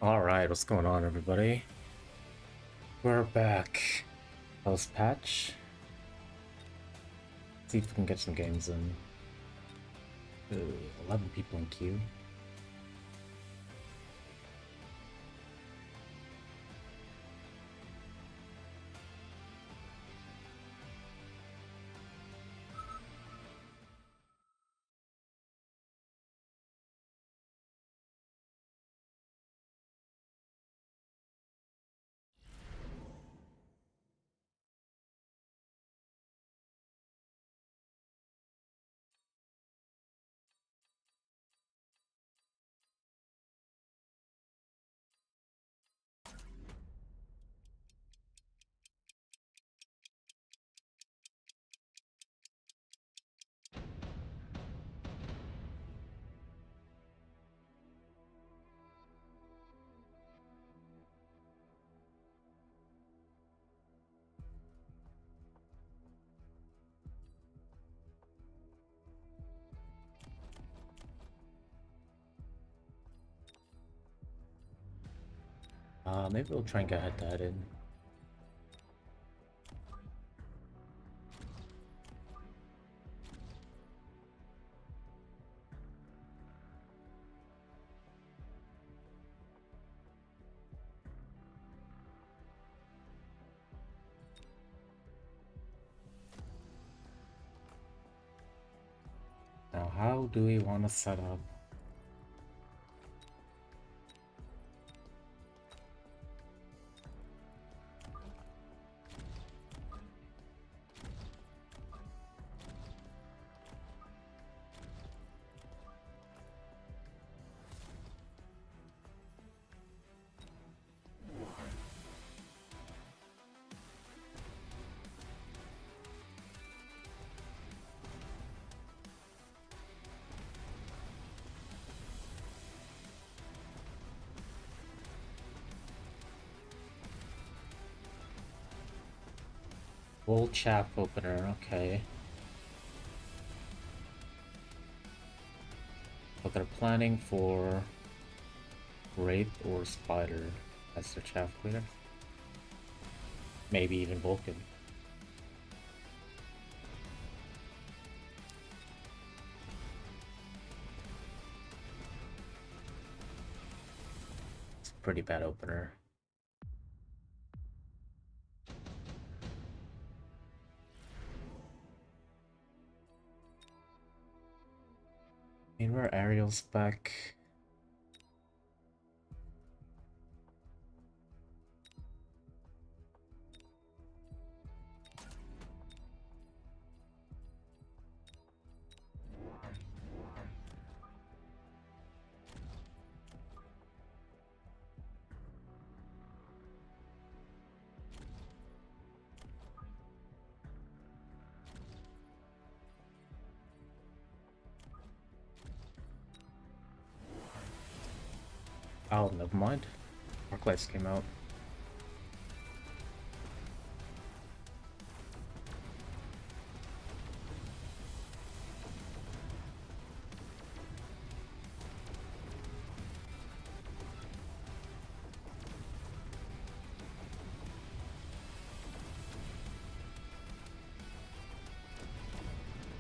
Alright, what's going on, everybody? We're back. Post patch. See if we can get some games in. 11 people in queue. Maybe we'll try and get head-to-head in. Now, how do we want to set up? Full chap opener, okay. But they're planning for Wraith or Spider as their chaff cleaner. Maybe even Vulcan. It's a pretty bad opener. Where Ariel's back. Oh, never mind. Arclights came out.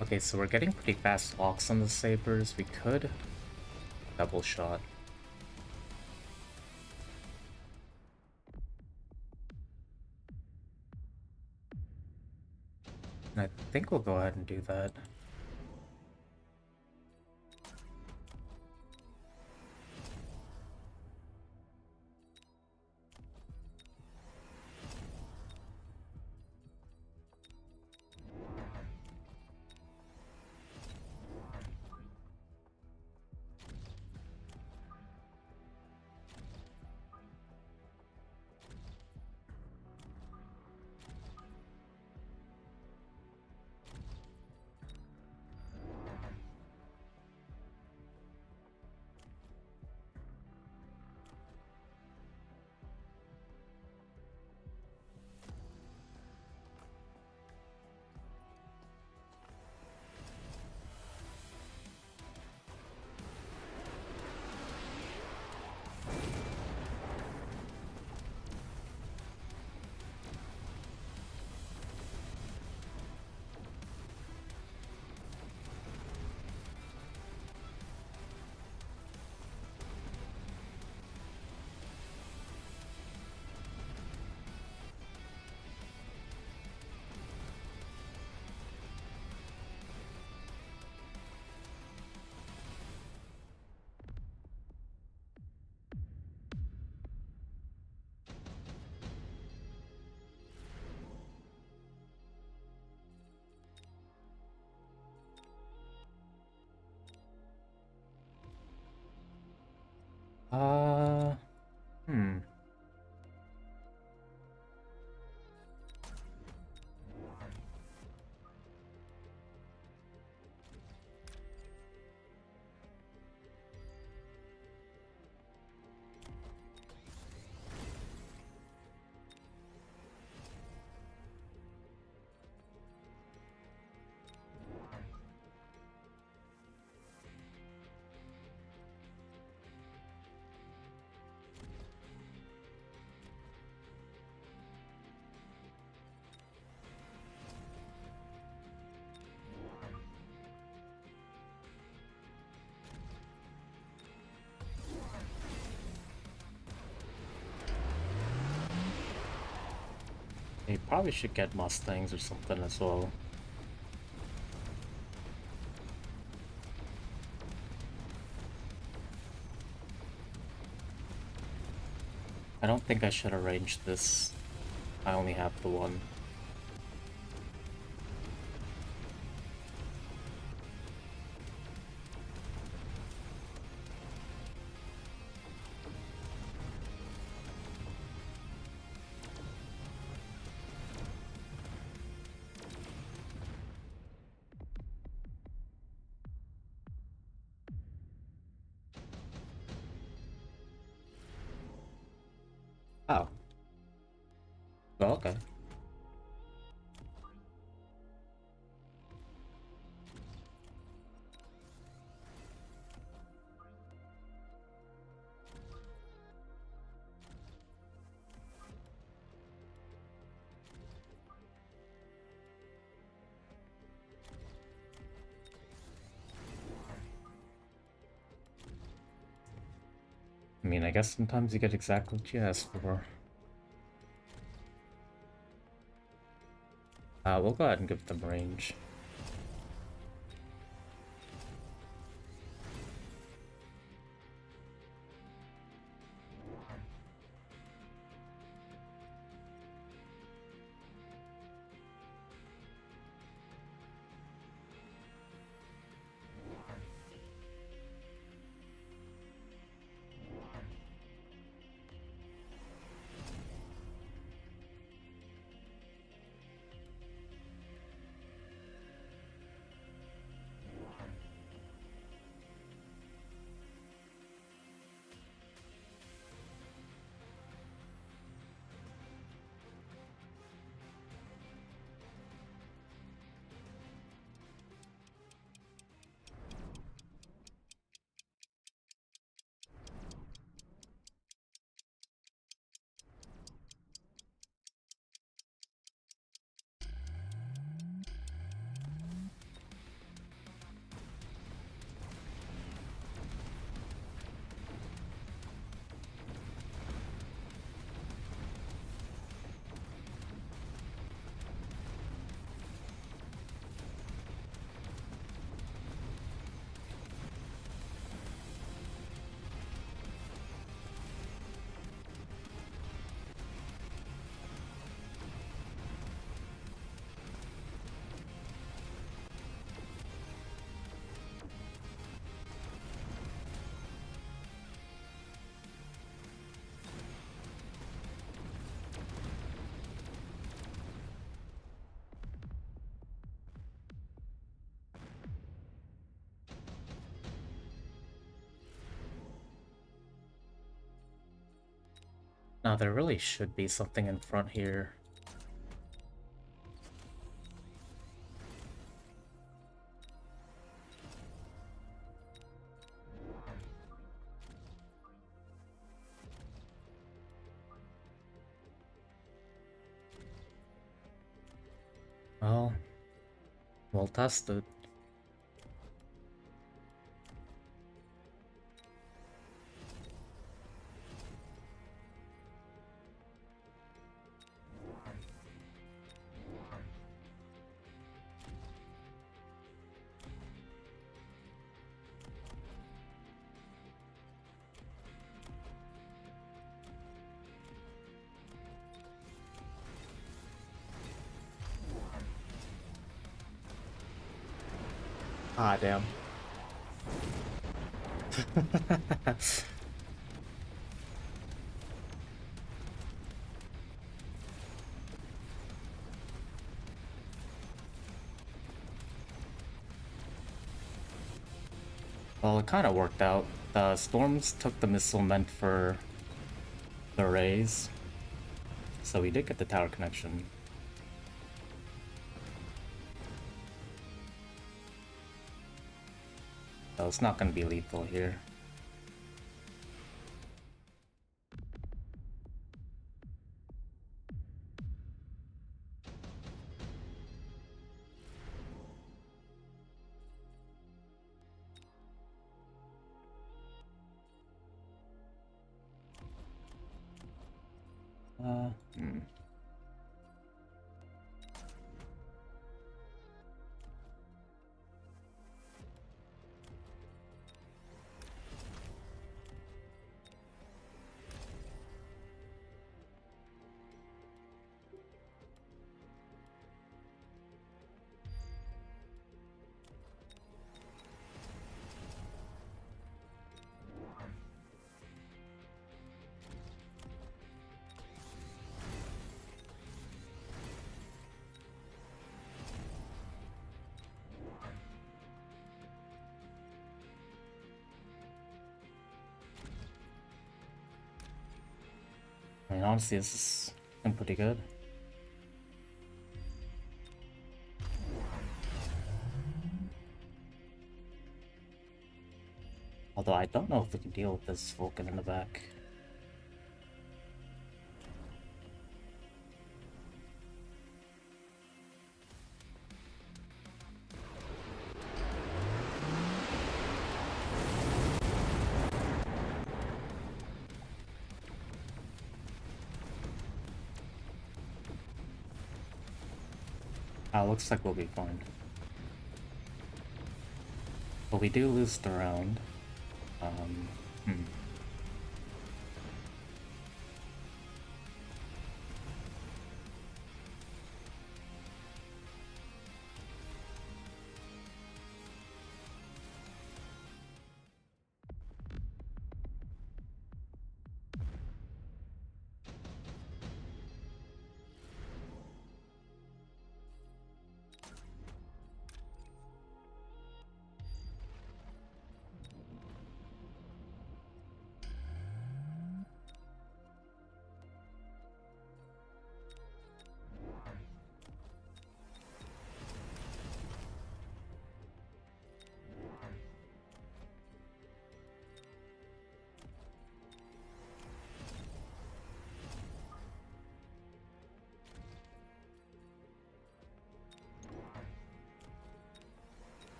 Okay, so we're getting pretty fast locks on the sabers. We could double shot. And I think we'll go ahead and do that. probably should get Mustangs or something as well. I don't think I should arrange this. I only have the one. Oh. Well, okay. I mean, I guess sometimes you get exactly what you ask for. We'll go ahead and give them range. Now, there really should be something in front here. Well, we'll test it. Ah, damn. Well, it kind of worked out. The storms took the missile meant for the rays, so we did get the tower connection. So it's not going to be lethal here. Hmm. honestly, this is been pretty good. Although I don't know if we can deal with this Vulcan in the back. Looks like we'll be fine. But we do lose the round. Hmm.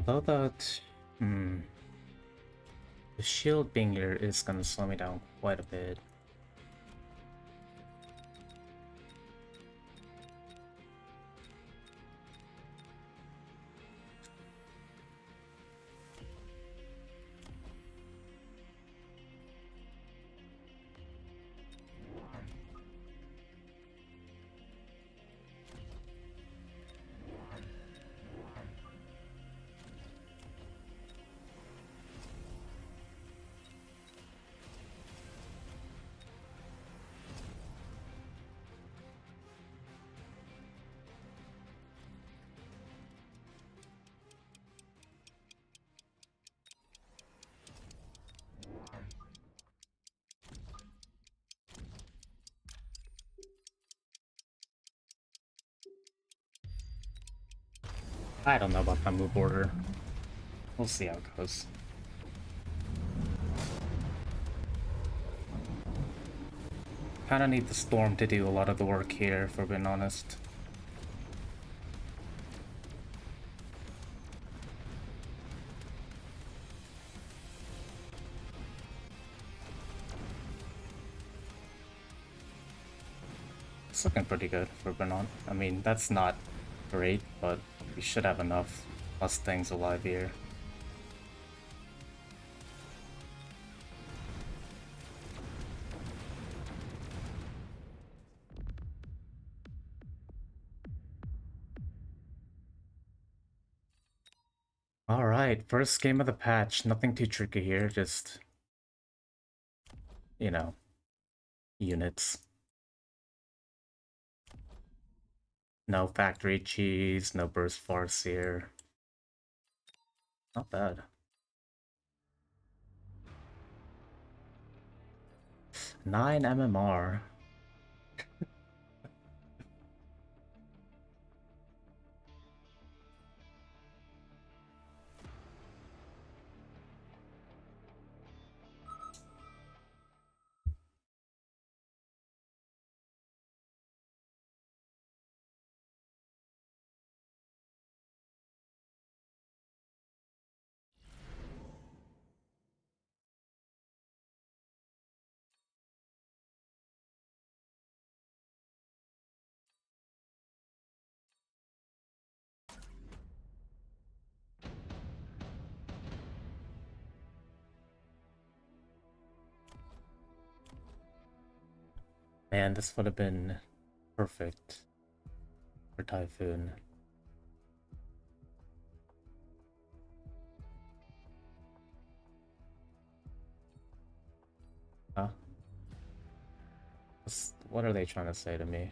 Although that, the shield being here is gonna slow me down quite a bit. I don't know about that move order. We'll see how it goes. Kinda need the storm to do a lot of the work here, if we're being honest. It's looking pretty good for Bernard. I mean, that's not great, but we should have enough Mustangs alive here. Alright, first game of the patch. Nothing too tricky here, just, you know, units. No factory cheese, no burst farce here. Not bad. 9 MMR. Man, this would have been perfect for Typhoon. Huh? What are they trying to say to me?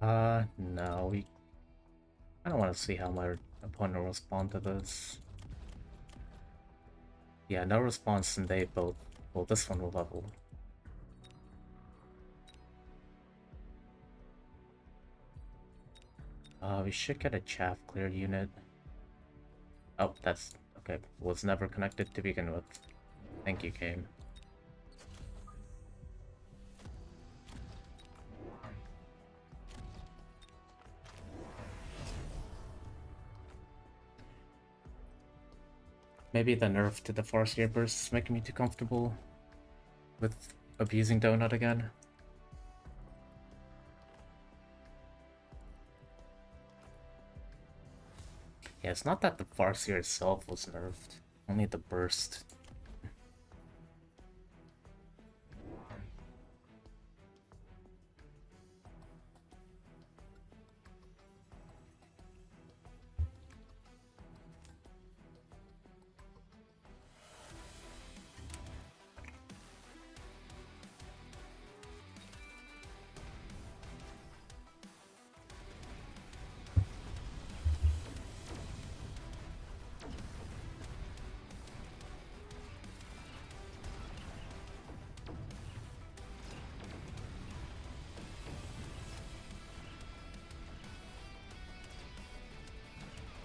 No, I don't want to see how my opponent will respond to this. Yeah, no response, and they both. Well, this one will level. We should get a chaff clear unit. Oh, that's okay. Was never connected to begin with. Thank you, game. Maybe the nerf to the Farseer burst is making me too comfortable with abusing Donut again. Yeah, it's not that the Farseer itself was nerfed, only the burst.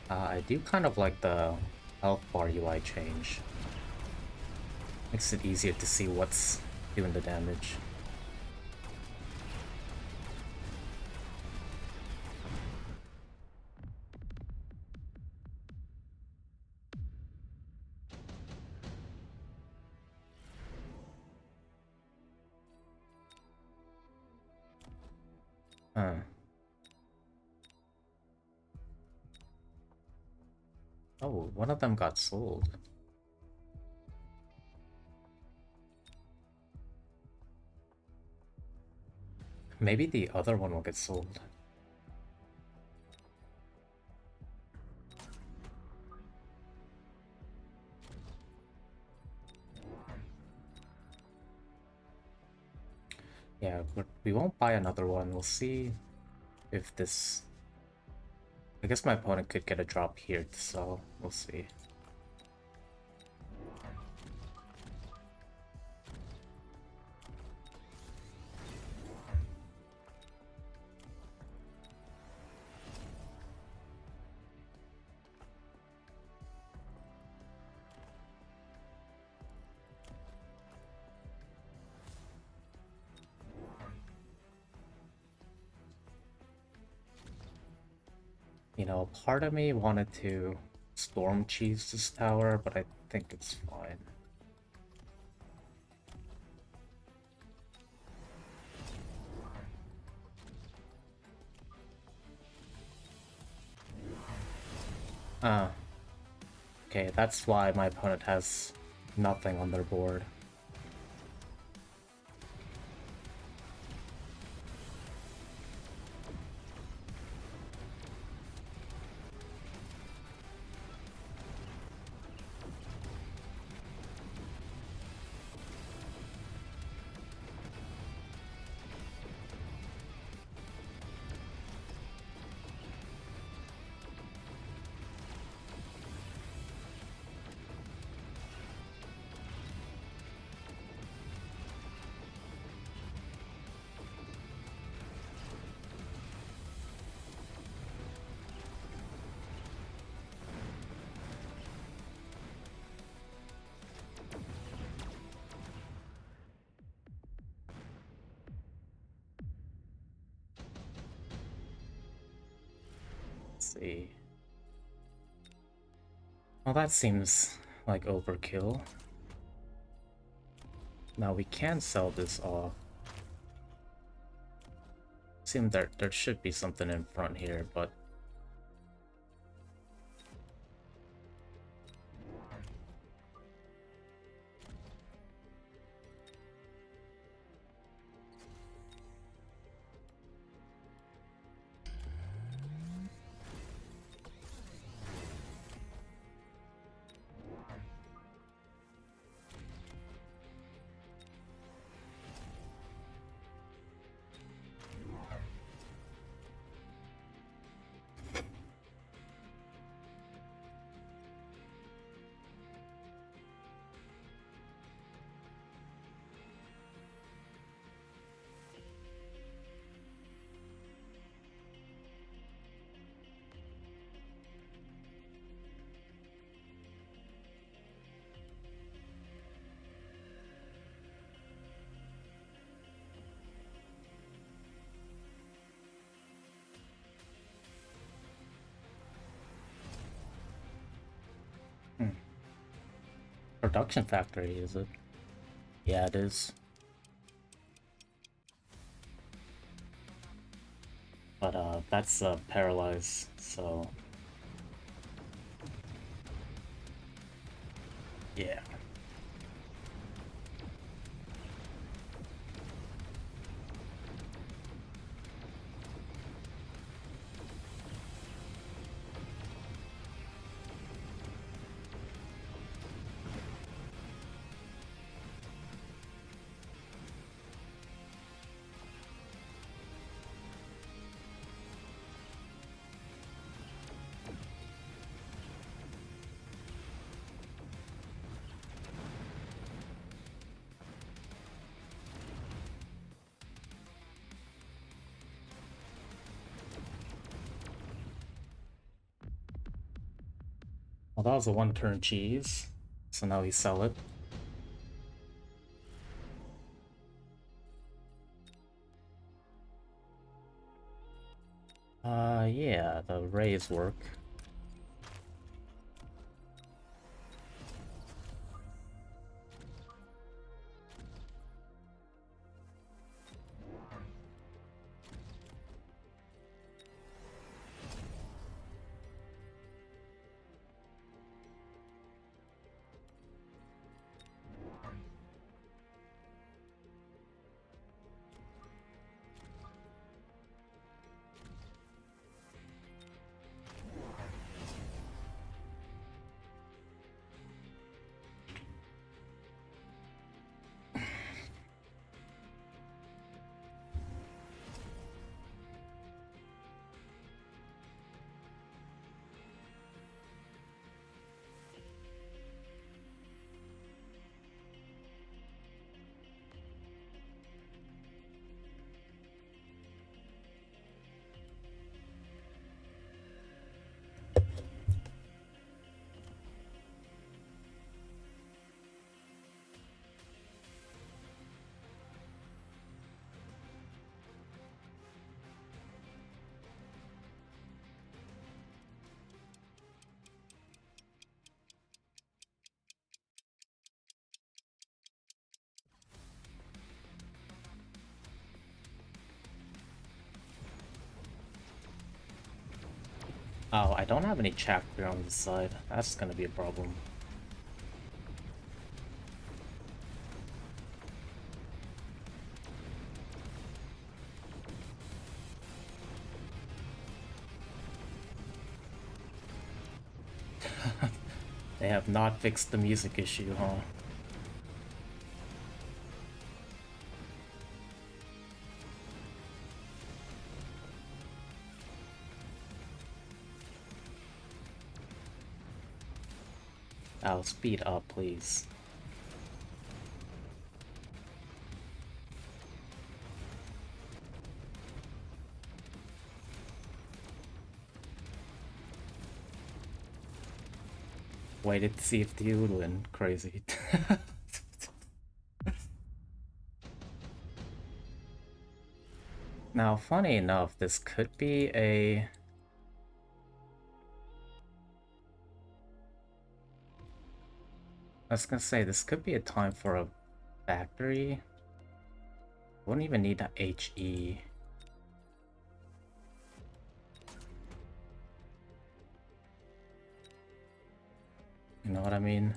I do kind of like the health bar UI change. Makes it easier to see what's doing the damage. Huh. Oh, one of them got sold. Maybe the other one will get sold. Yeah, but we won't buy another one. We'll see if this... I guess my opponent could get a drop here, so we'll see. You know, part of me wanted to storm cheese this tower, but I think it's fine. Ah. Okay, that's why my opponent has nothing on their board. Let's see. Well, that seems like overkill. Now we can sell this off. Seems there should be something in front here, but production factory, is it? Yeah, it is. But that's paralyzed, so yeah. Well, that was a one-turn cheese, so now we sell it. Yeah, the rays work. Oh, I don't have any chapter on this side. That's gonna be a problem. They have not fixed the music issue, huh? Oh, speed up, please. Waited to see if the would win. Crazy. Now, funny enough, this could be a... I was gonna say, this could be a time for a factory. Wouldn't even need a HE. You know what I mean?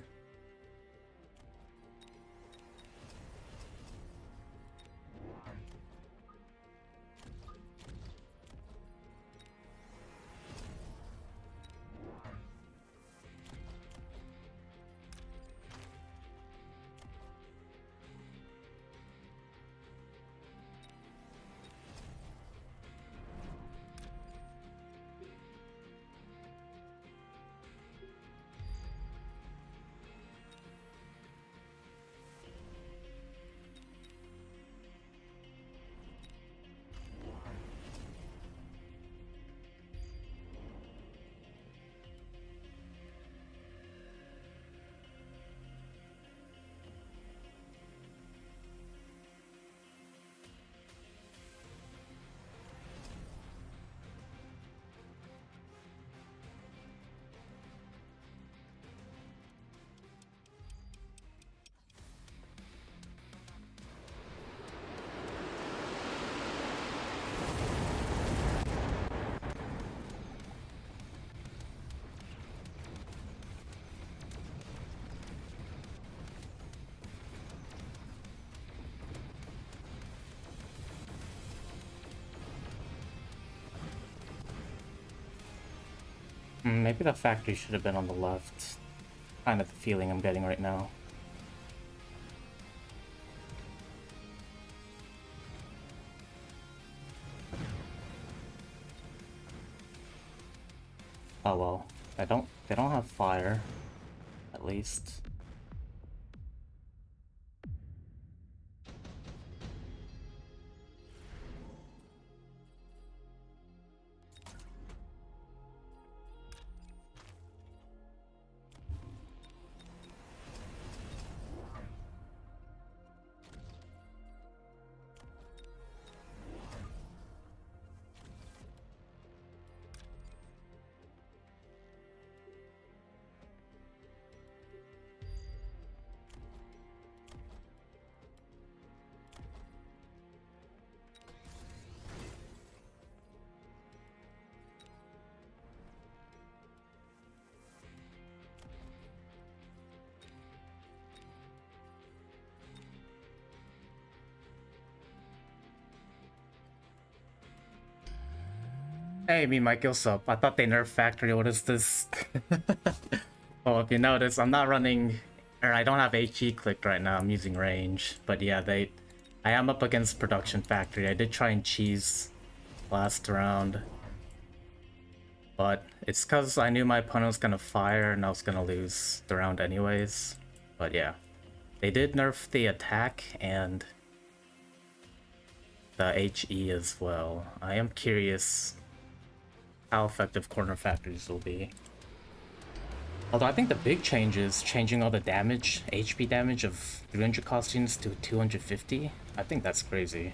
Maybe the factory should have been on the left. Kind of the feeling I'm getting right now. Oh well. They don't have fire, at least. Hey, me, Mike, what's up? I thought they nerfed factory. What is this? Well, if you notice, I'm not running, or I don't have HE clicked right now. I'm using range. But yeah, I am up against production factory. I did try and cheese last round, but it's because I knew my opponent was gonna fire and I was gonna lose the round anyways. But yeah, they did nerf the attack and the HE as well. I am curious how effective corner factories will be. Although I think the big change is changing all the damage, HP damage of 300 cost units to 250. I think that's crazy.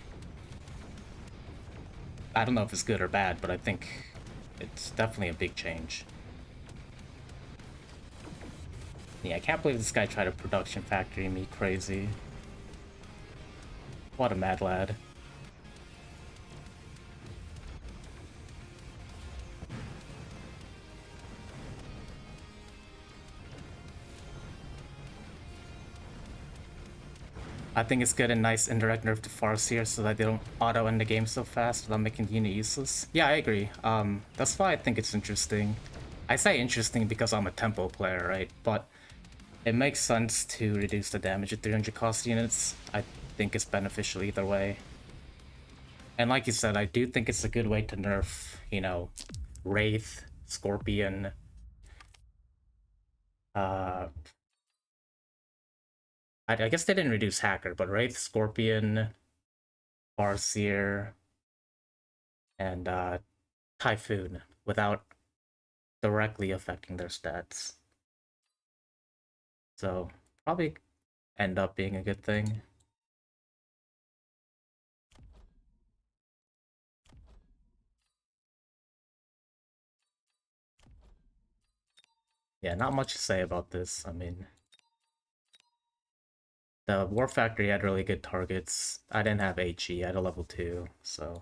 I don't know if it's good or bad, but I think it's definitely a big change. Yeah, I can't believe this guy tried to production factory me crazy. What a mad lad. I think it's good and nice indirect nerf to Farseer so that they don't auto end the game so fast without making the unit useless. Yeah, I agree. That's why I think it's interesting. I say interesting because I'm a tempo player, right? But it makes sense to reduce the damage of 300 cost units. I think it's beneficial either way. And like you said, I do think it's a good way to nerf, you know, Wraith, Scorpion, uh, I guess they didn't reduce Hacker, but Wraith, Scorpion, Farseer, and Typhoon without directly affecting their stats. So probably end up being a good thing. Yeah, not much to say about this. I mean, the War Factory had really good targets. I didn't have HE, I had a level 2, so...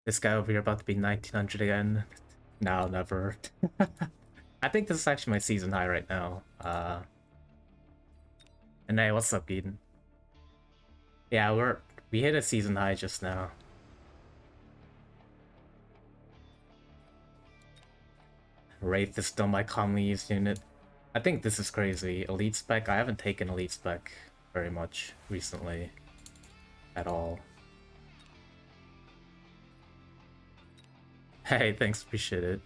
This guy over here about to be 1900 again. No, never. I think this is actually my season high right now. And hey, what's up, Eden? Yeah, we hit a season high just now. Wraith is still my commonly used unit. I think this is crazy. Elite spec, I haven't taken elite spec very much recently. At all. Hey, thanks, appreciate it.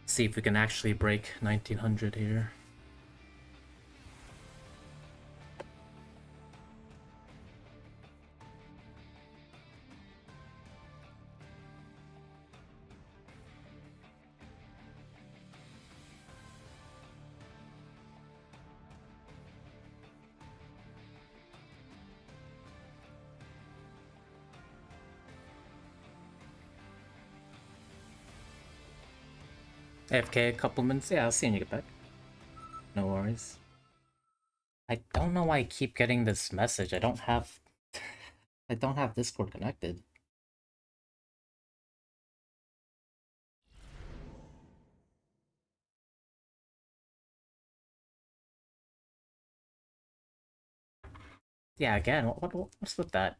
See if we can actually break 1900 here. AFK a couple minutes? Yeah, I'll see you get back. No worries. I don't know why I keep getting this message. I don't have Discord connected. Yeah, again, what's with that?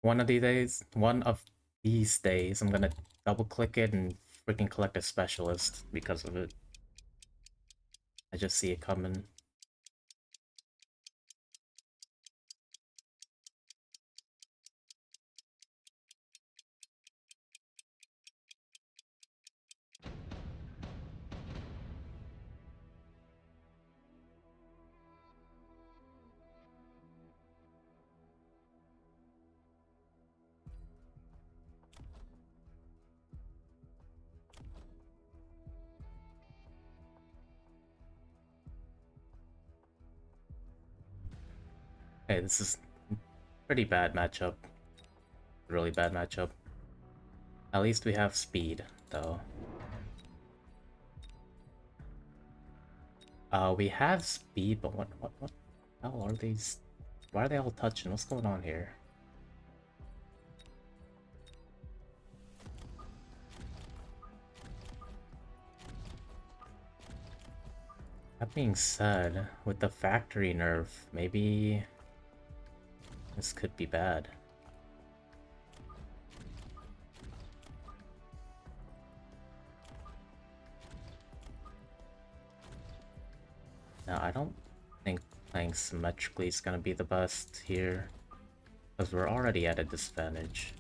One of these days, I'm gonna double click it and freaking collect a specialist because of it. I just see it coming. Hey, this is pretty bad matchup. Really bad matchup. At least we have speed, though. We have speed, but what the hell are these? Why are they all touching? What's going on here? That being said, with the factory nerf, maybe this could be bad. Now, I don't think playing symmetrically is gonna be the best here, because we're already at a disadvantage.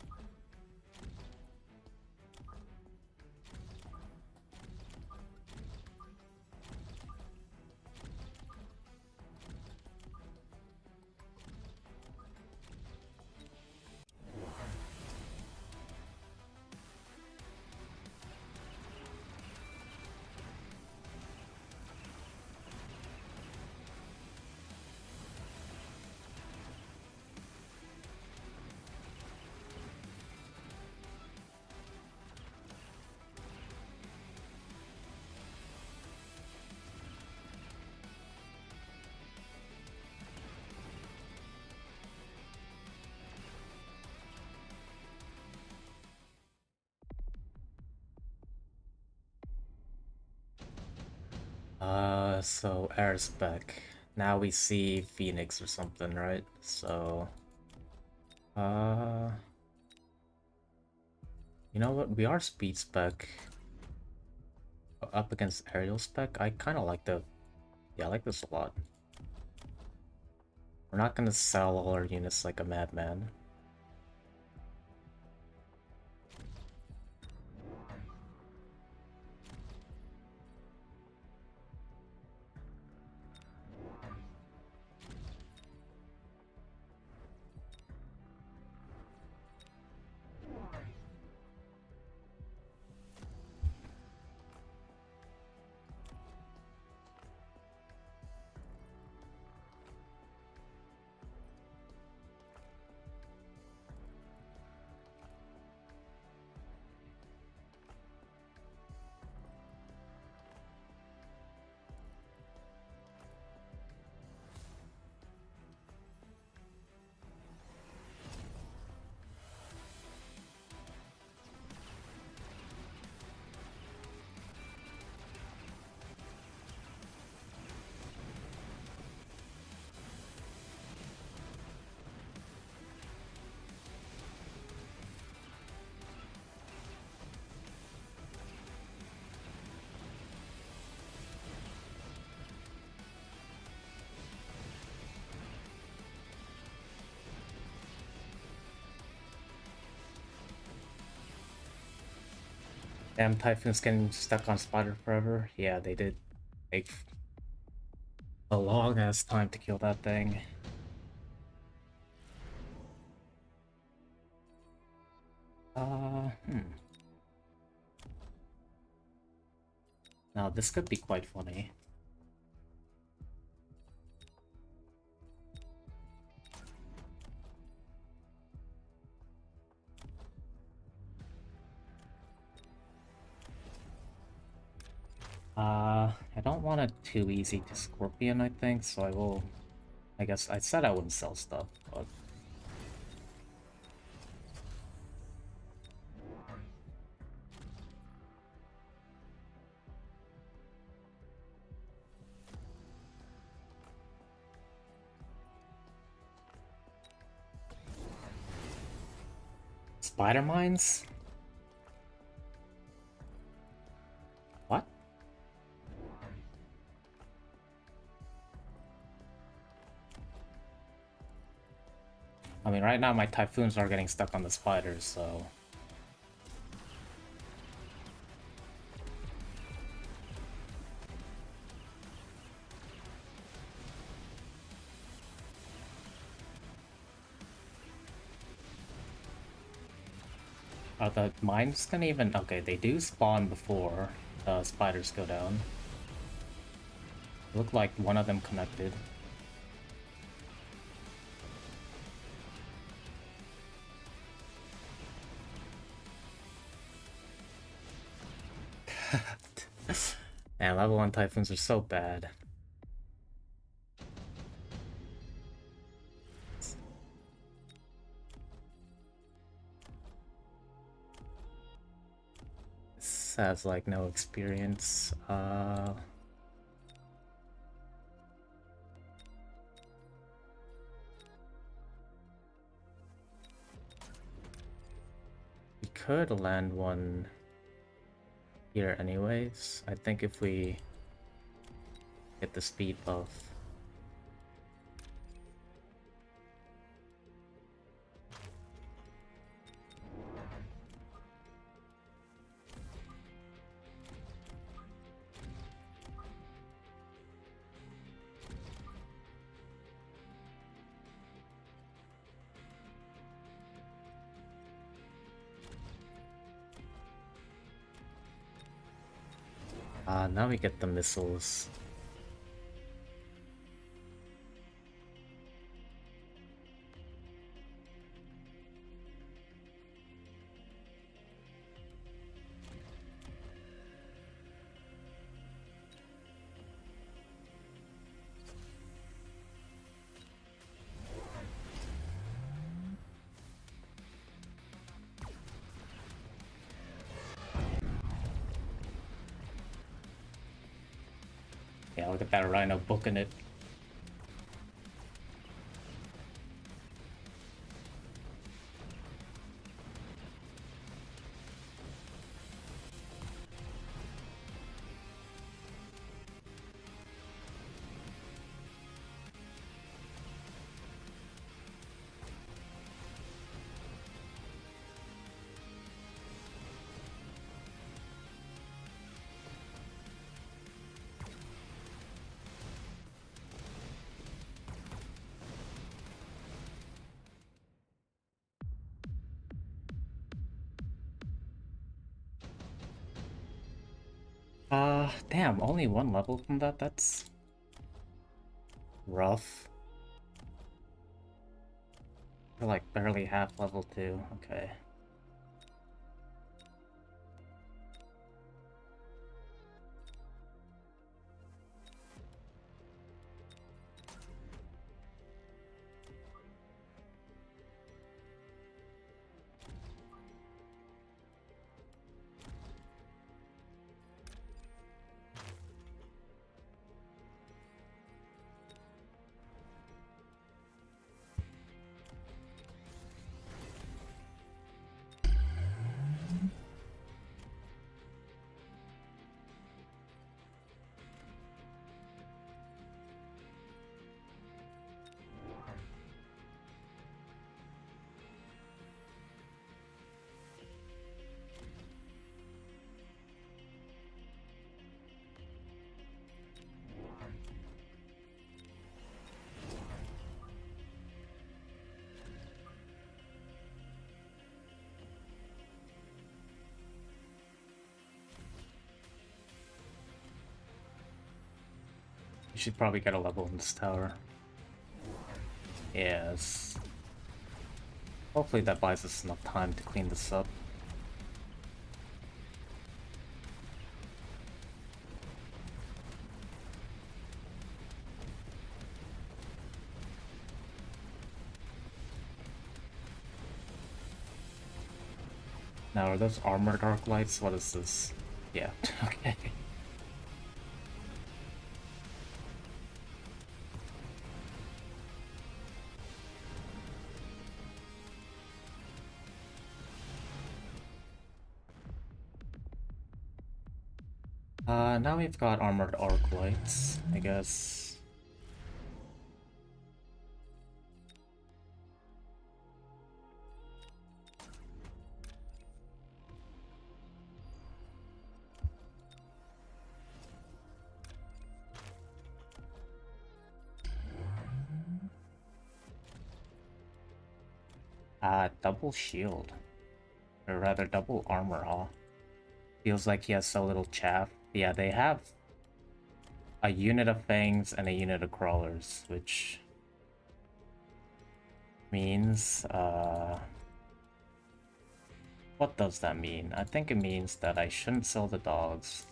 So air spec. Now we see Phoenix or something, right? So, uh, you know what? We are speed spec up against aerial spec. I kind of like yeah, I like this a lot. We're not gonna sell all our units like a madman. Damn, Typhoon's getting stuck on Spider forever. Yeah, they did take a long ass time to kill that thing. Hmm. Now this could be quite funny. I don't want it too easy to Scorpion, I think, so I will... I guess I said I wouldn't sell stuff, but... Spider mines? What? I mean, right now my typhoons are getting stuck on the spiders, so... Are the mines gonna even... Okay, they do spawn before the spiders go down. Look like one of them connected. Man, level 1 typhoons are so bad. This has like no experience. We could land one here anyways. I think if we get the speed buff. Now we get the missiles. Yeah, look at that rhino booking it. Damn, only one level from that? That's rough. We're like barely half level 2, okay. You should probably get a level in this tower. Yes. Hopefully that buys us enough time to clean this up. Now, are those armored arc lights? What is this? Yeah, okay. Now we've got armored arc lights, I guess. Double shield. Or rather, double armor, huh? Feels like he has so little chaff. Yeah, they have a unit of fangs and a unit of crawlers, which means, what does that mean? I think it means that I shouldn't sell the dogs.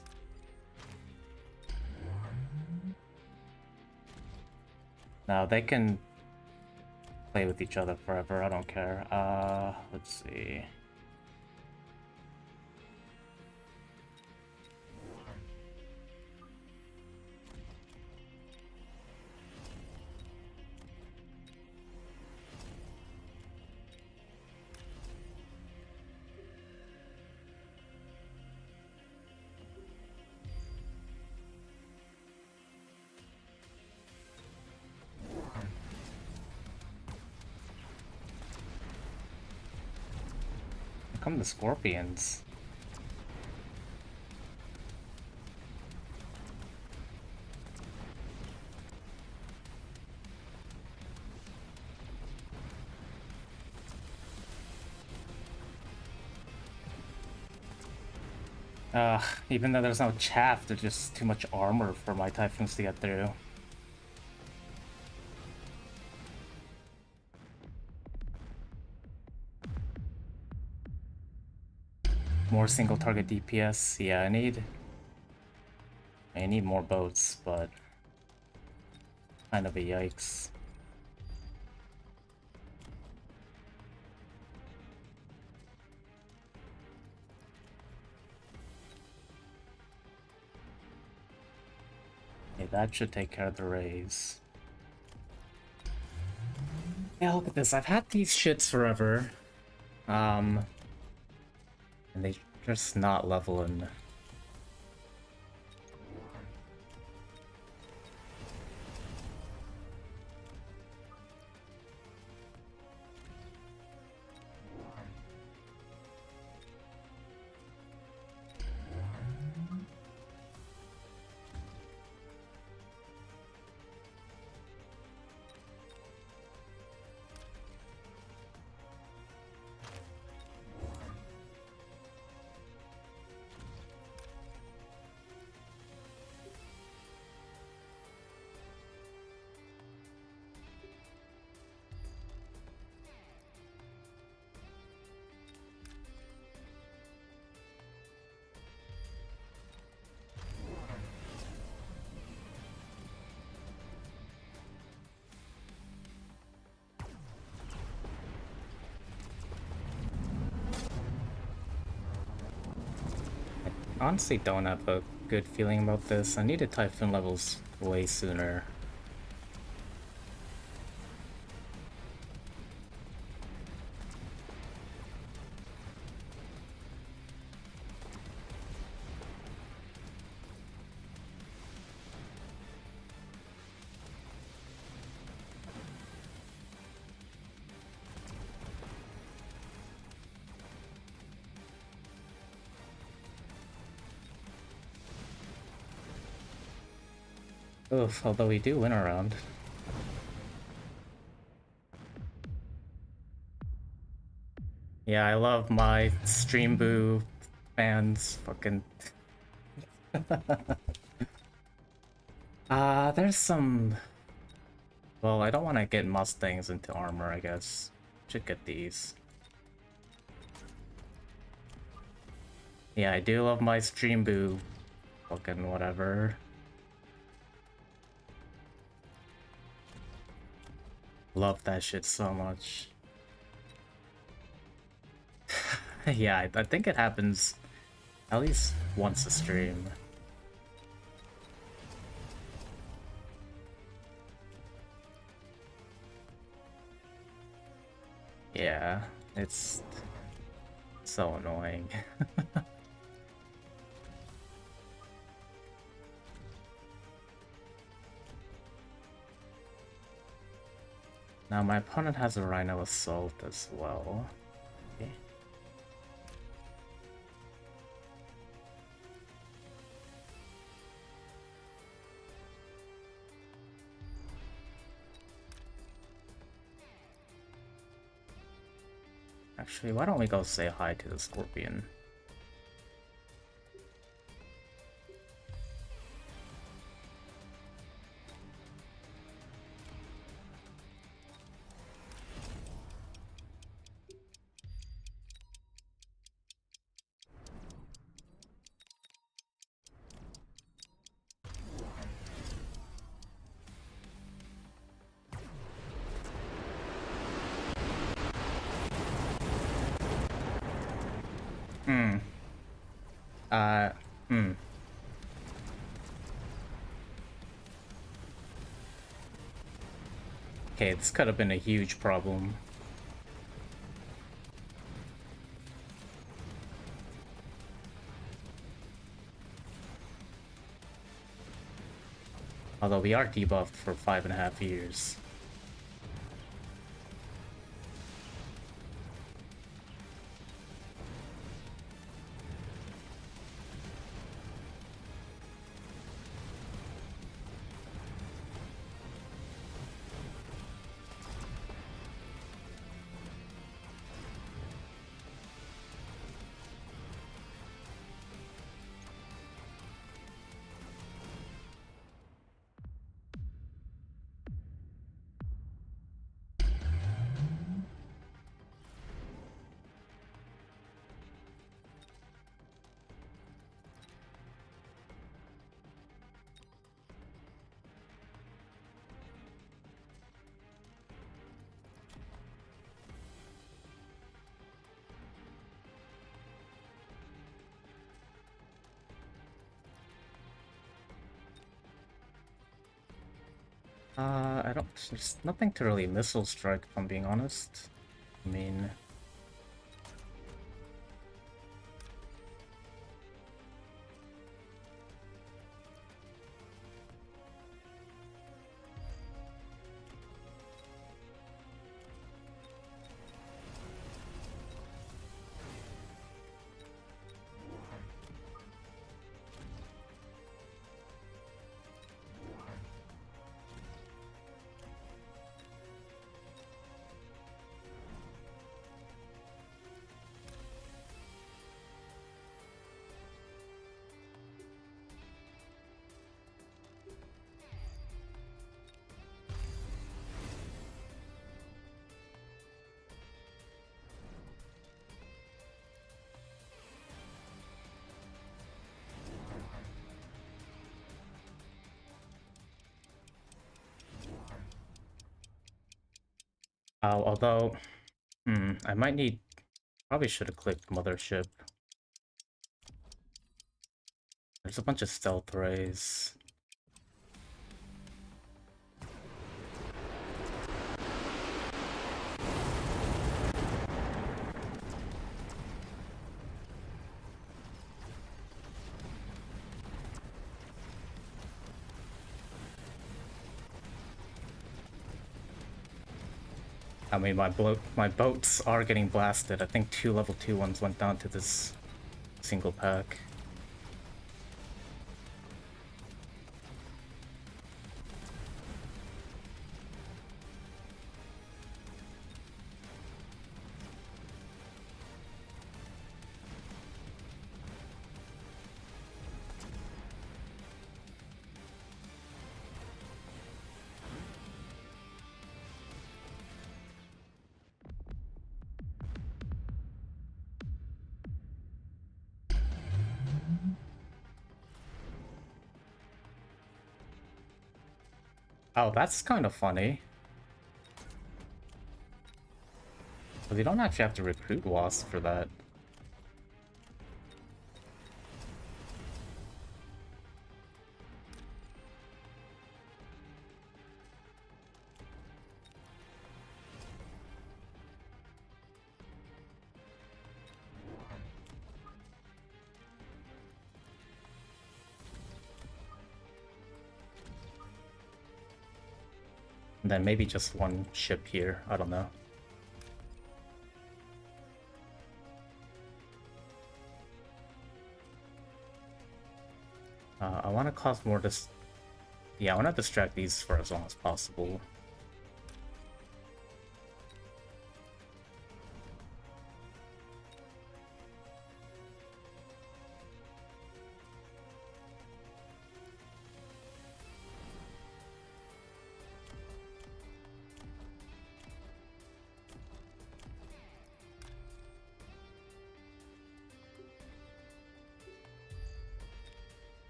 Now, they can play with each other forever, I don't care. Let's see. Here come the scorpions. Even though there's no chaff, there's just too much armor for my typhoons to get through. More single target DPS. Yeah, I need more boats, but kind of a yikes. Okay, that should take care of the raise. Yeah, look at this. I've had these shits forever. And they just not leveling. Honestly don't have a good feeling about this. I needed Typhoon levels way sooner. Oof, although we do win a round. Yeah, I love my Stream Boo fans fucking... there's some... Well, I don't want to get Mustangs into armor, I guess. Should get these. Yeah, I do love my Stream Boo fucking whatever. Love that shit so much. Yeah, I think it happens at least once a stream. Yeah, it's so annoying. Now my opponent has a Rhino Assault as well. Okay. Actually, why don't we go say hi to the Scorpion? Hmm. Uh, hmm. Okay, this could have been a huge problem. Although we are debuffed for 5.5 years. I don't... There's nothing to really Missile Strike, if I'm being honest. I mean... although... I might need... Probably should have clicked Mothership. There's a bunch of Stealth Rays. I mean, my boats are getting blasted. I think 2 level 2 ones went down to this single pack. Oh, that's kind of funny. But you don't actually have to recruit Wasp for that. And then maybe just one ship here, I don't know. I want to cause more yeah, I want to distract these for as long as possible.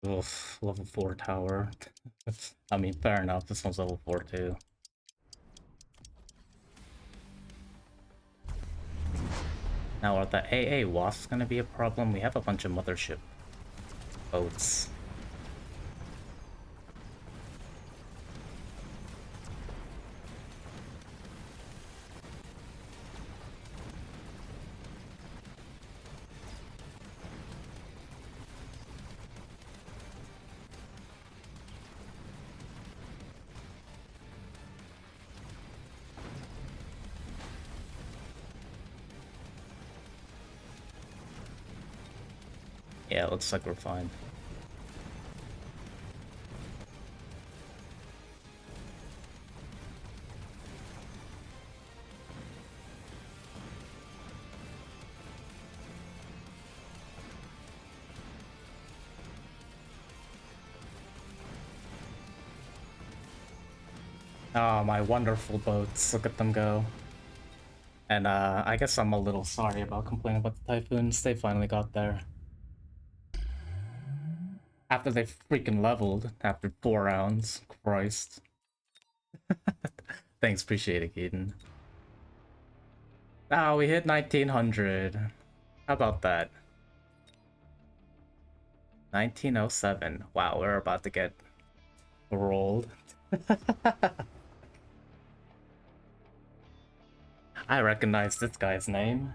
Oof, level 4 tower. I mean, fair enough, this one's level 4 too. Now, are the AA wasps gonna be a problem? We have a bunch of mothership boats. Yeah, looks like we're fine. Oh, my wonderful boats. Look at them go. And I guess I'm a little sorry about complaining about the Typhoons. They finally got there. After they freaking leveled after 4 rounds. Christ. Thanks, appreciate it, Keaton. Ah, we hit 1900. How about that? 1907. Wow, we're about to get rolled. I recognize this guy's name.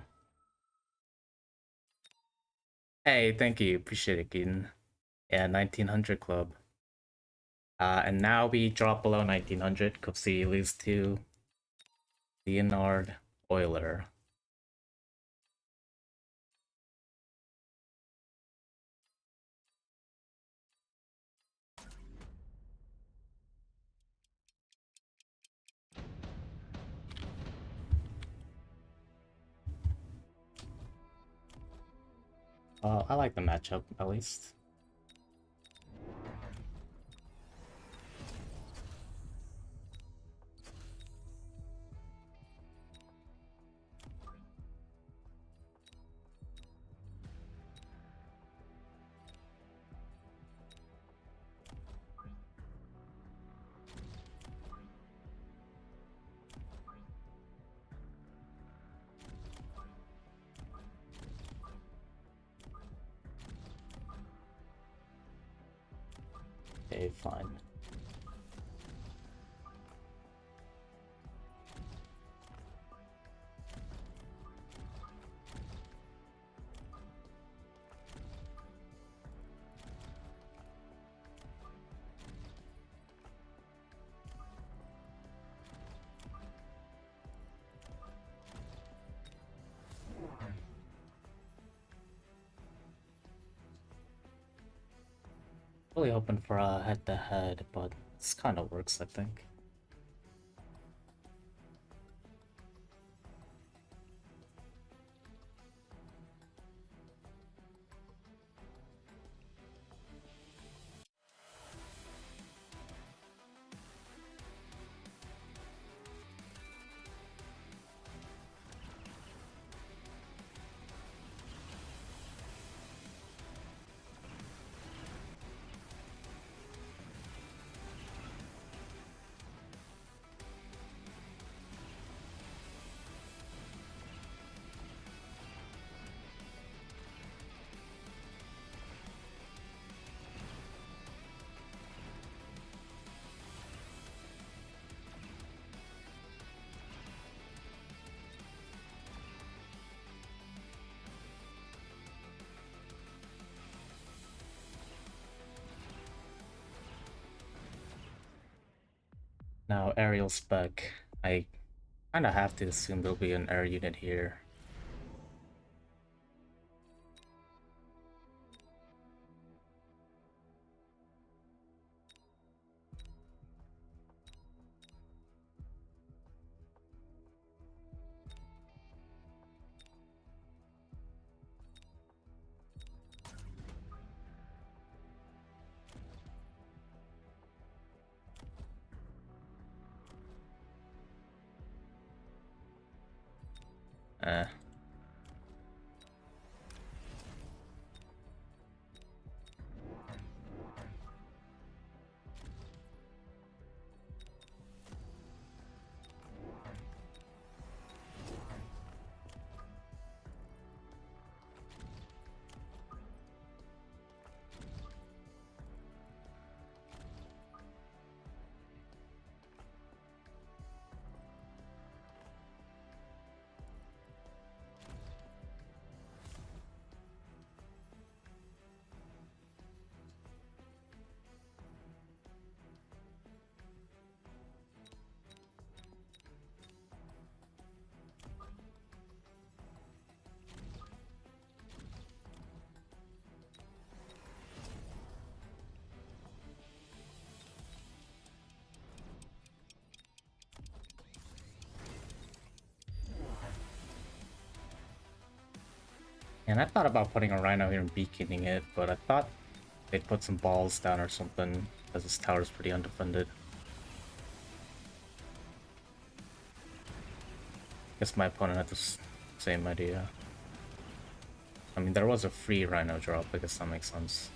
Hey, thank you. Appreciate it, Keaton. Yeah, 1900 club. And now we drop below 1900 because he loses to Leonard Euler. I like the matchup, at least. Okay, fine. Really hoping for a head-to-head, but this kind of works, I think. Now, aerial spec. I kind of have to assume there'll be an air unit here. Eh. And I thought about putting a rhino here and beaconing it, but I thought they'd put some balls down or something, because this tower's pretty undefended. Guess my opponent had the same idea. I mean, there was a free rhino drop, I guess that makes sense.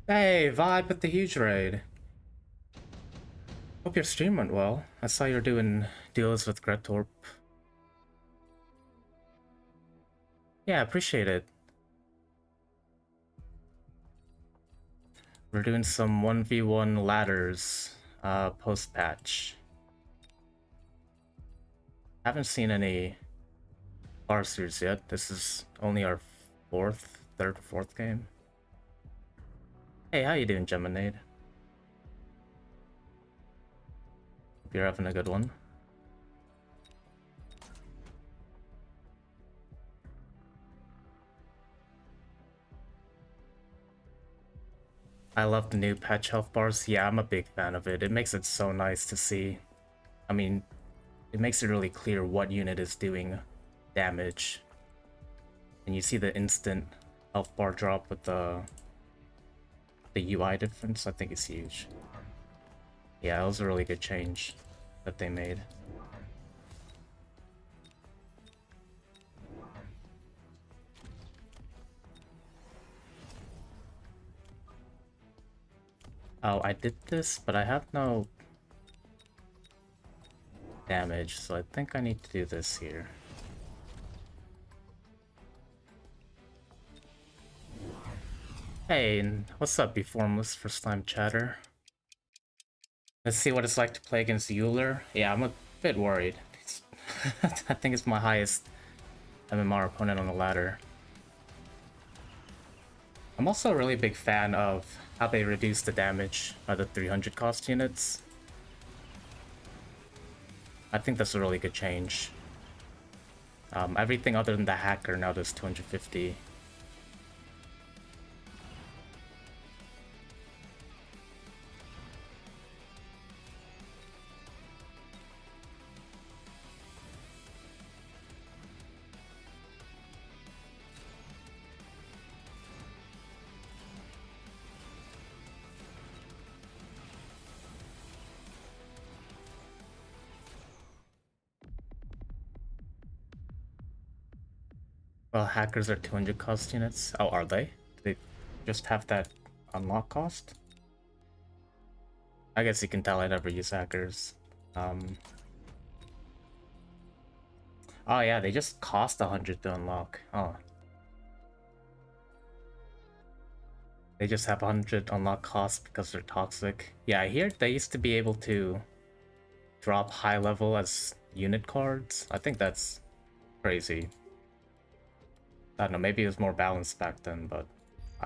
Hey, Vibe with the huge raid. Hope your stream went well. I saw you're doing deals with Gretorp. Yeah, appreciate it. We're doing some 1v1 ladders post-patch. Haven't seen any parsers yet. This is only our third or fourth game. Hey, how you doing, Geminade? Hope you're having a good one. I love the new patch health bars. Yeah, I'm a big fan of it. It makes it so nice to see. I mean, it makes it really clear what unit is doing damage. And you see the instant health bar drop with the UI difference. I think it's huge. Yeah, it was a really good change that they made. Oh, I did this, but I have no damage, so I think I need to do this here. Hey, and what's up, Beformless first time chatter? Let's see what it's like to play against Euler. Yeah, I'm a bit worried. I think it's my highest MMR opponent on the ladder. I'm also a really big fan of how they reduce the damage by the 300 cost units. I think that's a really good change. Everything other than the hacker now does 250. Well, hackers are 200 cost units. Oh, are they? Do they just have that unlock cost? I guess you can tell I never use hackers. Oh yeah, they just cost 100 to unlock. Oh. They just have 100 unlock cost because they're toxic. Yeah, I hear they used to be able to drop high level as unit cards. I think that's crazy. I don't know, maybe it was more balanced back then, but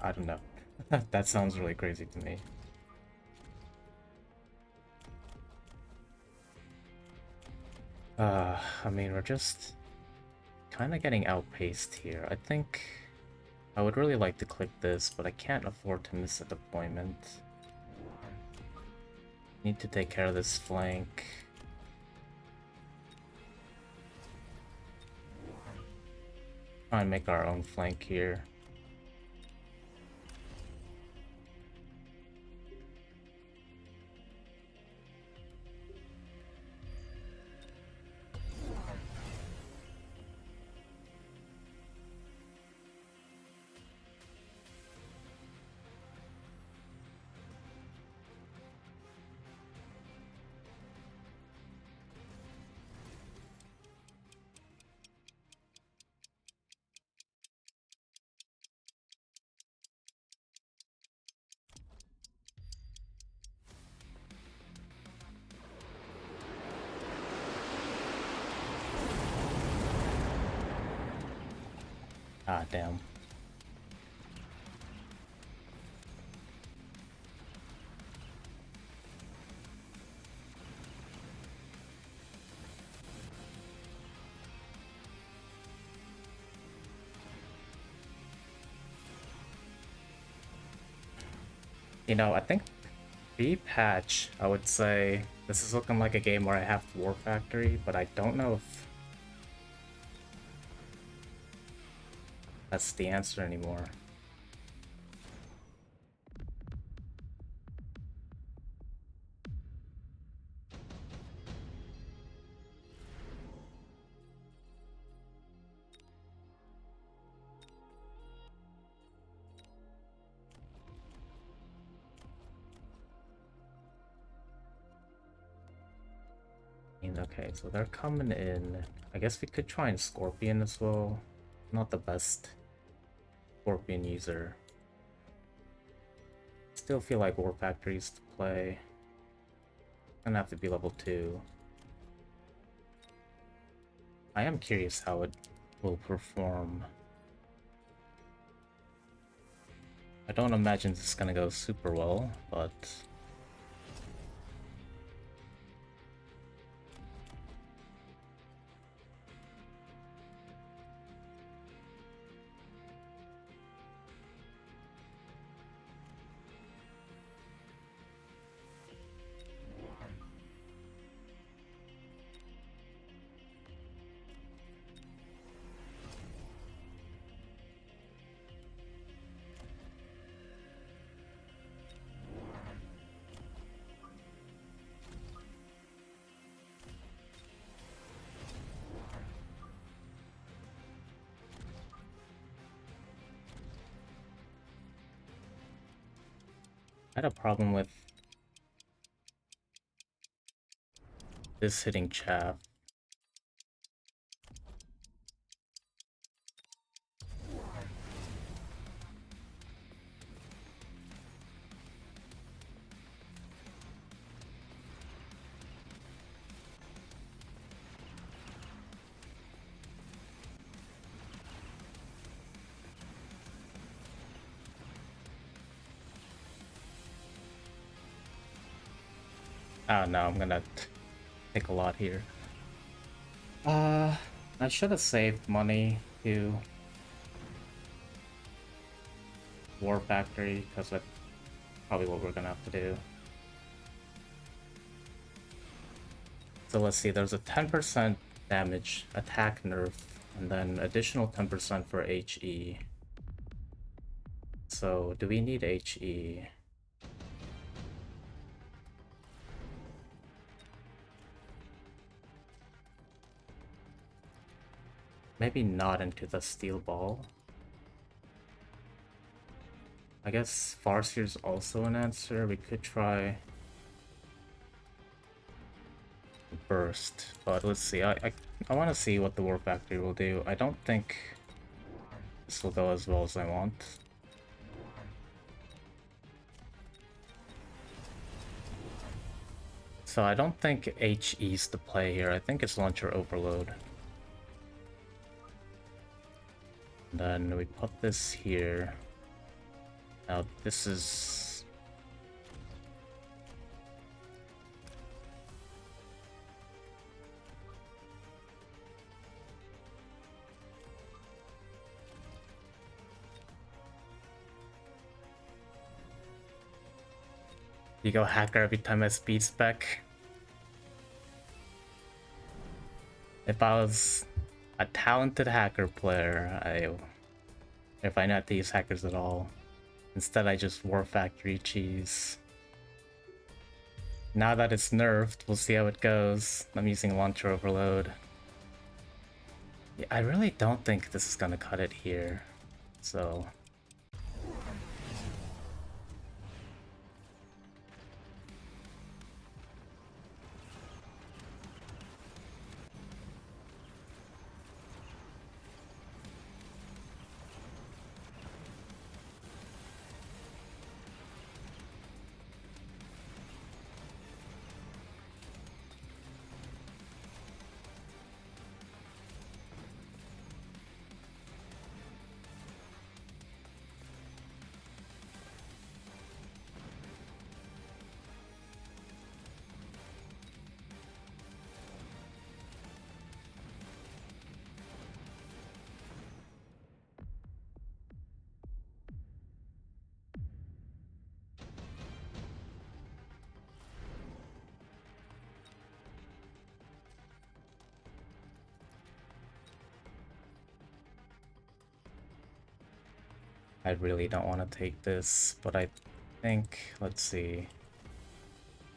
I don't know. That sounds really crazy to me. I mean, we're just kind of getting outpaced here. I think I would really like to click this, but I can't afford to miss a deployment. Need to take care of this flank. Try and make our own flank here. Ah, damn. You know, I think pre-patch, I would say this is looking like a game where I have War Factory, but I don't know if that's the answer anymore. Okay, so they're coming in. I guess we could try and Scorpion as well. Not the best Scorpion user. Still feel like War Factories to play. Gonna have to be level 2. I am curious how it will perform. I don't imagine this is gonna go super well, but I had a problem with this hitting chaff. Oh no, I'm gonna take a lot here. I should have saved money to War Factory, because that's probably what we're gonna have to do. So let's see, there's a 10% damage attack nerf, and then additional 10% for HE. So do we need HE? Maybe not into the steel ball. I guess Farseer's also an answer. We could try burst, but let's see. I want to see what the War Factory will do. I don't think this will go as well as I want. So I don't think HE's the play here. I think it's launcher overload. And then we put this here. Now this is... You go hacker every time I speed spec. If I was a talented hacker player, if I not to use hackers at all. Instead I just War Factory cheese. Now that it's nerfed, we'll see how it goes. I'm using launcher overload. Yeah, I really don't think this is gonna cut it here. So... I really don't want to take this, but I think, let's see.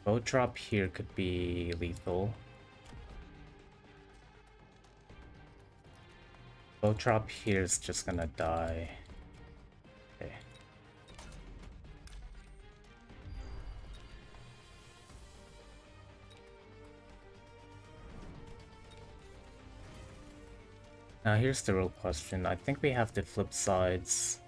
Boat drop here could be lethal. Boat drop here is just gonna die. Okay. Now here's the real question. I think we have to flip sides.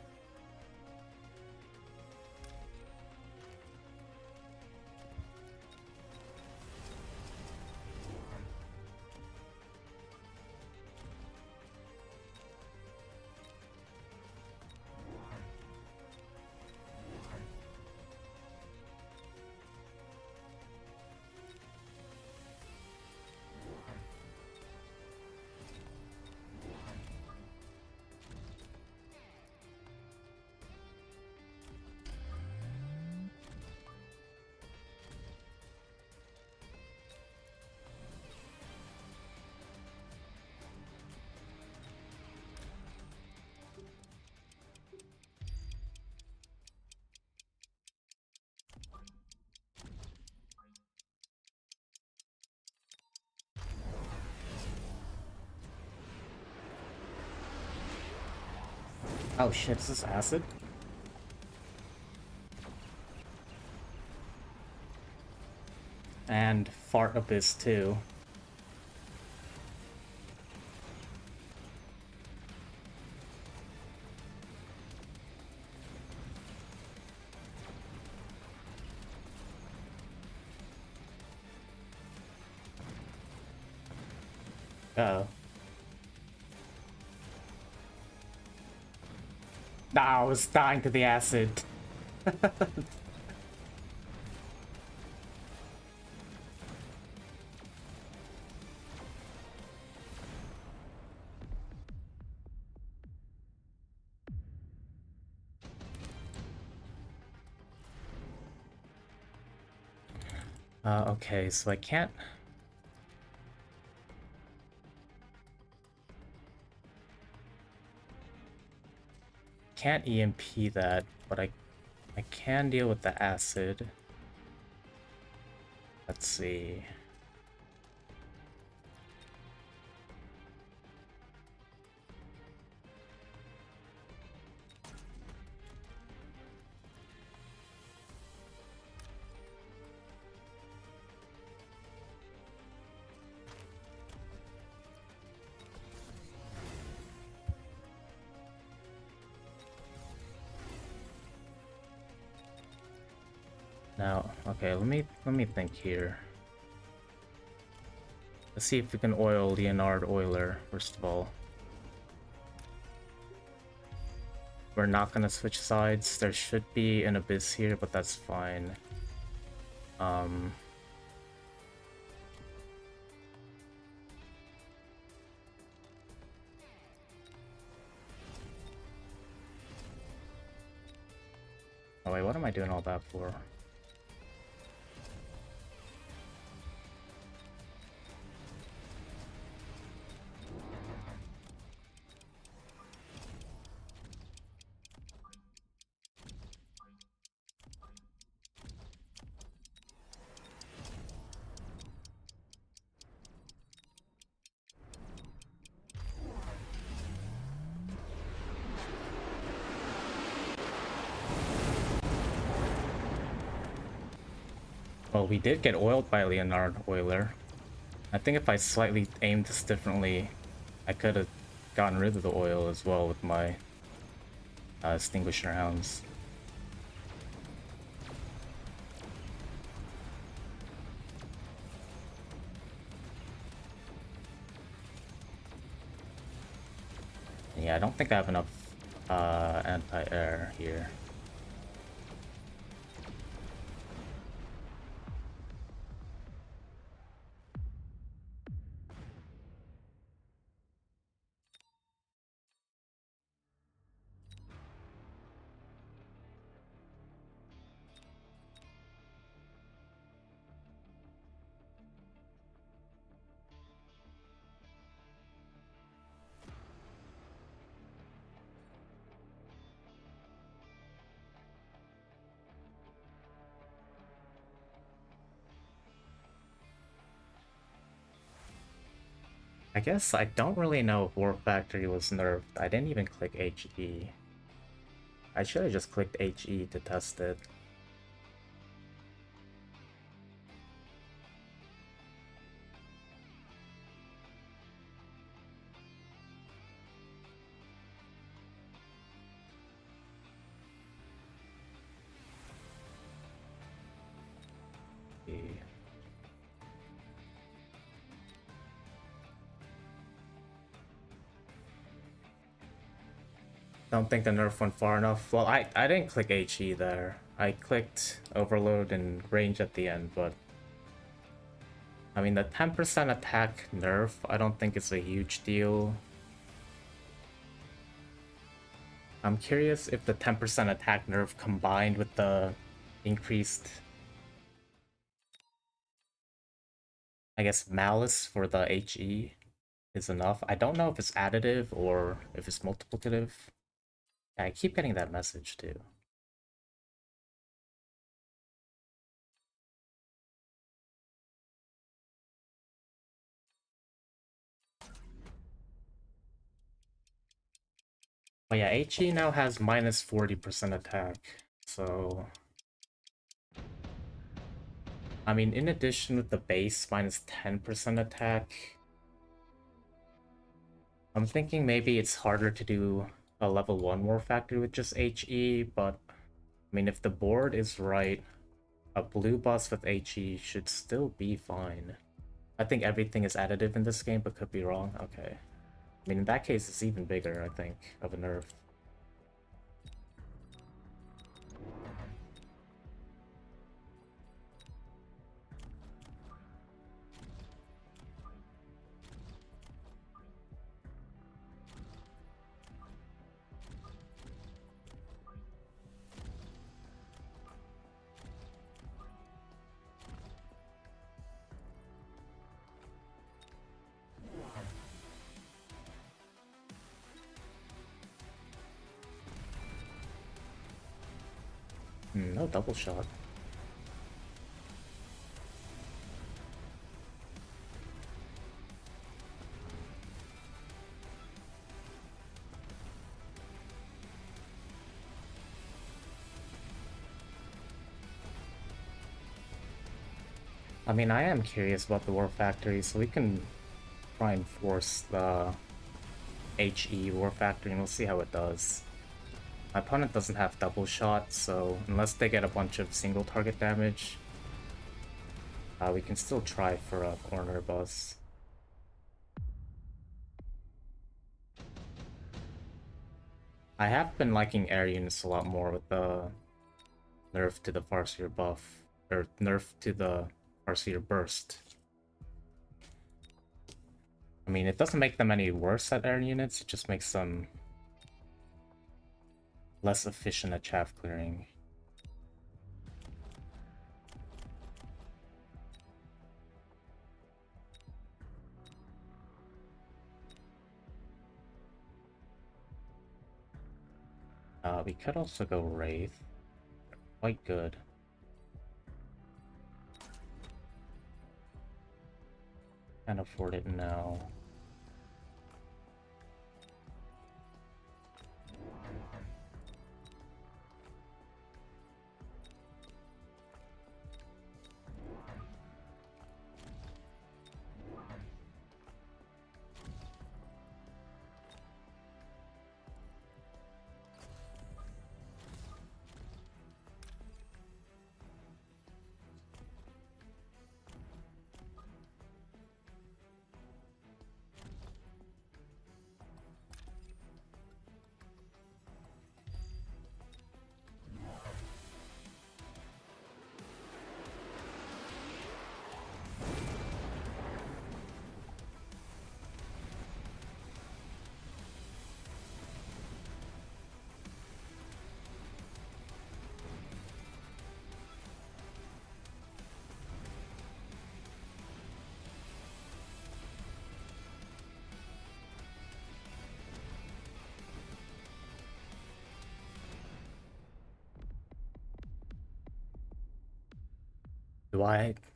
Oh shit, is this acid? And fart abyss too. Uh-oh. Nah, I was dying to the acid. Okay, so I can't EMP that, but I can deal with the acid. Let's see. Now, okay, let me think here. Let's see if we can oil Leonard Euler, first of all. We're not gonna switch sides. There should be an Abyss here, but that's fine. Oh wait, what am I doing all that for? Well, we did get oiled by Leonard Euler. I think if I slightly aimed this differently, I could have gotten rid of the oil as well with my Extinguisher Hounds. Yeah, I don't think I have enough anti-air here. I guess I don't really know if War Factory was nerfed. I didn't even click HE. I should have just clicked HE to test it. Don't think the nerf went far enough. Well, I didn't click HE there. I clicked Overload and Range at the end, but I mean, the 10% attack nerf, I don't think it's a huge deal. I'm curious if the 10% attack nerf combined with the increased, I guess, malice for the HE is enough. I don't know if it's additive or if it's multiplicative. I keep getting that message too. Oh yeah, HE now has minus 40% attack, so... I mean, in addition with the base minus 10% attack, I'm thinking maybe it's harder to do a level 1 War Factory with just HE, but I mean, if the board is right, a blue boss with HE should still be fine. I think everything is additive in this game, but could be wrong. Okay. I mean, in that case, it's even bigger, I think, of a nerf. No double shot. I mean, I am curious about the War Factory, so we can try and force the HE War Factory and we'll see how it does. My opponent doesn't have double shot, so unless they get a bunch of single target damage, we can still try for a corner boss. I have been liking air units a lot more with the nerf to the Farseer buff, or nerf to the Farseer burst. I mean, it doesn't make them any worse at air units, it just makes them less efficient at chaff clearing. We could also go Wraith. Quite good. Can't afford it now.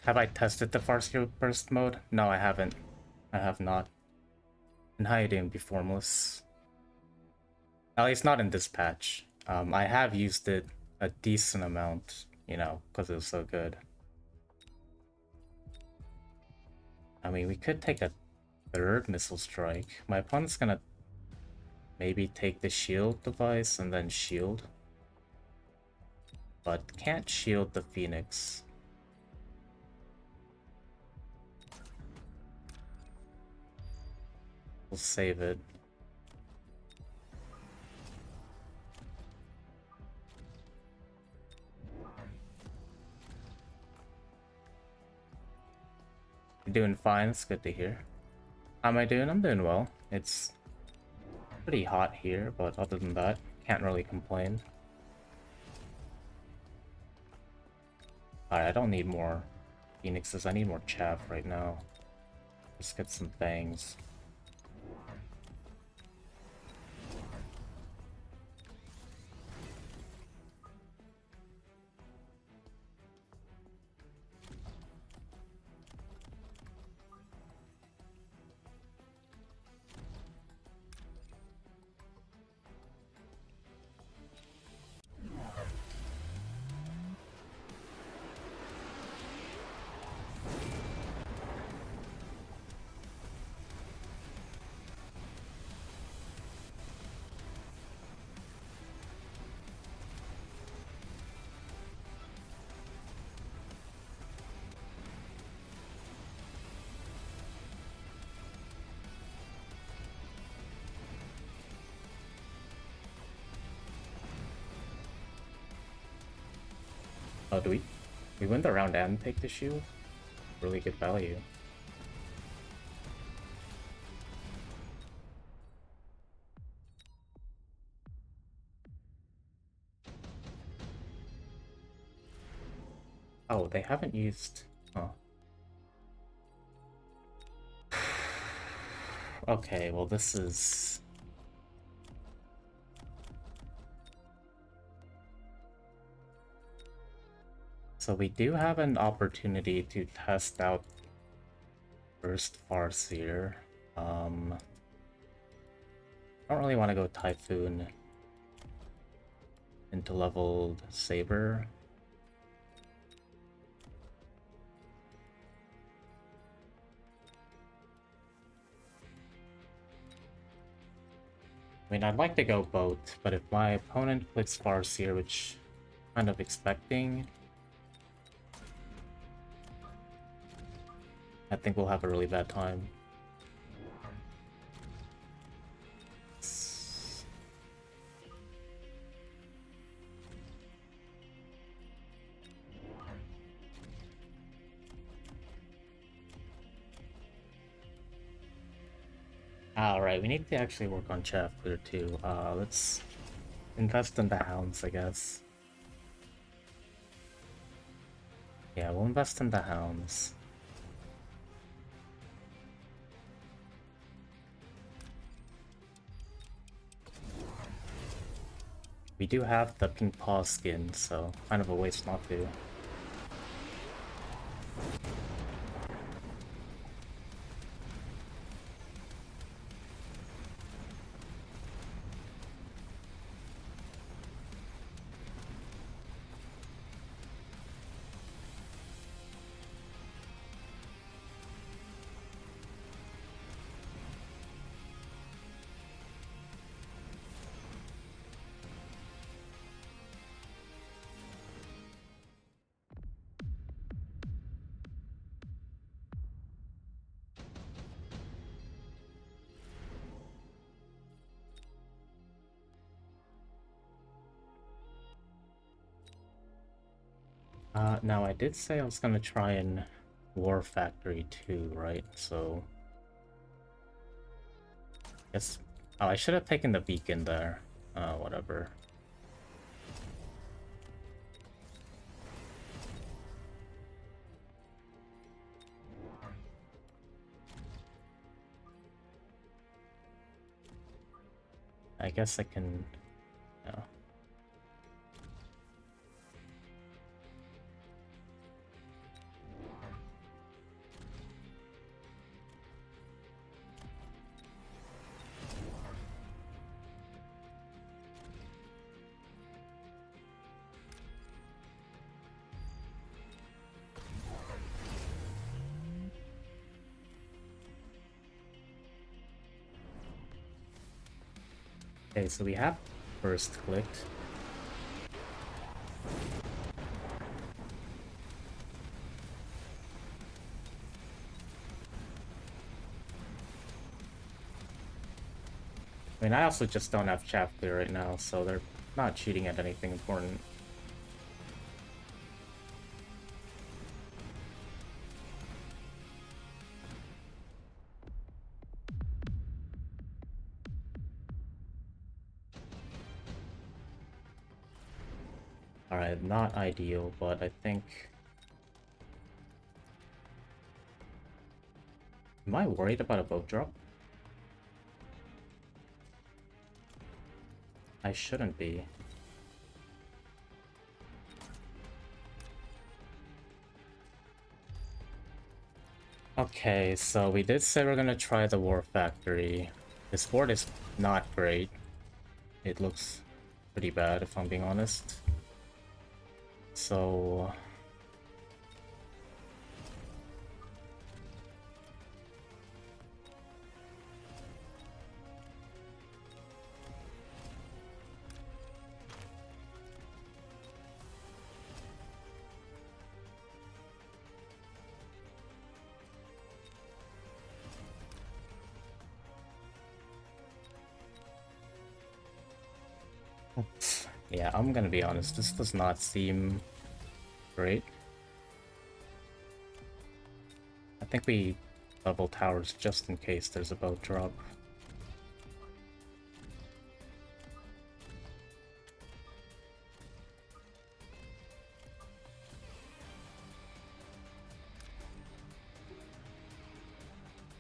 Have I tested the Farseer burst mode? No, I haven't. I have not. And how you doing, Be Formless? At least not in this patch. I have used it a decent amount, you know, because it was so good. I mean, we could take a third missile strike. My opponent's gonna maybe take the shield device and then shield. But can't shield the Phoenix. We'll save it. You're doing fine, it's good to hear. How am I doing? I'm doing well. It's pretty hot here, but other than that, can't really complain. Alright, I don't need more Phoenixes, I need more chaff right now. Let's get some bangs. Oh, do we win the round and take the shield? Really good value. Oh, they haven't used... Huh. Okay, well this is... So we do have an opportunity to test out Burst Farseer. I don't really want to go Typhoon into leveled Saber. I mean, I'd like to go boat, but if my opponent clicks Farseer, which I'm kind of expecting, I think we'll have a really bad time. Alright, we need to actually work on chaff clear too. Let's invest in the hounds, I guess. Yeah, we'll invest in the hounds. We do have the pink paw skin, so kind of a waste not to. Now I did say I was gonna try and War Factory too, right? So... Yes. Oh, I should have taken the beacon there. Whatever. I guess I can... Yeah. Okay, so we have first clicked. I mean, I also just don't have chaff clear right now, so they're not shooting at anything important. Alright, not ideal, but I think... Am I worried about a boat drop? I shouldn't be. Okay, so we did say we're gonna try the War Factory. This board is not great. It looks pretty bad, if I'm being honest. So... Yeah, I'm gonna be honest, this does not seem great. I think we double towers just in case there's a boat drop.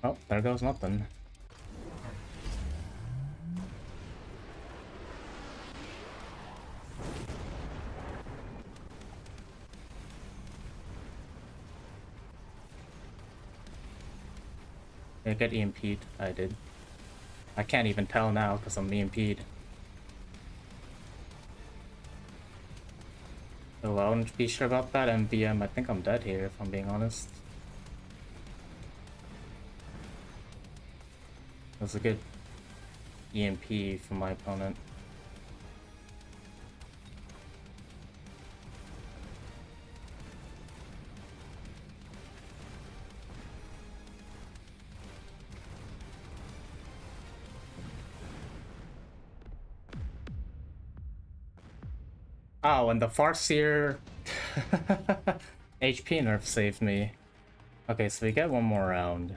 Oh, there goes nothing. I get EMP'd. I did. I can't even tell now because I'm EMP'd. So I wouldn't be sure about that MVM. I think I'm dead here if I'm being honest. That was a good EMP from my opponent. Oh, and the Farseer HP nerf saved me. Okay, so we get one more round.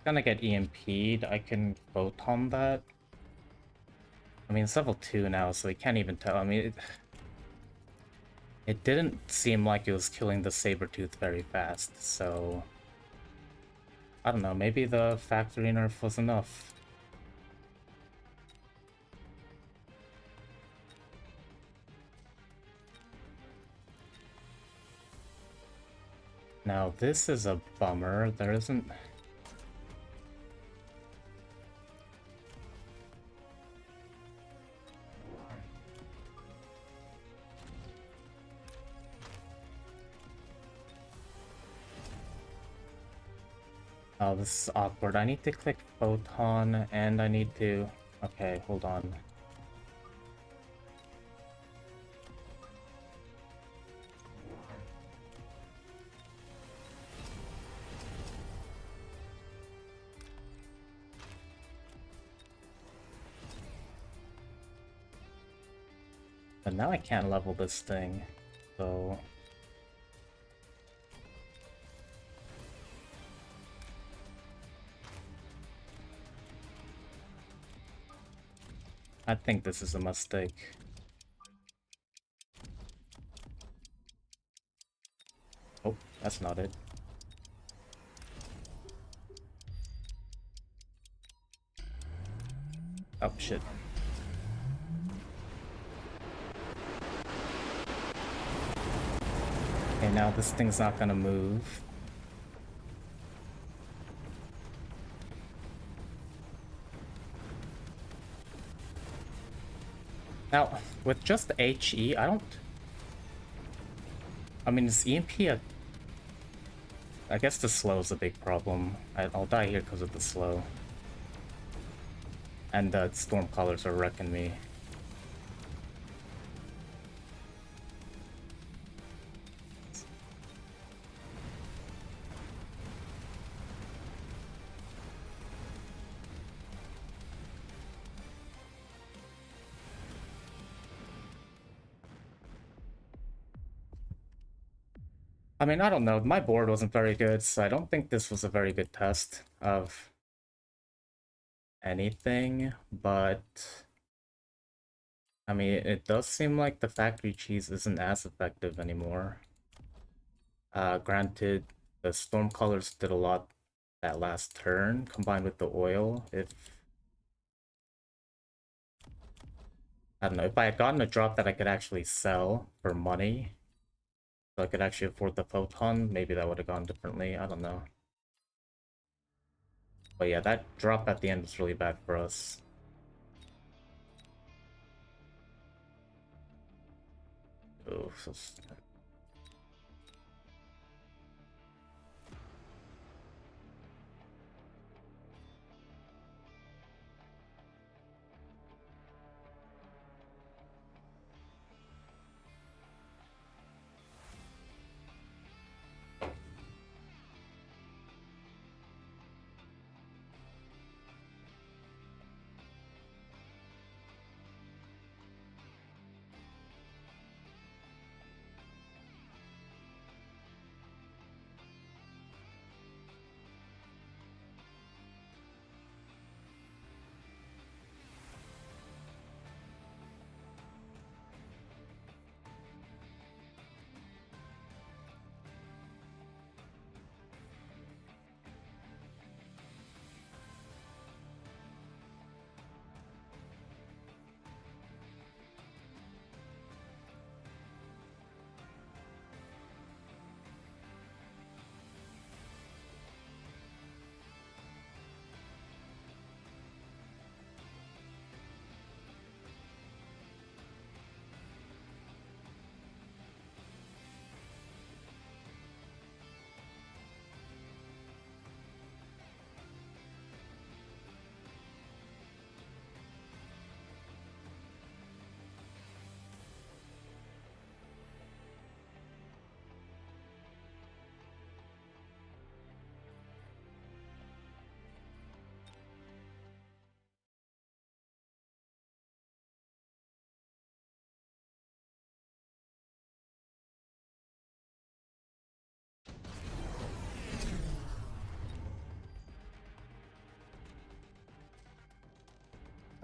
gonna get EMP'd, I can photon that. I mean, it's level 2 now, so we can't even tell. I mean, it didn't seem like it was killing the Sabertooth very fast, so... I don't know, maybe the factory nerf was enough. Now, this is a bummer. There isn't... Oh, this is awkward. I need to click Photon, and I need to... Okay, hold on. But now I can't level this thing, so... I think this is a mistake. Oh, that's not it. Oh, shit. Okay, now this thing's not gonna move. Now, with just HE, I don't... I mean, is EMP a... I guess the slow is a big problem. I'll die here because of the slow. And the storm collars are wrecking me. I mean, I don't know. My board wasn't very good, so I don't think this was a very good test of anything, but... I mean, it does seem like the factory cheese isn't as effective anymore. Granted, the storm colors did a lot that last turn, combined with the oil. I don't know, if I had gotten a drop that I could actually sell for money, so I could actually afford the photon, maybe that would have gone differently, I don't know. But yeah, that drop at the end was really bad for us. Oh, so...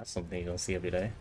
That's something you don't see every day.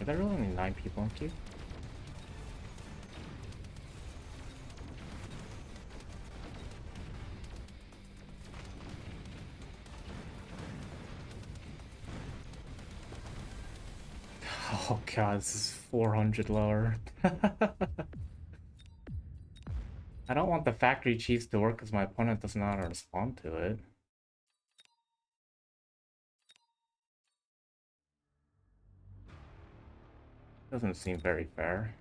Are there really only 9 people in queue? Oh god, this is 400 lower. I don't want the factory cheese to work because my opponent doesn't know how to respond to it. Doesn't seem very fair.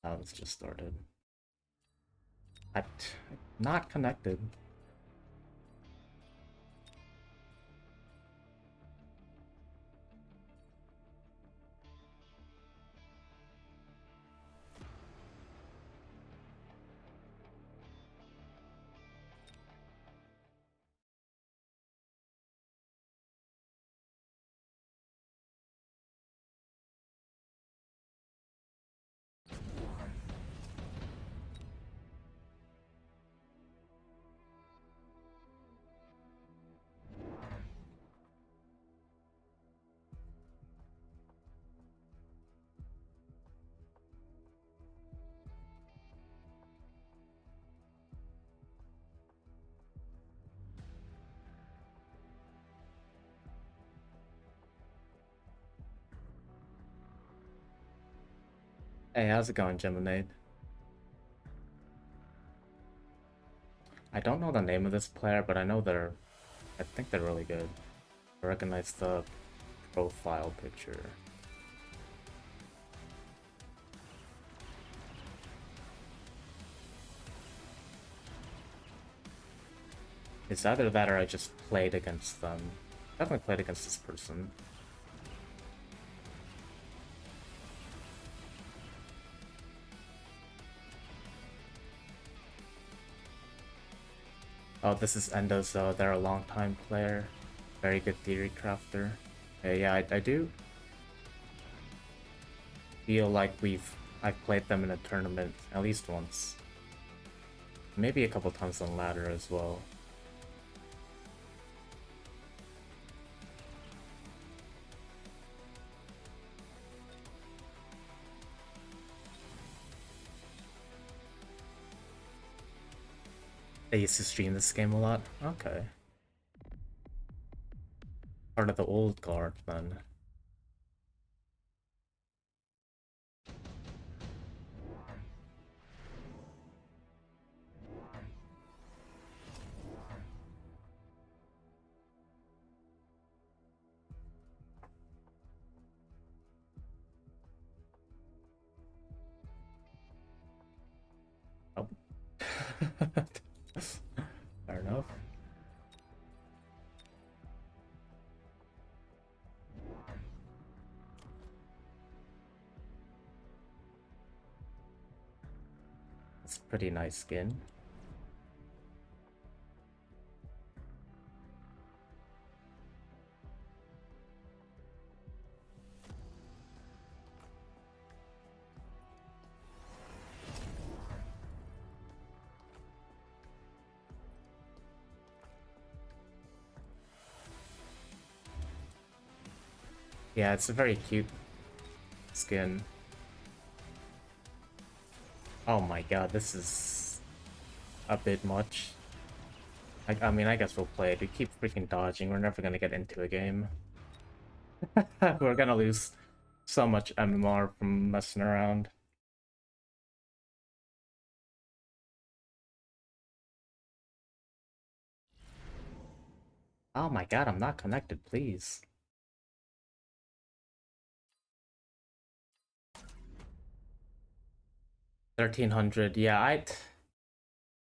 Oh, it's just started. Not connected. Hey, how's it going, Geminade? I don't know the name of this player, but I know I think they're really good. I recognize the profile picture. It's either that or I just played against them. Definitely played against this person. Oh, this is Endozo. They're a long-time player. Very good theory crafter. Yeah, I do feel like I've played them in a tournament at least once. Maybe a couple times on ladder as well. They used to stream this game a lot. Okay. Part of the old guard then. Oh. Fair enough. It's a pretty nice skin. Yeah, it's a very cute skin. Oh my god, this is a bit much. I mean, I guess we'll play it. We keep freaking dodging. We're never gonna get into a game. We're gonna lose so much MMR from messing around. Oh my god, I'm not connected, please. 1300, yeah, I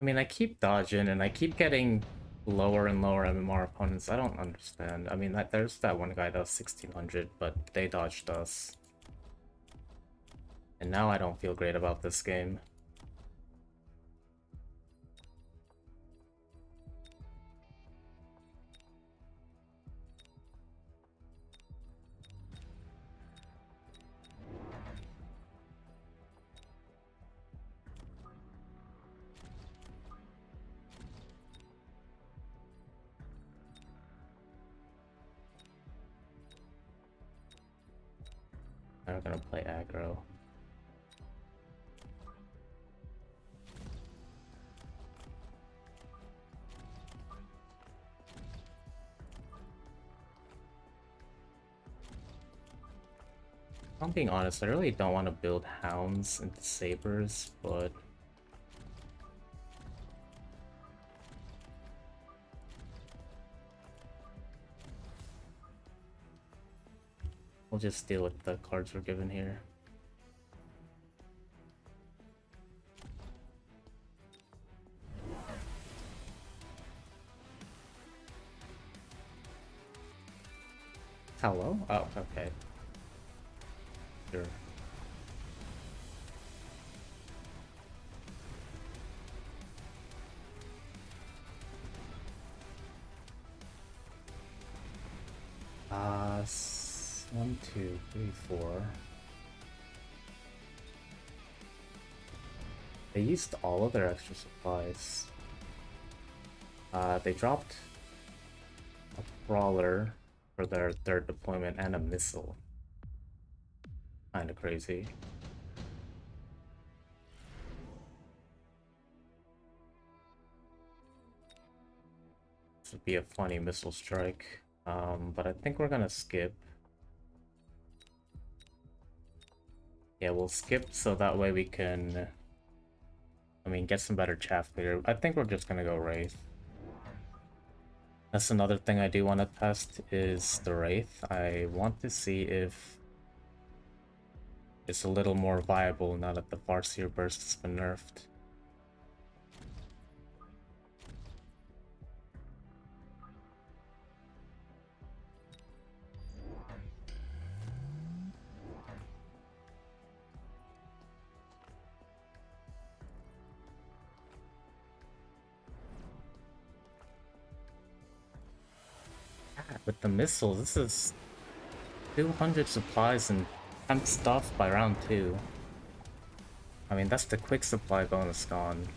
mean, I keep dodging and I keep getting lower and lower MMR opponents. I don't understand. I mean, there's that one guy that was 1600, but they dodged us. And now I don't feel great about this game. Now we're gonna play aggro. If I'm being honest, I really don't want to build hounds into sabers, but we'll just deal with the cards we're given here. Hello? Oh, okay. Sure. Uh, 1, 2, 3, 4. They used all of their extra supplies. They dropped a crawler for their third deployment and a missile. Kinda crazy. This would be a funny missile strike. But I think we're gonna skip. Yeah, we'll skip so that way we can, I mean, get some better chaff clear. I think we're just gonna go Wraith. That's another thing I do want to test is the Wraith. I want to see if it's a little more viable now that the Farseer Burst has been nerfed. With the missiles, this is 200 supplies and 10 stuff by round 2. I mean, that's the quick supply bonus gone.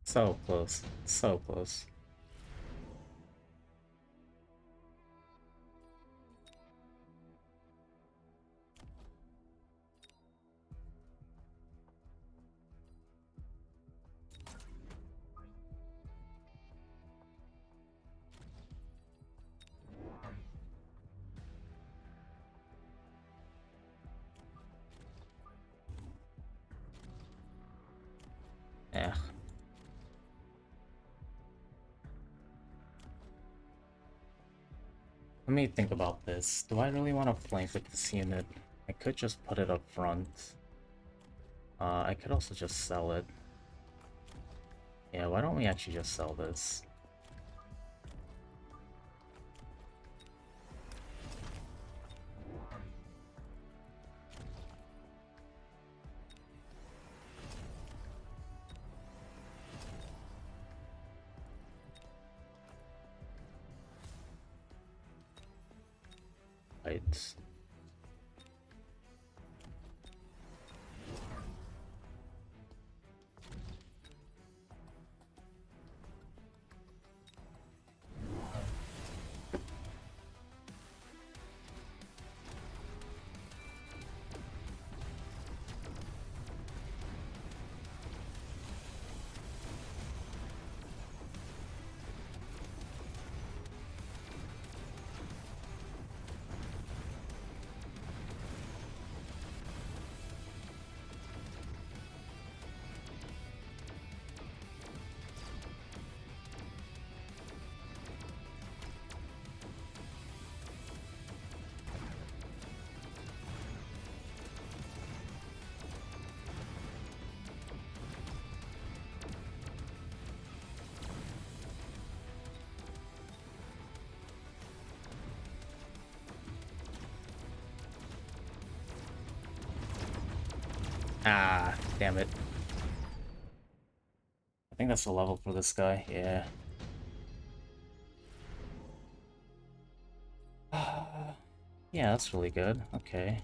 So close. So close. Yeah. Let me think about this. Do I really want to flank with this unit? I could just put it up front. I could also just sell it. Yeah, why don't we actually just sell this? Right. Ah, damn it. I think that's the level for this guy, yeah. Yeah, that's really good. Okay.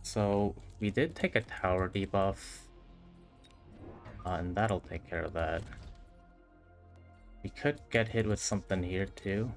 So, we did take a tower debuff. And that'll take care of that. We could get hit with something here too.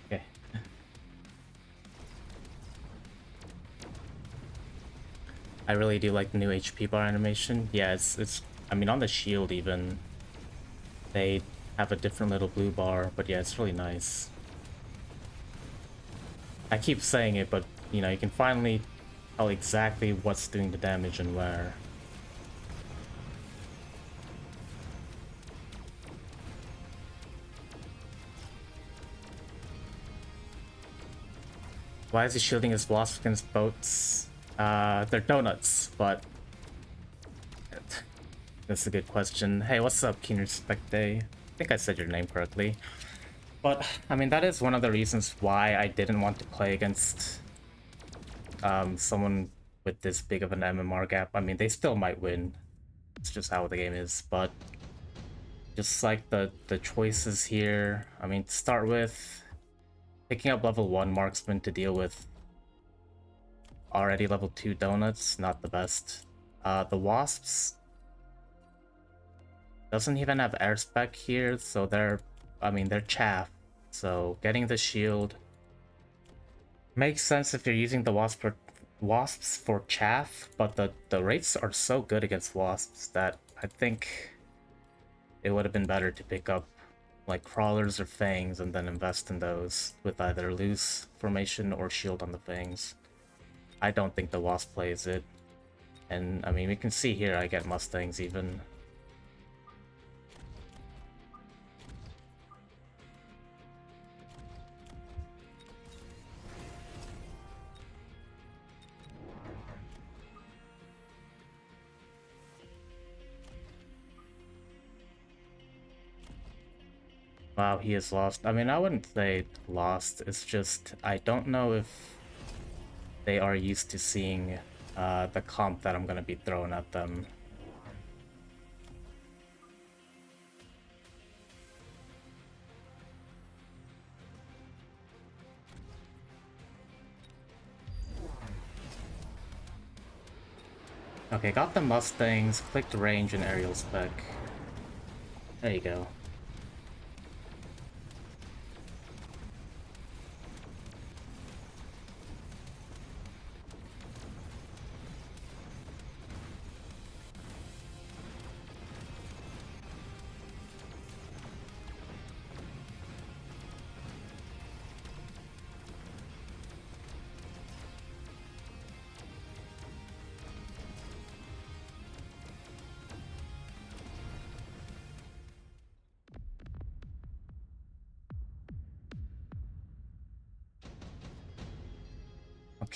Okay. I really do like the new HP bar animation. Yeah, it's I mean on the shield even they have a different little blue bar, but yeah, it's really nice. I keep saying it, but you know, you can finally tell exactly what's doing the damage and where. Why is he shielding his wasp against boats? They're donuts, but that's a good question. Hey, what's up, Keen Respect Day? I think I said your name correctly. But, I mean, that is one of the reasons why I didn't want to play against someone with this big of an MMR gap. I mean, they still might win. It's just how the game is, but just like the choices here. I mean, to start with, picking up level 1 marksman to deal with already level 2 donuts, not the best. The wasps doesn't even have air spec here, so they're chaff. So getting the shield makes sense if you're using the wasps for chaff, but the rates are so good against wasps that I think it would have been better to pick up like crawlers or fangs and then invest in those with either loose formation or shield on the fangs. I don't think the wasp plays it. And I mean, we can see here I get mustangs even. Wow, he is lost. I mean, I wouldn't say lost. It's just, I don't know if they are used to seeing the comp that I'm going to be throwing at them. Okay, got the Mustangs, clicked range and aerial spec. There you go.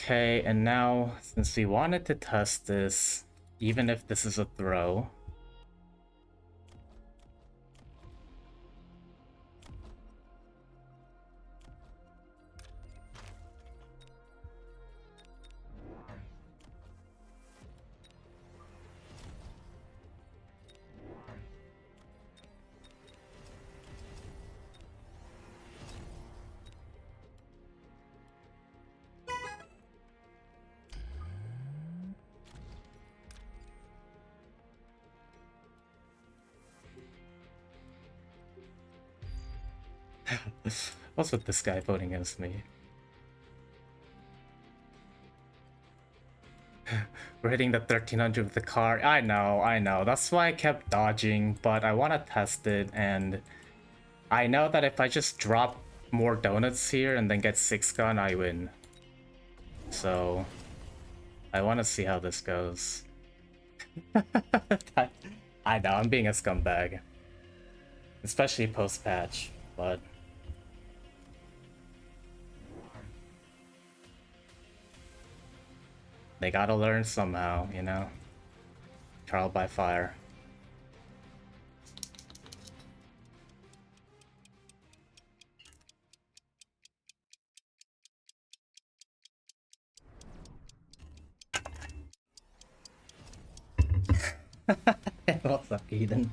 Okay, and now, since we wanted to test this, even if this is a throw... What's with this guy voting against me? We're hitting the 1300 with the car. I know. That's why I kept dodging, but I want to test it, and I know that if I just drop more donuts here and then get 6 gun, I win. So, I want to see how this goes. I know, I'm being a scumbag. Especially post-patch, but... They gotta learn somehow, you know? Trial by fire. What's up, Eden?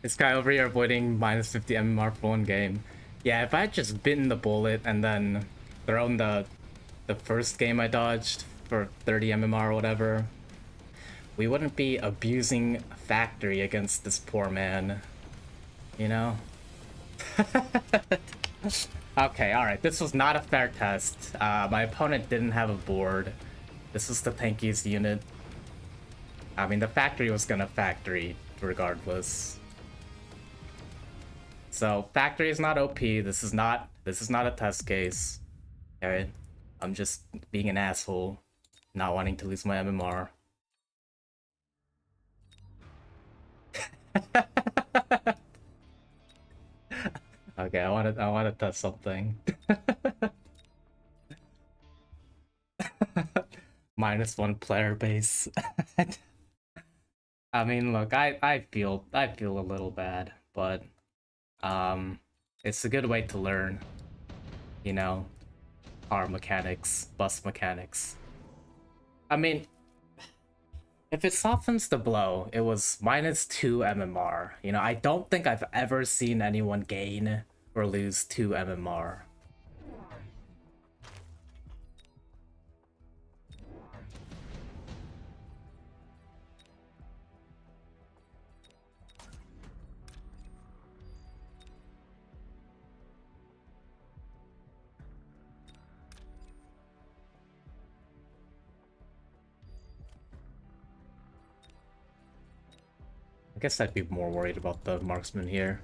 This guy over here avoiding minus 50 MMR for one game. Yeah, if I had just bitten the bullet and then thrown the first game I dodged for 30 MMR or whatever, we wouldn't be abusing Factory against this poor man. You know? Okay, alright, this was not a fair test. My opponent didn't have a board. This was the tankiest unit. I mean, the Factory was gonna Factory regardless. So, Factory is not OP. This is not a test case. Alright? I'm just being an asshole, not wanting to lose my MMR. Okay, I wanna test something. -1 player base. I mean, look, I feel a little bad, but it's a good way to learn, you know, car mechanics, bus mechanics. I mean, if it softens the blow, it was -2 MMR. You know, I don't think I've ever seen anyone gain or lose 2 MMR. I guess I'd be more worried about the marksman here.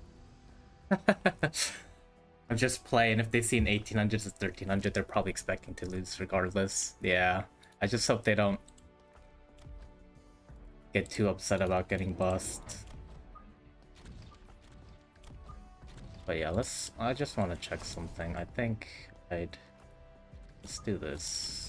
I'm just playing. If they see an 1800 to 1300, they're probably expecting to lose regardless. Yeah, I just hope they don't get too upset about getting bust. But yeah, I just want to check something. I think let's do this.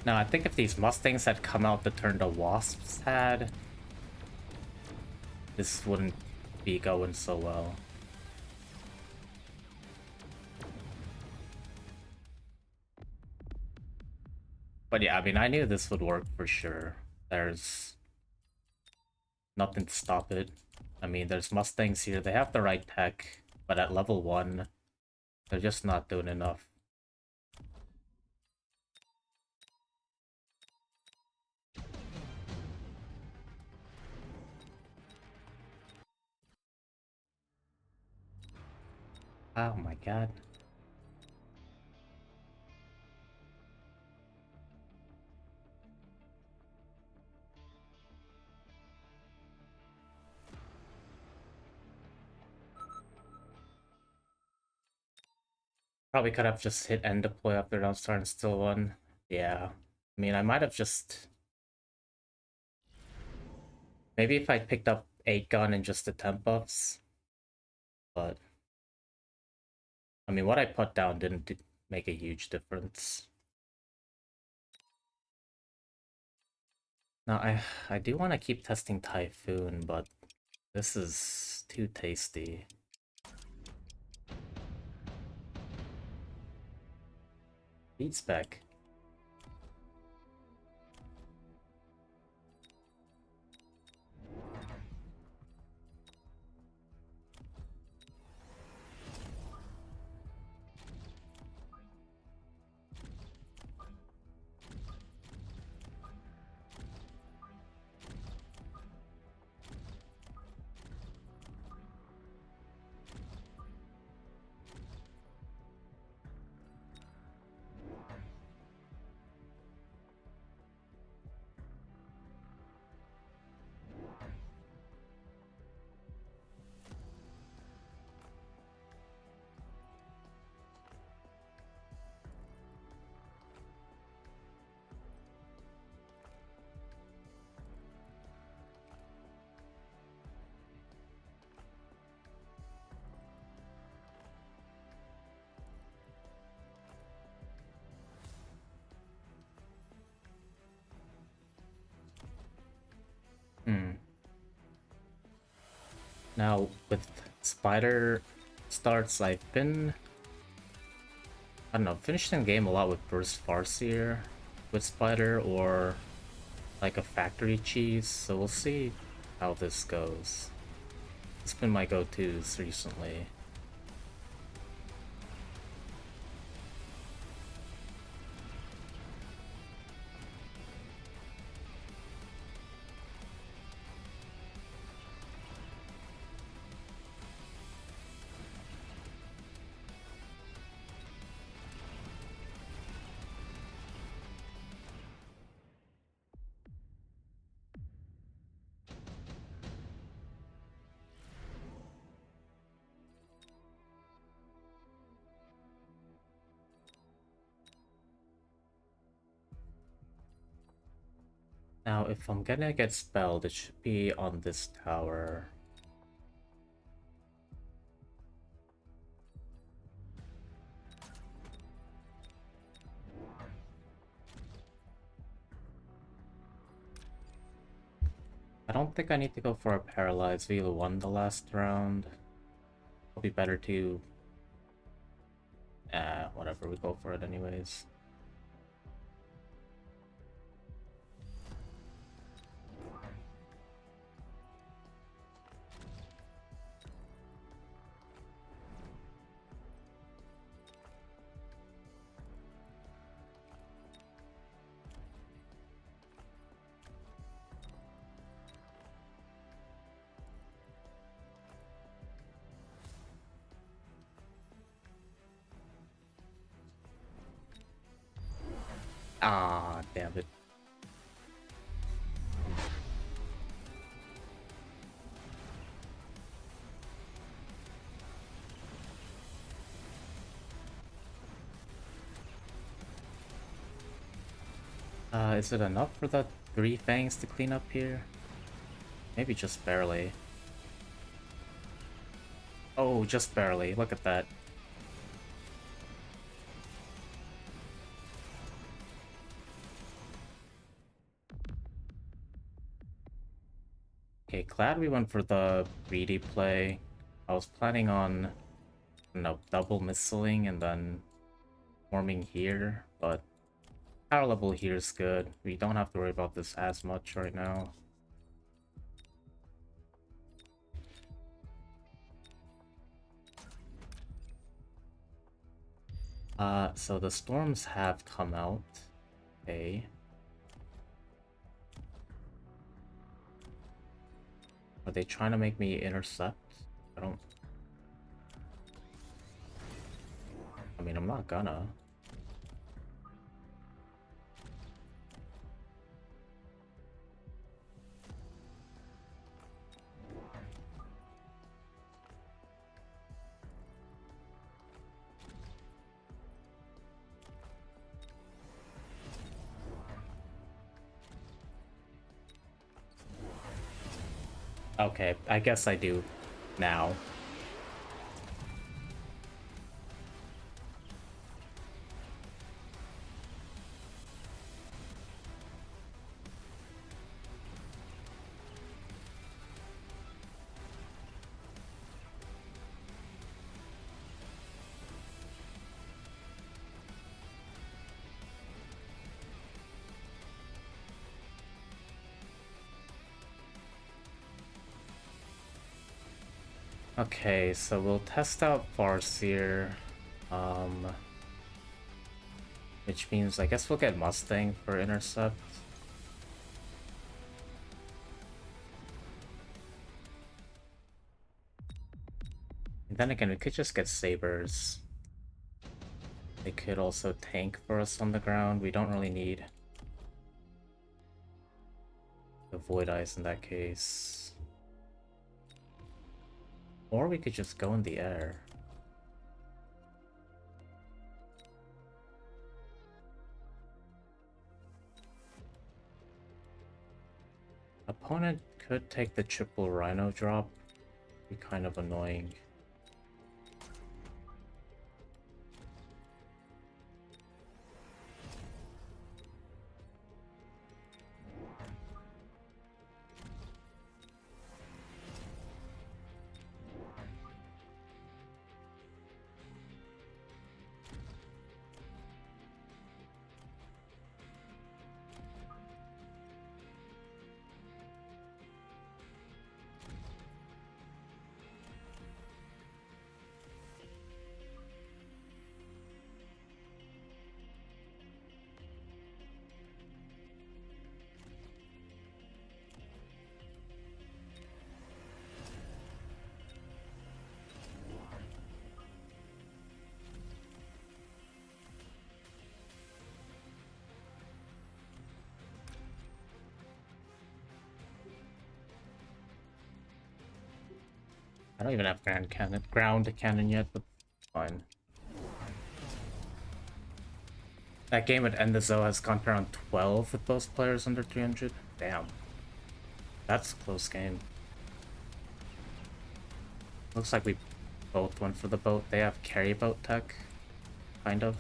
No, I think if these Mustangs had come out the turn the Wasps had, this wouldn't be going so well. But yeah, I mean, I knew this would work for sure. There's nothing to stop it. I mean, there's Mustangs here. They have the right tech, but at level 1, they're just not doing enough. Oh my god. Probably could have just hit end deploy up there downstar and still won. Yeah. I mean, I might have just... Maybe if I picked up 8 gun and just the temp buffs. But... I mean, what I put down didn't make a huge difference. Now, I do want to keep testing Typhoon, but this is too tasty. Beat spec. Now, with Spider starts, I've been... I don't know, finishing the game a lot with Burst Farseer with Spider, or like a Factory Cheese, so we'll see how this goes. It's been my go-tos recently. Now, if I'm gonna get spelled, it should be on this tower. I don't think I need to go for a Paralyze. We won the last round. It'll be better to... whatever, we go for it anyways. Ah, damn it. Is it enough for the 3 fangs to clean up here? Maybe just barely. Oh, just barely. Look at that. Okay, glad we went for the greedy play. I was planning on, double missiling and then forming here, but power level here is good. We don't have to worry about this as much right now. So the storms have come out. Okay. Are they trying to make me intercept? I mean, I'm not gonna. Okay, I guess I do now. Okay, so we'll test out Farseer, um, which means I guess we'll get Mustang for intercept. And then again, we could just get Sabers. They could also tank for us on the ground. We don't really need the Void Eyes in that case. Or we could just go in the air. Opponent could take the triple Rhino drop. Be kind of annoying. I don't even have ground cannon yet, but fine. That game at Endezo has gone to around 12 with both players under 300. Damn. That's a close game. Looks like we both went for the boat. They have carry boat tech, kind of.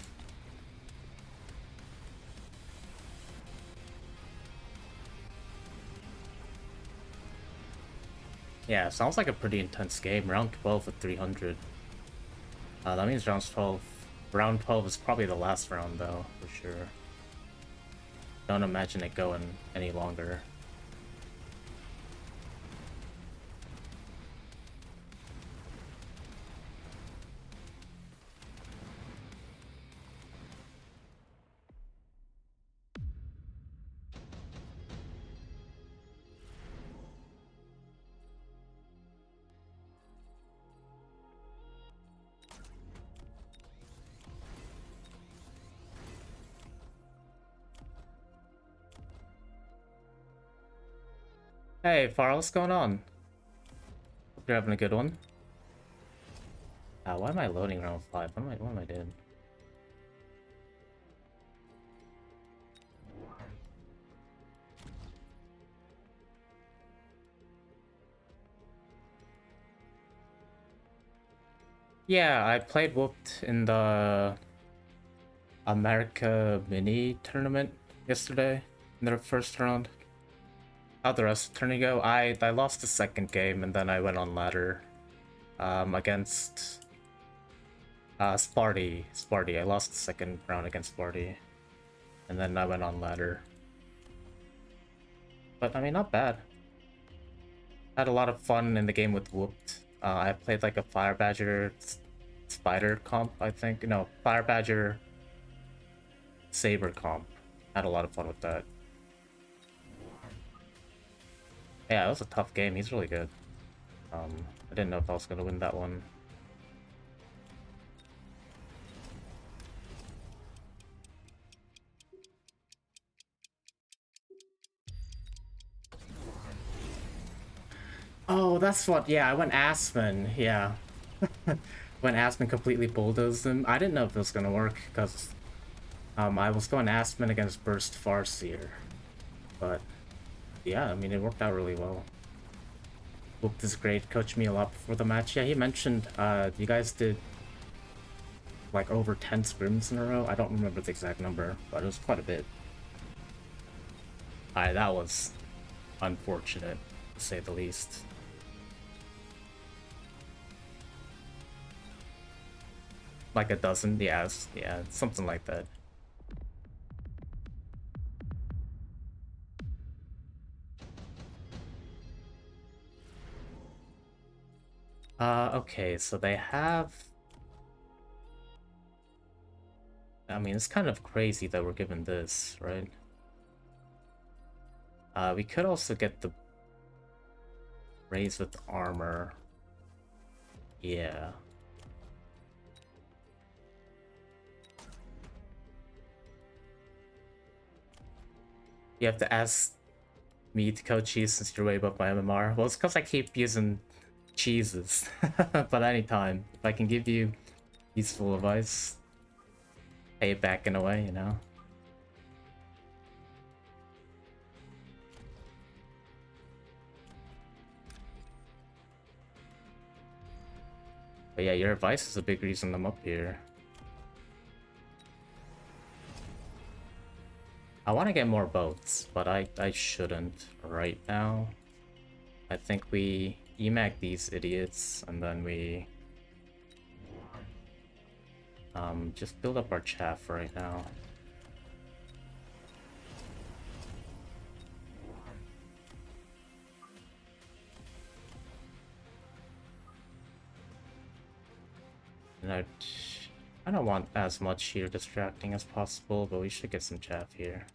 Yeah, sounds like a pretty intense game. Round 12 with 300. That means round 12 is probably the last round though, for sure. Don't imagine it going any longer. Hey, Farrell, what's going on? Hope you're having a good one. Why am I loading round 5? What am I doing? Yeah, I played Whooped in the America Mini tournament yesterday in their first round. How'd the rest of the tourney go? I lost the second game and then I went on ladder against Sparty. I lost the second round against Sparty. And then I went on ladder. But I mean, not bad. Had a lot of fun in the game with Whooped. I played like a Fire Badger Spider comp, I think. No, Fire Badger Saber comp. Had a lot of fun with that. Yeah, it was a tough game. He's really good. I didn't know if I was gonna win that one. Oh, that's what. Yeah, I went Aspen. Yeah, when Aspen completely bulldozed him. I didn't know if it was gonna work because I was going Aspen against Burst Farseer, but yeah, I mean it worked out really well. Booked is great, coached me a lot before the match. Yeah, he mentioned you guys did like over 10 scrims in a row. I don't remember the exact number, but it was quite a bit. Alright, that was unfortunate, to say the least. Like a dozen, yeah, yeah, something like that. Okay, so they have... I mean, it's kind of crazy that we're given this, right? We could also get the raise with armor. Yeah. You have to ask me to code cheese since you're way above my MMR. Well, it's because I keep using cheeses. But anytime, if I can give you useful advice, pay it back in a way, you know? But yeah, your advice is a big reason I'm up here. I want to get more boats, but I shouldn't right now. I think we EMAG these idiots, and then we just build up our chaff right now. And I don't want as much here distracting as possible, but we should get some chaff here.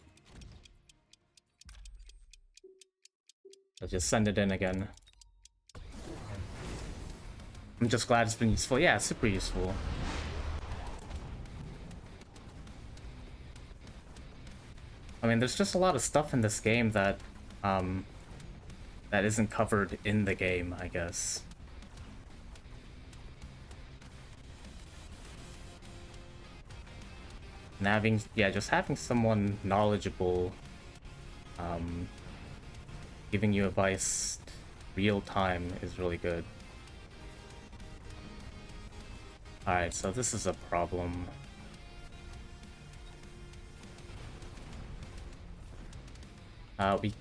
I'll just send it in again. I'm just glad it's been useful. Yeah, super useful. I mean, there's just a lot of stuff in this game that that isn't covered in the game, I guess. And having, yeah, just having someone knowledgeable, giving you advice real time is really good. Alright, so this is a problem.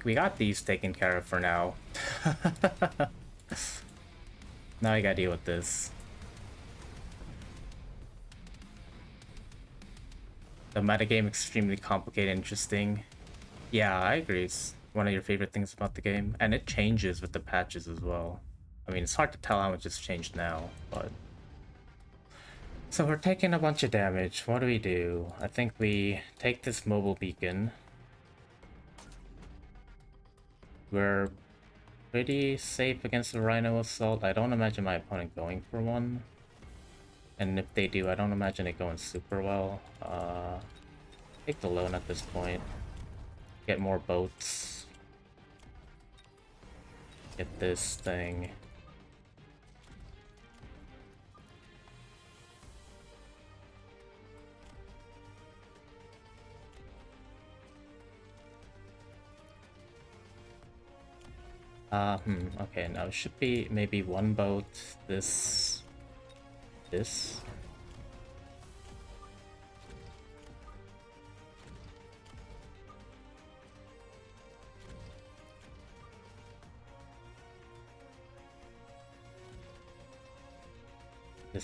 We got these taken care of for now. Now I gotta deal with this. The metagame extremely complicated and interesting. Yeah, I agree. It's one of your favorite things about the game. And it changes with the patches as well. I mean, it's hard to tell how much it's changed now, but... So we're taking a bunch of damage. What do? I think we take this mobile beacon. We're pretty safe against the Rhino Assault. I don't imagine my opponent going for one. And if they do, I don't imagine it going super well. Take the loan at this point. Get more boats. Get this thing. Okay, now it should be maybe one boat, this. This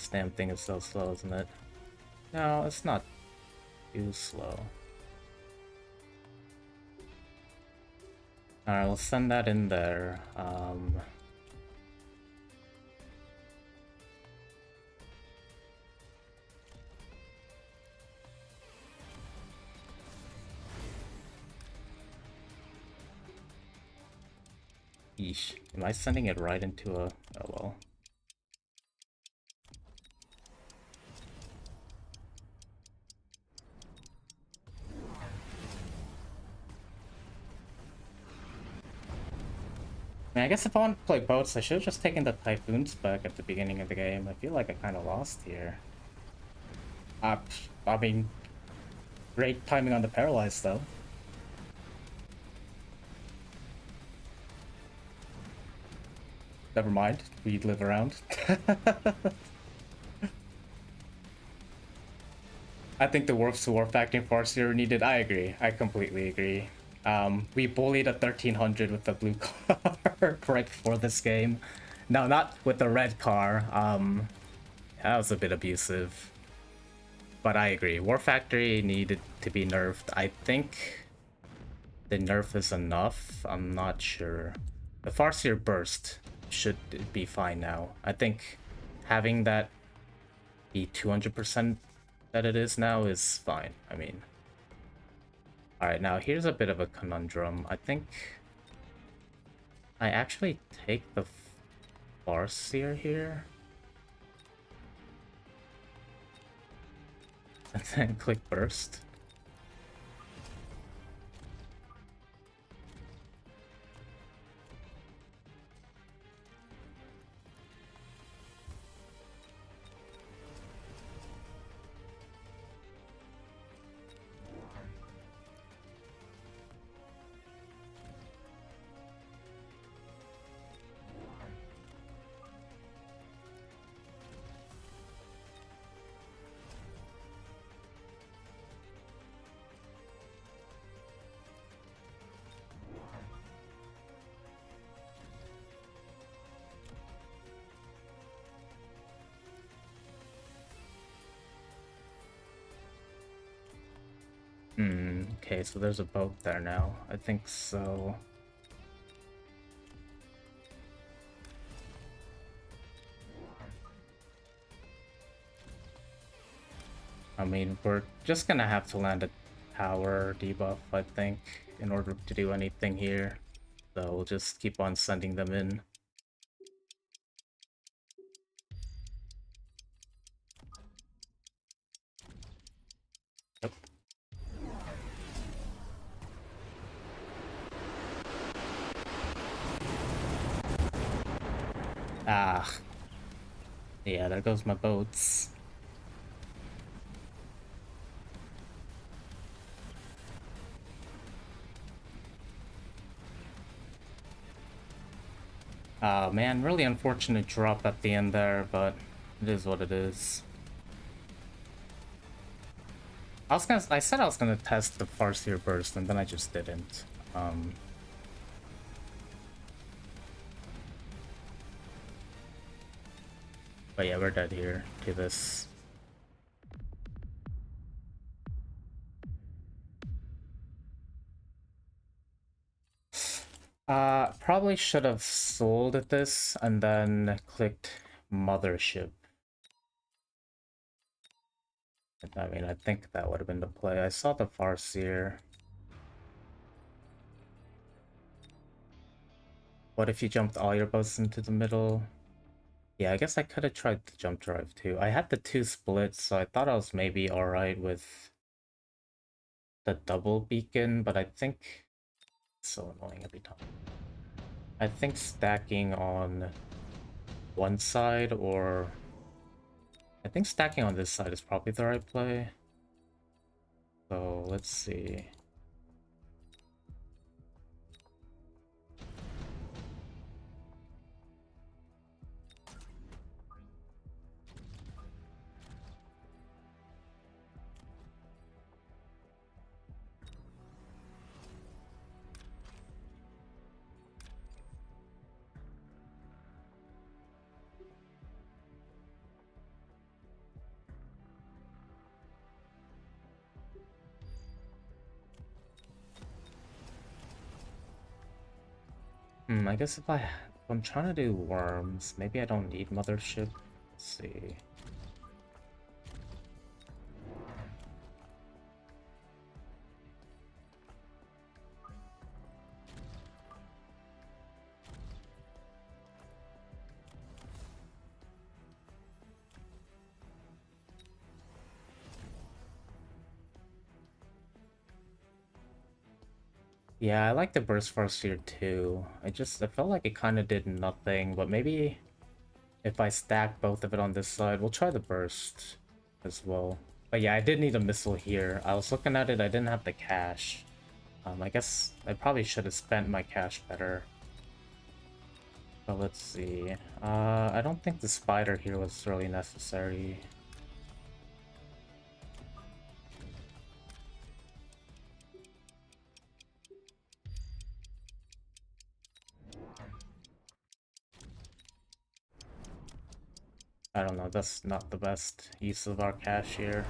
damn thing is so slow, isn't it? No, it's not too slow. Alright, we'll send that in there. Yeesh. Am I sending it right into a... Oh well. I mean, I guess if I want to play boats, I should have just taken the Typhoons back at the beginning of the game. I feel like I kind of lost here. I mean, great timing on the Paralyzed, though. never mind. We live around. I think the Warp to Warp Factory Farseer needed. I agree. I completely agree. We bullied a 1300 with the blue car right before this game. No, not with the red car. That was a bit abusive. But I agree. War Factory needed to be nerfed. I think the nerf is enough. I'm not sure. The Farseer Burst should be fine now. I think having that be 200% that it is now is fine. I mean, alright, now here's a bit of a conundrum. I think I actually take the Farseer here and then click Burst. Okay, so there's a boat there now. I think so. I mean, we're just gonna have to land a tower debuff, I think, in order to do anything here. So we'll just keep on sending them in. Yep. Ah. Yeah, there goes my boats. Oh man, really unfortunate drop at the end there, but it is what it is. I said I was gonna test the Farseer Burst, and then I just didn't. But yeah, we're dead here to this. Probably should have sold this and then clicked Mothership. I mean, I think that would have been the play. I saw the Farseer. What if you jumped all your boats into the middle? Yeah, I guess I could have tried the jump drive too. I had the two splits, so I thought I was maybe alright with the double beacon, but I think it's so annoying every time. I think stacking on one side, or I think stacking on this side is probably the right play. So let's see. I guess if I'm trying to do worms, maybe I don't need Mothership. Let's see. Yeah, I like the Burst Farseer too. I felt like it kind of did nothing, but maybe if I stack both of it on this side, we'll try the Burst as well. But yeah, I did need a missile here. I was looking at it, I didn't have the cash. I guess I probably should have spent my cash better. So let's see. I don't think the spider here was really necessary. I don't know, that's not the best use of our cash here.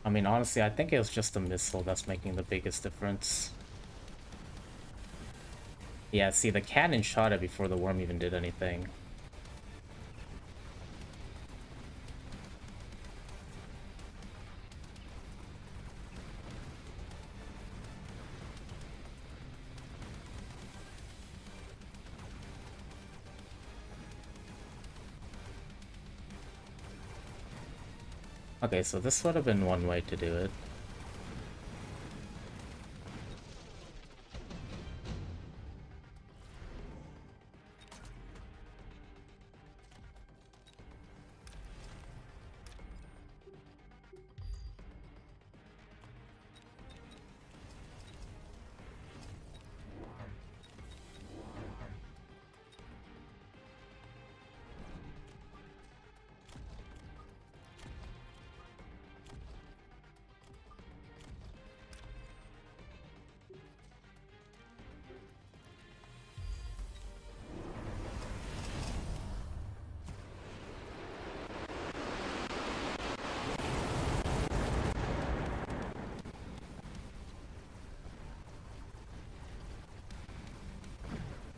I mean, honestly, I think it was just the missile that's making the biggest difference. Yeah, see, the cannon shot it before the worm even did anything. Okay, so this would have been one way to do it.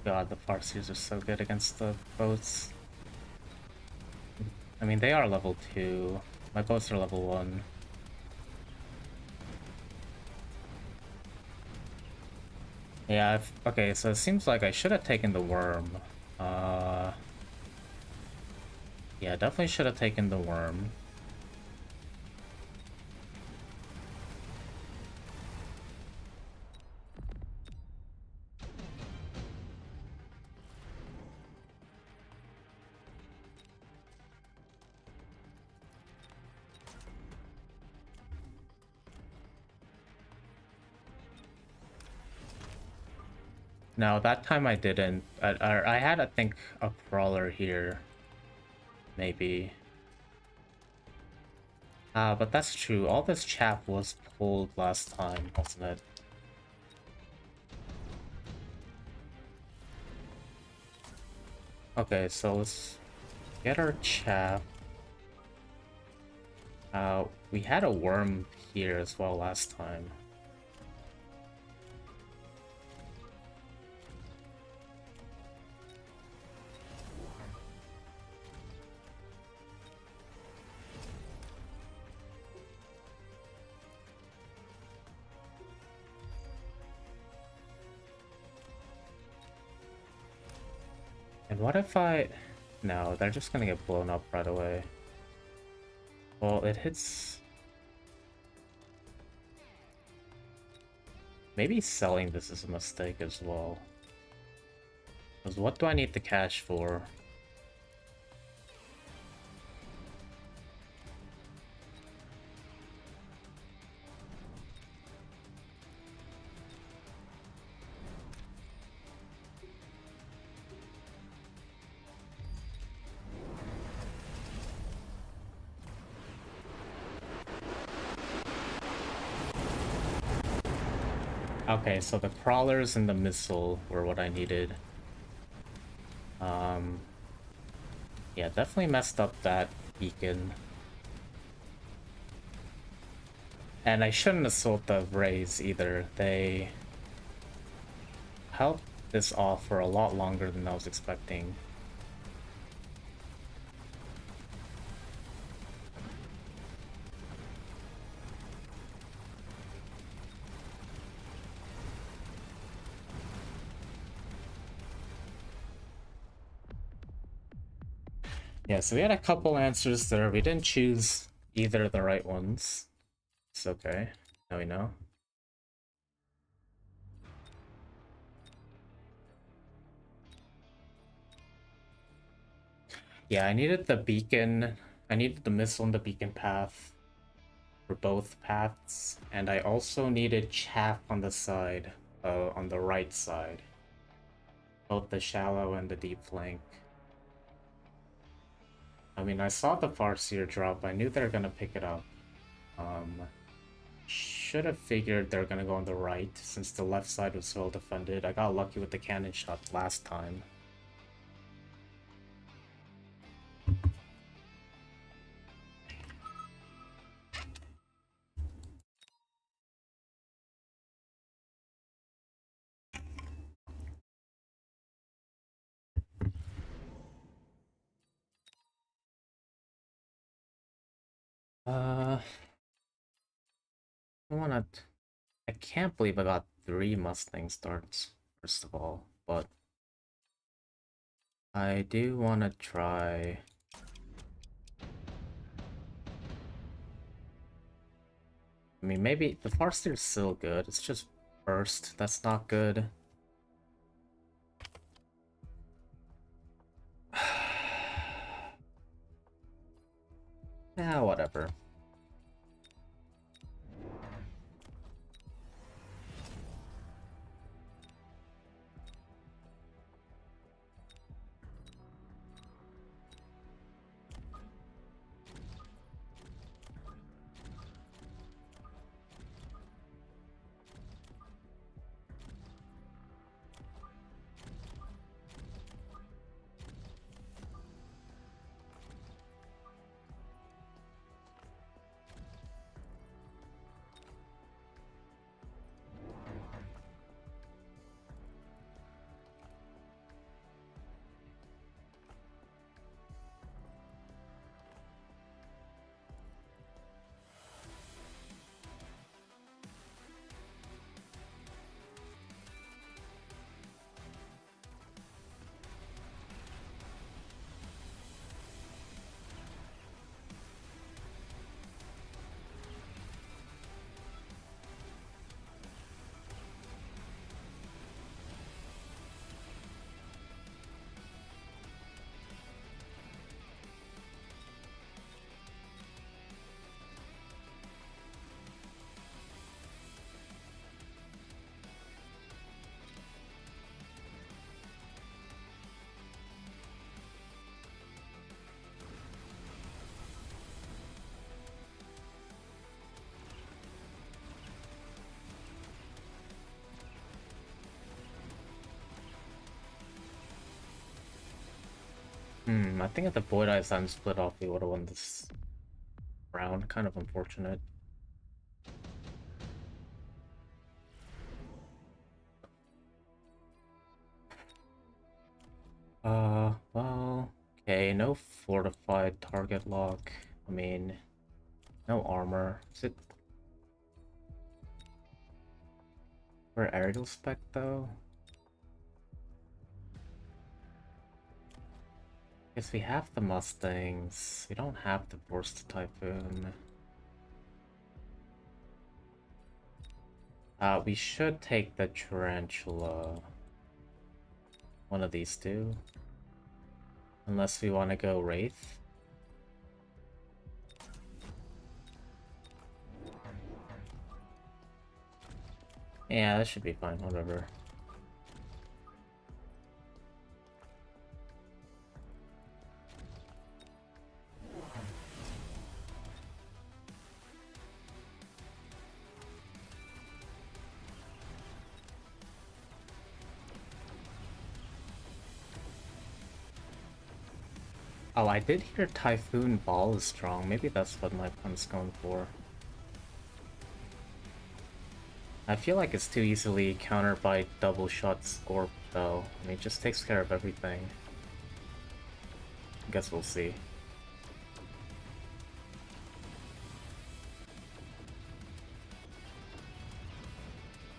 God, the Farseers are so good against the boats. I mean, they are level 2. My boats are level 1. Yeah, okay, so it seems like I should have taken the worm. Yeah, definitely should have taken the worm. No, that time I didn't. I had, I think, a crawler here. Maybe. But that's true. All this chap was pulled last time, wasn't it? Okay, so let's get our chap. We had a worm here as well last time. And what if I... No, they're just gonna get blown up right away. Well, it hits... Maybe selling this is a mistake as well. Because what do I need the cash for? Okay, so the crawlers and the missile were what I needed. Yeah, definitely messed up that beacon. And I shouldn't have sold the rays either. They held this off for a lot longer than I was expecting. Yeah, so we had a couple answers there. We didn't choose either of the right ones. It's okay. Now we know. Yeah, I needed the beacon. I needed the missile and the beacon path. for both paths, and I also needed chaff on the side, on the right side, both the shallow and the deep flank. I mean, I saw the Farseer drop. I knew they're gonna pick it up. Should have figured they're gonna go on the right since the left side was well defended. I got lucky with the cannon shot last time. I wanna. I can't believe I got 3 Mustang starts, first of all, but I do wanna try. I mean, maybe the Farseer's still good. It's just burst that's not good. Yeah, whatever. I think if the Void Eyes hadn't split off, we would have won this round. Kind of unfortunate. Well, okay, no fortified target lock. I mean, no armor. Is it for aerial spec though? Guess we have the Mustangs. We don't have the Burst Typhoon. We should take the Tarantula. One of these two. Unless we want to go Wraith. Yeah, that should be fine, whatever. Oh, I did hear Typhoon Ball is strong. Maybe that's what my opponent's going for. I feel like it's too easily countered by double shot Scorp though. I mean, it just takes care of everything. I guess we'll see.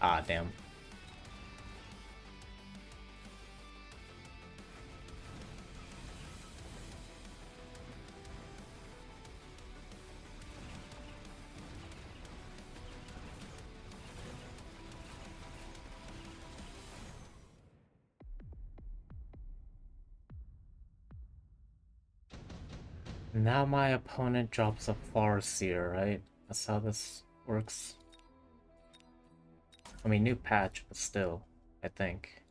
Ah, damn. Now my opponent drops a Farseer, right? That's how this works. I mean, new patch, but still, I think.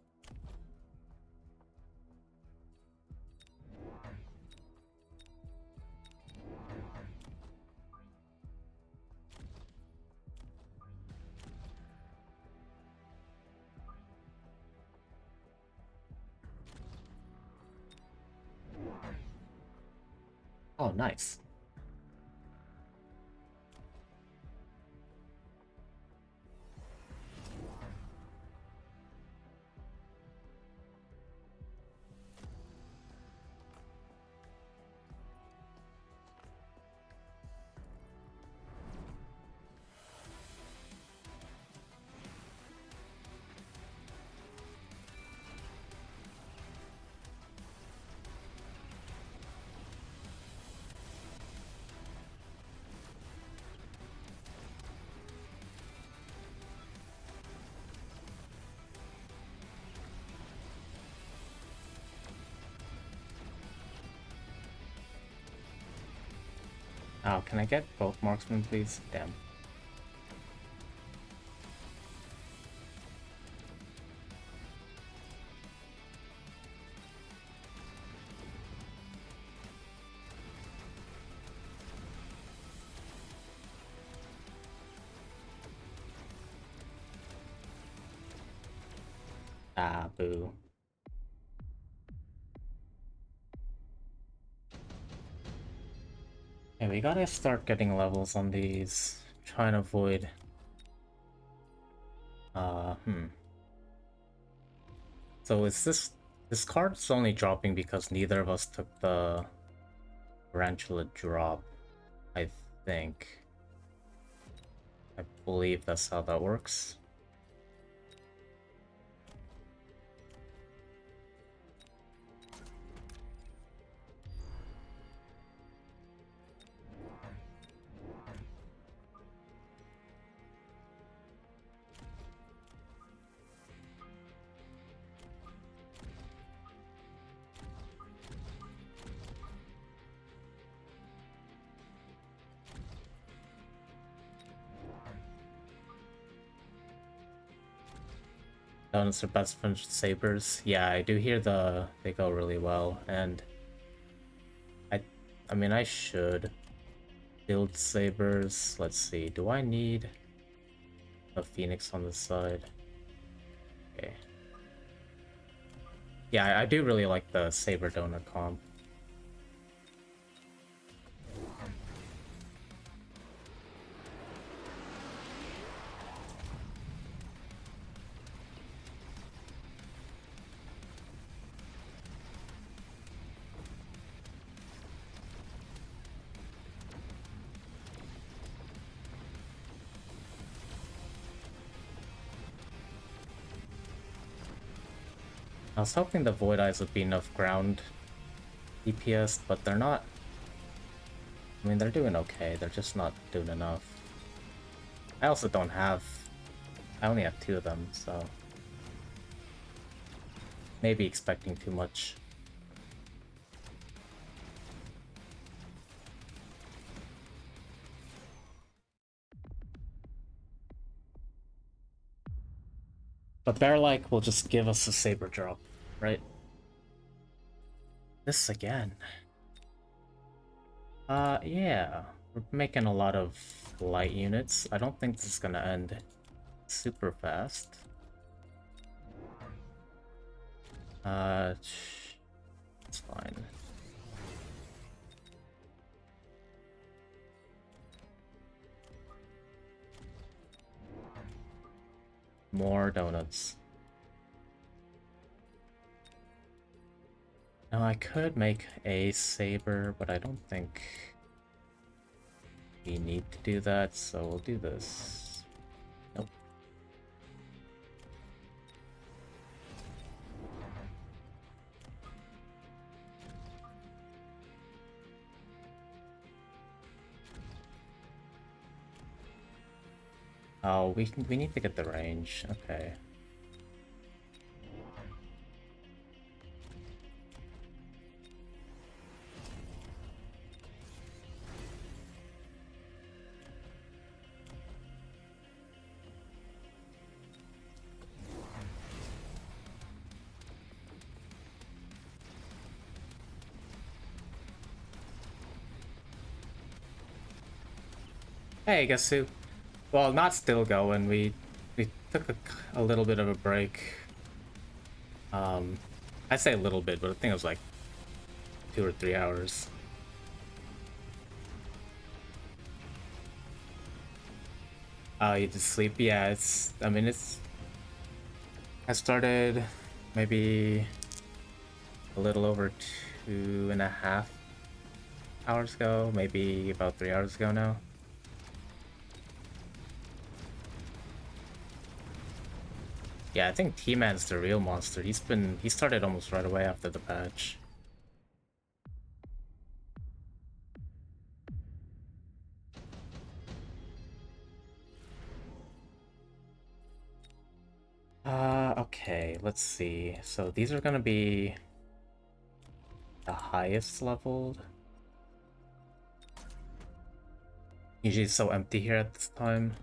Oh, nice. Oh, can I get both marksmen, please? Damn. Ah, boo. Yeah, we gotta start getting levels on these. Trying to avoid... So is this card's only dropping because neither of us took the Tarantula drop, I think. I believe that's how that works. Donuts are best friends with sabers. Yeah, I do hear they go really well, and I mean I should build sabers. Let's see, do I need a phoenix on the side? Okay. Yeah, I do really like the saber donut comp. I was hoping the Void Eyes would be enough ground DPS, but they're not. I mean, they're doing okay, they're just not doing enough. I also don't have... I only have 2 of them, so... Maybe expecting too much. But Bear-like will just give us a saber drop, right? This again. Yeah. We're making a lot of light units. I don't think this is gonna end super fast. It's fine. More donuts. Now I could make a saber, but I don't think we need to do that, so we'll do this. Nope. Oh, we need to get the range. Okay. Hey, guess who? Well, not still going. We took a little bit of a break. I say a little bit, but I think it was like 2 or 3 hours. You just sleep? Yeah, it's. I mean, it's. I started maybe a little over 2.5 hours ago, maybe about 3 hours ago now. Yeah, I think T-Man's the real monster. He started almost right away after the patch. Okay, let's see. So these are gonna be the highest leveled. Usually it's so empty here at this time.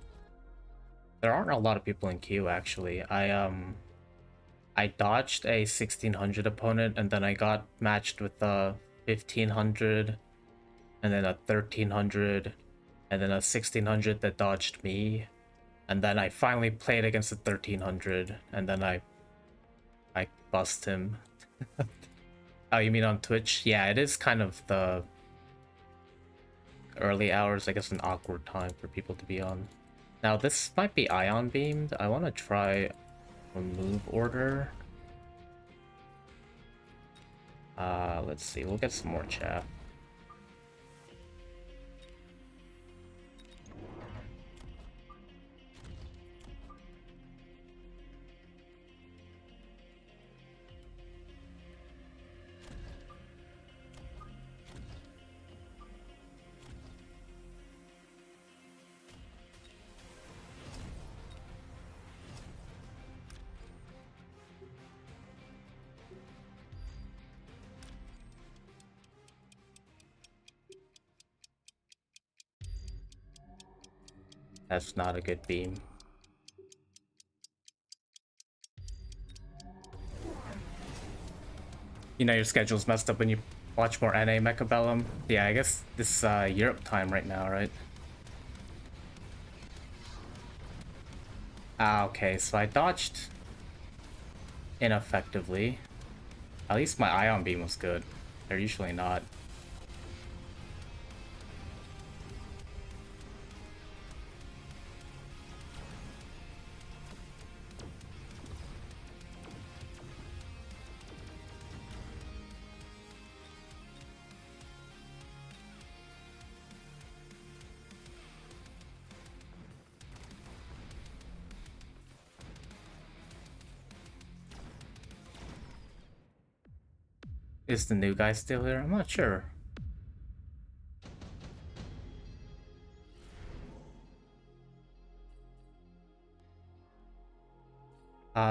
There aren't a lot of people in queue actually. I dodged a 1600 opponent and then I got matched with a 1500 and then a 1300 and then a 1600 that dodged me, and then I finally played against the 1300 and then I bust him. Oh, you mean on Twitch? Yeah, it is kind of the early hours, I guess, an awkward time for people to be on. Now this might be ion beamed. I want to try remove order. Let's see, we'll get some more chat. That's not a good beam. You know your schedule's messed up when you watch more NA Mechabellum. Yeah, I guess this Europe time right now, right? Ah, okay, so I dodged ineffectively. At least my ion beam was good. They're usually not. Is the new guy still here? I'm not sure.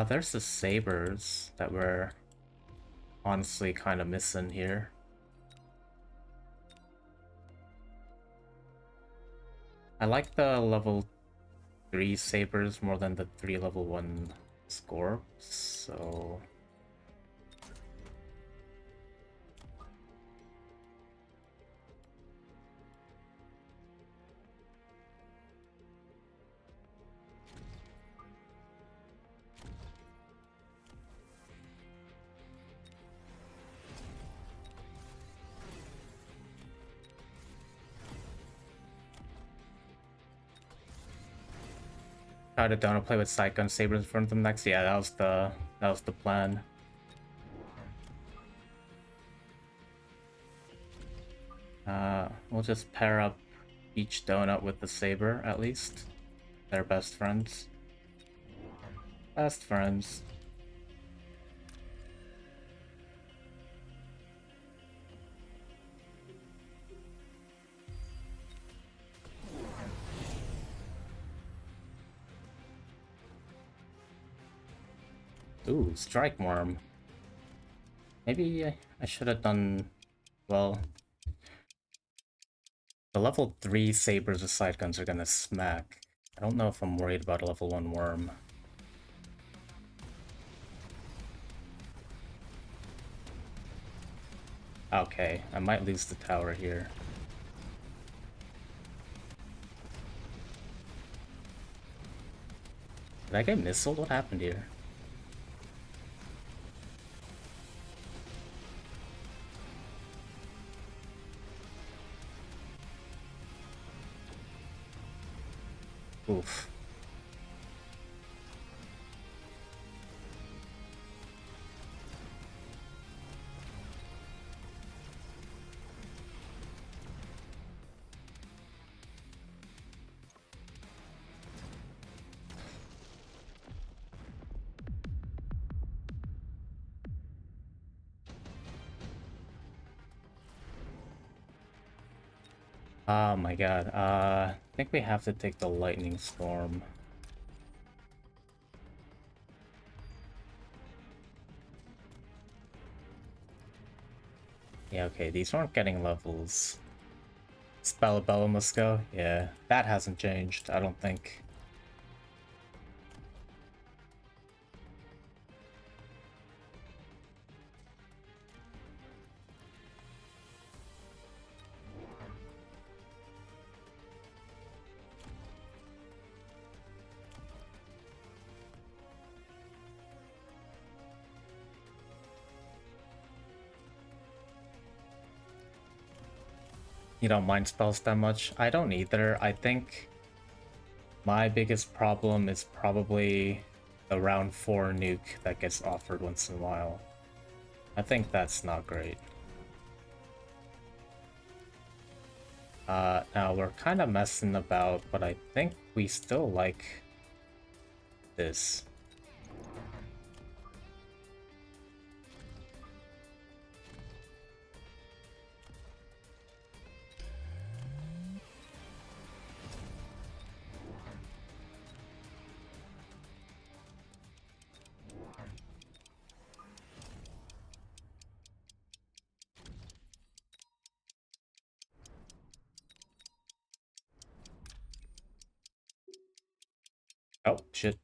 There's the sabers that we're honestly kind of missing here. I like the level 3 sabers more than the 3 level 1 scorps, so... Try to down play with Sidegun sabers in front of them next. Yeah, that was the plan. We'll just pair up each donut with the saber at least. They're best friends. Best friends. Ooh, strike worm. Maybe I should have done well. The level 3 sabers with side guns are gonna smack. I don't know if I'm worried about a level 1 worm. Okay, I might lose the tower here. Did I get missiled? What happened here? Oof. Oh my god. I think we have to take the lightning storm. Yeah, okay, these aren't getting levels. Spellabella must go. Yeah, that hasn't changed, I don't think. You don't mind spells that much? I don't either. I think my biggest problem is probably the round 4 nuke that gets offered once in a while. I think that's not great. Now we're kind of messing about, but I think we still like this. Oh, shit.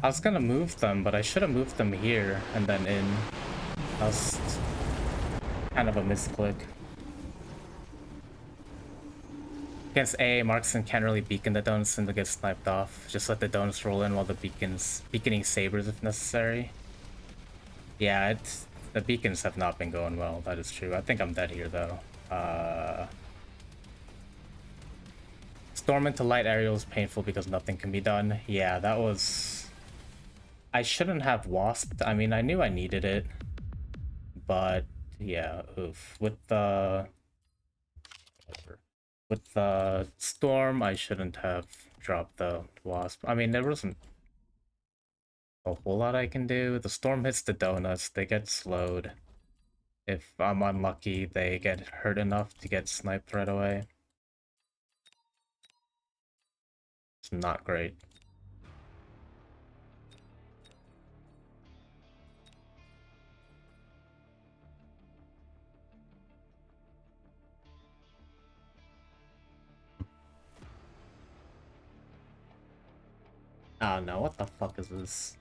I was gonna move them, but I should have moved them here and then in. That was kind of a misclick. Against AA, marksman can't really beacon the donuts and they get sniped off. Just let the donuts roll in while the beaconing sabers if necessary. Yeah, the beacons have not been going well, that is true. I think I'm dead here though. Storm into light aerial is painful because nothing can be done. Yeah, that was... I shouldn't have wasped. I mean, I knew I needed it. But, yeah, oof. With the storm, I shouldn't have dropped the wasp. I mean, there wasn't a whole lot I can do. The storm hits the donuts, they get slowed. If I'm unlucky, they get hurt enough to get sniped right away. It's not great. Oh no, what the fuck is this?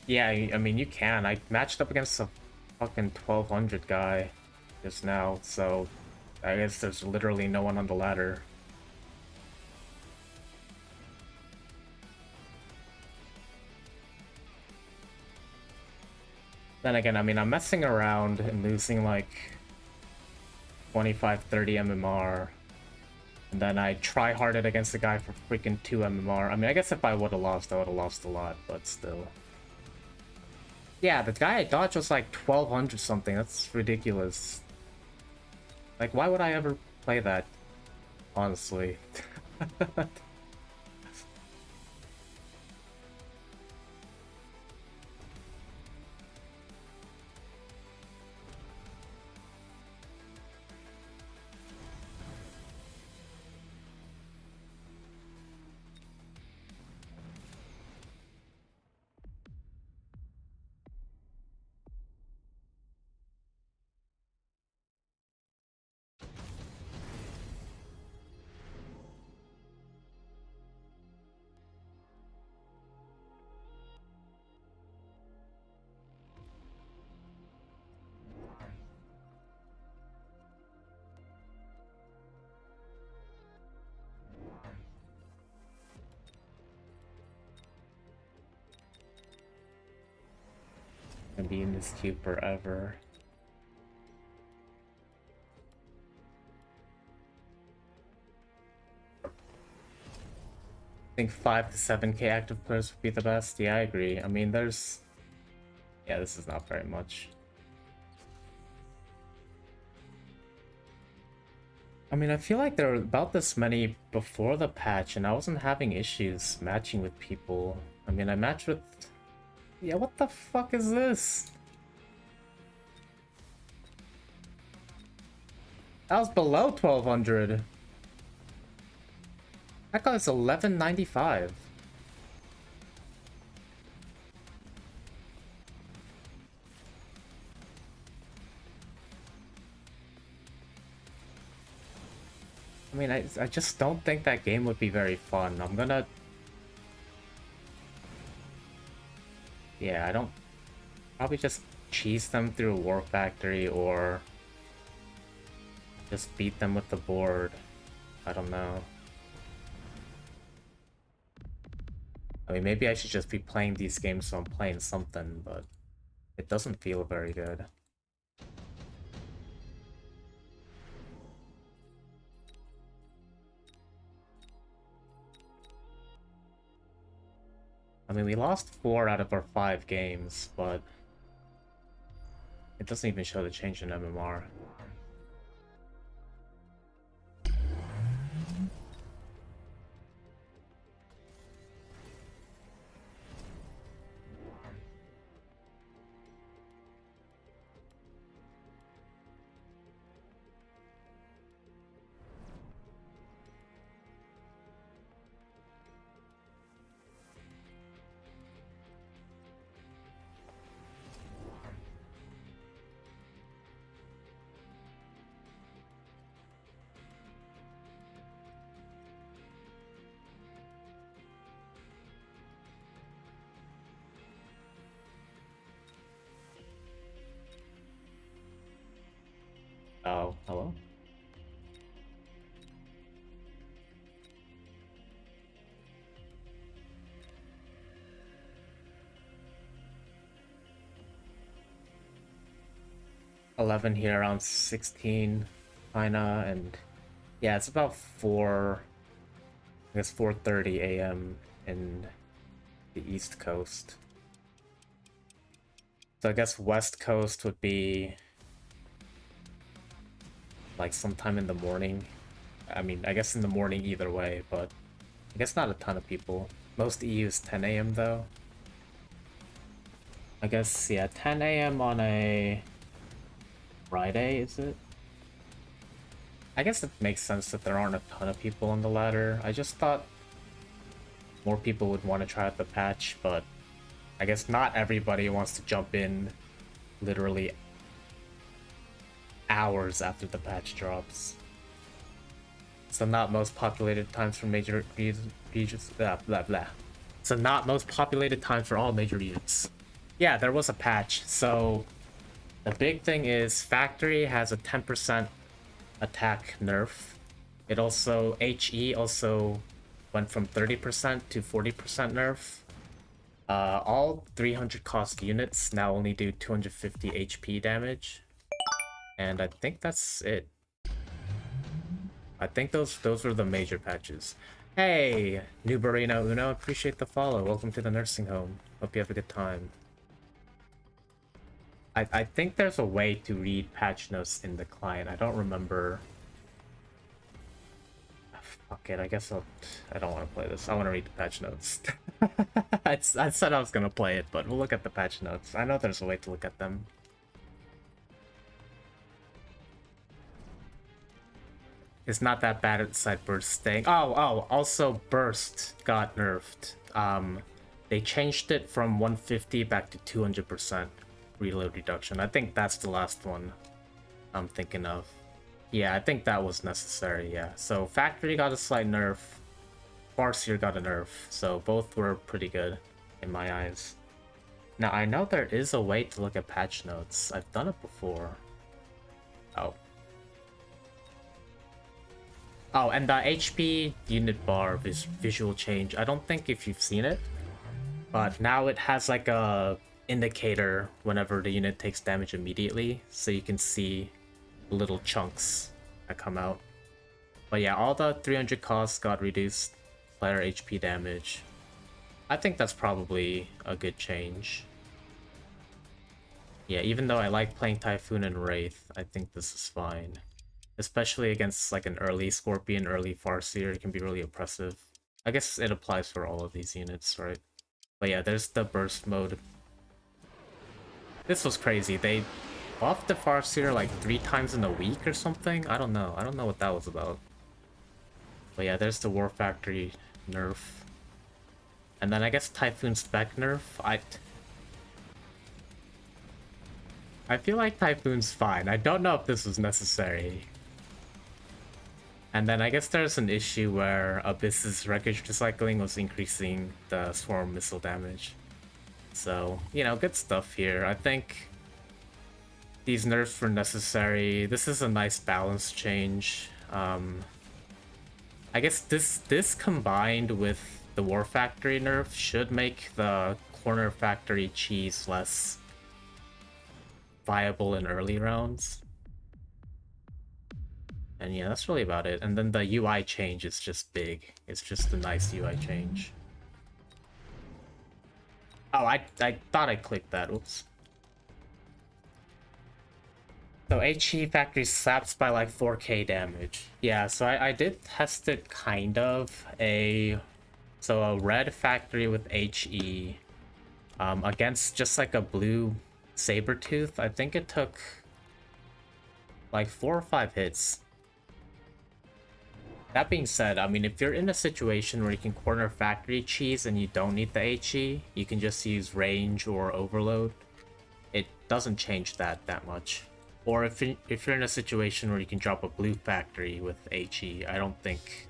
Yeah, I mean, you can. I matched up against a fucking 1200 guy just now, so I guess there's literally no one on the ladder. Then again, I mean, I'm messing around and losing like 25-30 MMR And then I try-harded against the guy for freaking 2 MMR. I mean, I guess if I would have lost, I would have lost a lot, but still. Yeah, the guy I dodged was like 1200 something. That's ridiculous. Like, why would I ever play that? Honestly. Gonna be in this queue forever. I think 5 to 7k active players would be the best. Yeah, I agree. I mean, there's... Yeah, this is not very much. I mean, I feel like there were about this many before the patch, and I wasn't having issues matching with people. I mean, I matched with... Yeah, what the fuck is this? That was below 1200. That guy's 1195. I mean, I just don't think that game would be very fun. I'm gonna... Yeah, I don't... Probably just cheese them through a War Factory or... just beat them with the board. I don't know. I mean, maybe I should just be playing these games so I'm playing something, but... It doesn't feel very good. I mean, we lost 4 out of our 5 games, but... It doesn't even show the change in MMR. Oh, hello? $11 here, around 16, kinda, and yeah, it's about 4:30 a.m. in the East Coast. So I guess West Coast would be like sometime in the morning. I mean, I guess in the morning either way, but I guess not a ton of people. Most EU is 10 a.m. though. I guess, yeah, 10 a.m. on a Friday, is it? I guess it makes sense that there aren't a ton of people on the ladder. I just thought more people would want to try out the patch, but I guess not everybody wants to jump in literally hours after the patch drops. So not most populated times for major regions, blah blah blah. So not most populated times for all major regions. Yeah, there was a patch. So the big thing is Factory has a 10% attack nerf. It also, HE also went from 30% to 40% nerf. All 300 cost units now only do 250 HP damage. And I think that's it. I think those were the major patches. Hey, New Burrino Uno, appreciate the follow. Welcome to the nursing home. Hope you have a good time. I think there's a way to read patch notes in the client. I don't remember. Fuck it, I guess I don't want to play this. I want to read the patch notes. I said I was gonna play it, but we'll look at the patch notes. I know there's a way to look at them. It's not that bad inside burst staying. Oh, also burst got nerfed. They changed it from 150 back to 200% reload reduction. I think that's the last one I'm thinking of. Yeah, I think that was necessary, yeah. So Factory got a slight nerf, Farseer got a nerf, so both were pretty good in my eyes. Now, I know there is a way to look at patch notes. I've done it before. Oh. Oh, and the HP unit bar visual change. I don't think if you've seen it, but now it has like a indicator whenever the unit takes damage immediately, so you can see little chunks that come out. But yeah, all the 300 costs got reduced, player HP damage. I think that's probably a good change. Yeah, even though I like playing Typhoon and Wraith, I think this is fine. Especially against like an early Scorpion, early Farseer, it can be really oppressive. I guess it applies for all of these units, right? But yeah, there's the burst mode. This was crazy. They buffed the Farseer like 3 times in a week or something? I don't know. I don't know what that was about. But yeah, there's the War Factory nerf. And then I guess Typhoon spec nerf. I feel like Typhoon's fine. I don't know if this was necessary. And then I guess there's an issue where Abyss's wreckage recycling was increasing the swarm missile damage. So, you know, good stuff here. I think these nerfs were necessary. This is a nice balance change. I guess this combined with the War Factory nerf should make the Corner Factory cheese less viable in early rounds. And yeah, that's really about it. And then the UI change is just big. It's just a nice UI change. Oh, I thought I clicked that. Oops. So HE Factory slaps by like 4k damage. Yeah, so I did test it kind of. So a red Factory with HE against just like a blue Sabertooth. I think it took like 4 or 5 hits. That being said, I mean, if you're in a situation where you can corner Factory cheese and you don't need the HE, you can just use range or overload. It doesn't change that much. Or if you're in a situation where you can drop a blue Factory with HE, I don't think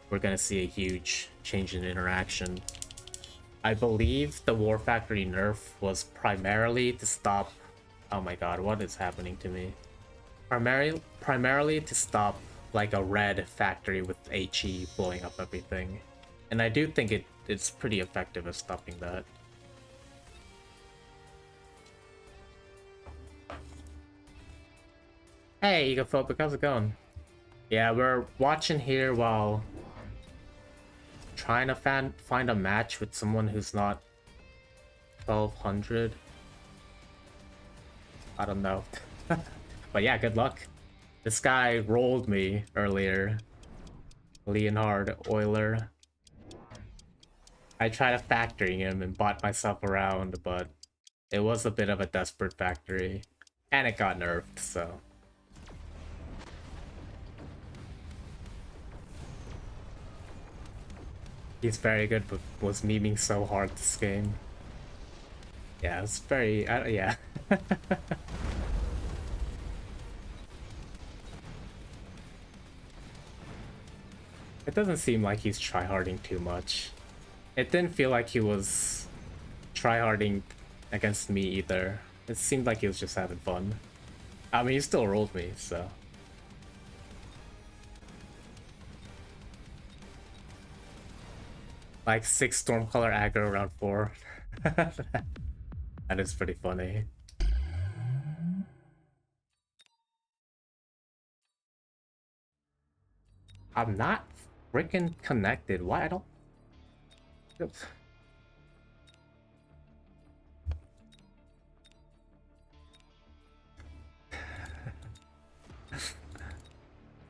we're gonna see a huge change in interaction. I believe the War Factory nerf was primarily to stop... Oh my god, what is happening to me? Primarily to stop like a red Factory with HE blowing up everything. And I do think it's pretty effective at stopping that. Hey, Egophobic, how's it going? Yeah, we're watching here while trying to find a match with someone who's not 1200. I don't know. But yeah, good luck. This guy rolled me earlier. Leonhard Euler. I tried to factory him and bought myself around, but it was a bit of a desperate factory. And it got nerfed, so... He's very good, but was memeing so hard this game. Yeah, it's very... yeah. It doesn't seem like he's tryharding too much. It didn't feel like he was tryharding against me either. It seemed like he was just having fun. I mean, he still rolled me, so... Like 6 Stormcaller aggro around 4. That is pretty funny. I'm not freaking connected. Why I don't...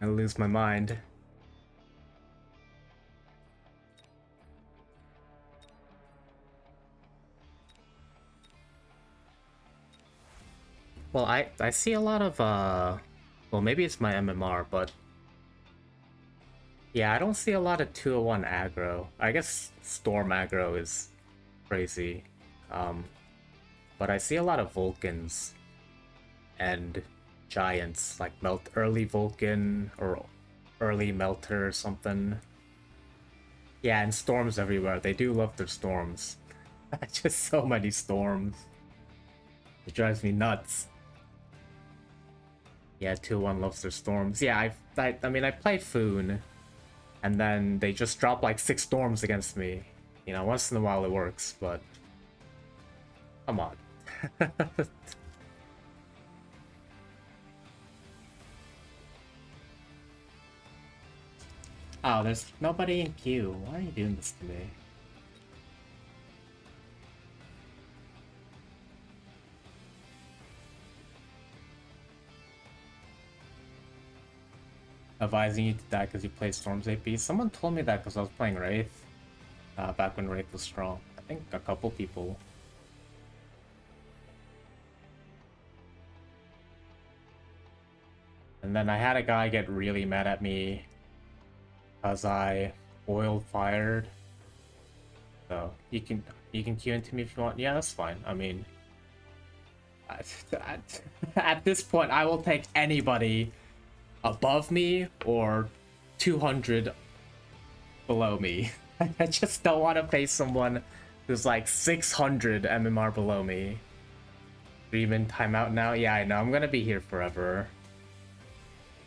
I lose my mind. Well, I see a lot of well, maybe it's my MMR, but yeah, I don't see a lot of 201 aggro. I guess Storm aggro is crazy. Um, but I see a lot of Vulcans and Giants, like Melt early Vulcan or early Melter or something. Yeah, and storms everywhere. They do love their storms. Just so many storms. It drives me nuts. Yeah, 2-1 loves their storms. Yeah, I mean, I play Foon, and then they just drop like 6 storms against me. You know, once in a while it works, but... Come on. Oh, there's nobody in queue. Why are you doing this to me? Advising you to die because you play Storm's AP. Someone told me that because I was playing Wraith. Back when Wraith was strong. I think a couple people. And then I had a guy get really mad at me because I oil fired. So you can queue into me if you want. Yeah, that's fine. I mean, at this point, I will take anybody above me or 200 below me. I just don't want to face someone who's like 600 MMR below me. Dream timeout now? Yeah, I know. I'm gonna be here forever.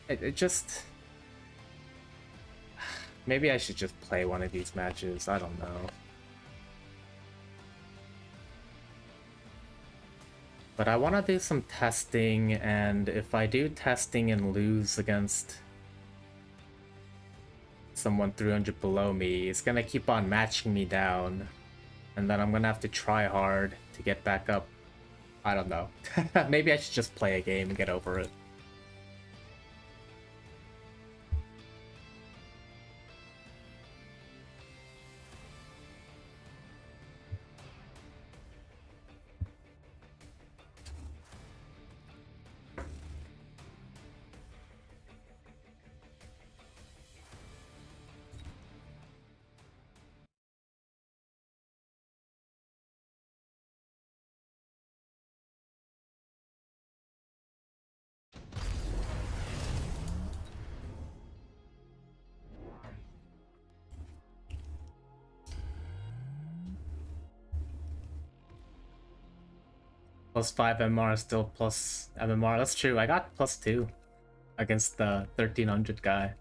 It just... Maybe I should just play one of these matches. I don't know. But I want to do some testing, and if I do testing and lose against someone 300 below me, it's gonna keep on matching me down. And then I'm gonna have to try hard to get back up. I don't know. Maybe I should just play a game and get over it. Plus 5 MMR is still plus MMR. That's true. I got plus 2 against the 1300 guy.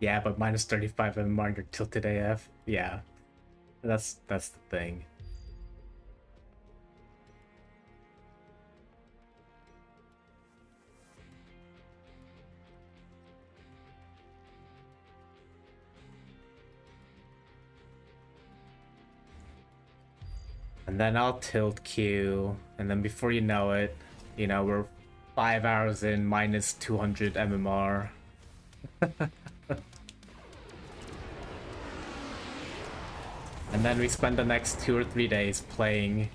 Yeah, but minus 35 MMR, you're tilted AF. Yeah, that's the thing. And then I'll tilt Q, and then before you know it, you know, we're 5 hours in, minus 200 MMR. And then we spend the next 2 or 3 days playing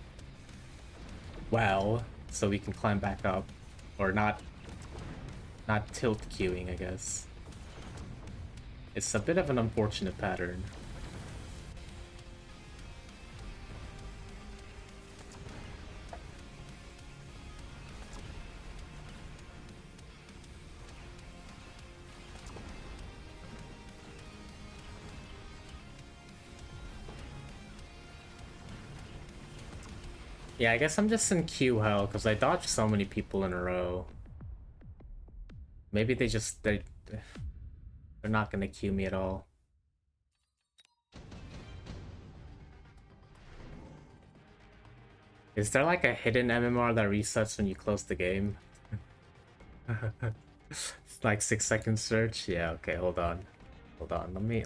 well, so we can climb back up. Or not tilt queuing, I guess. It's a bit of an unfortunate pattern. Yeah, I guess I'm just in queue hell because I dodged so many people in a row. Maybe they're not gonna queue me at all. Is there like a hidden MMR that resets when you close the game? It's like 6 second search? Yeah, okay, hold on. Hold on. Let me.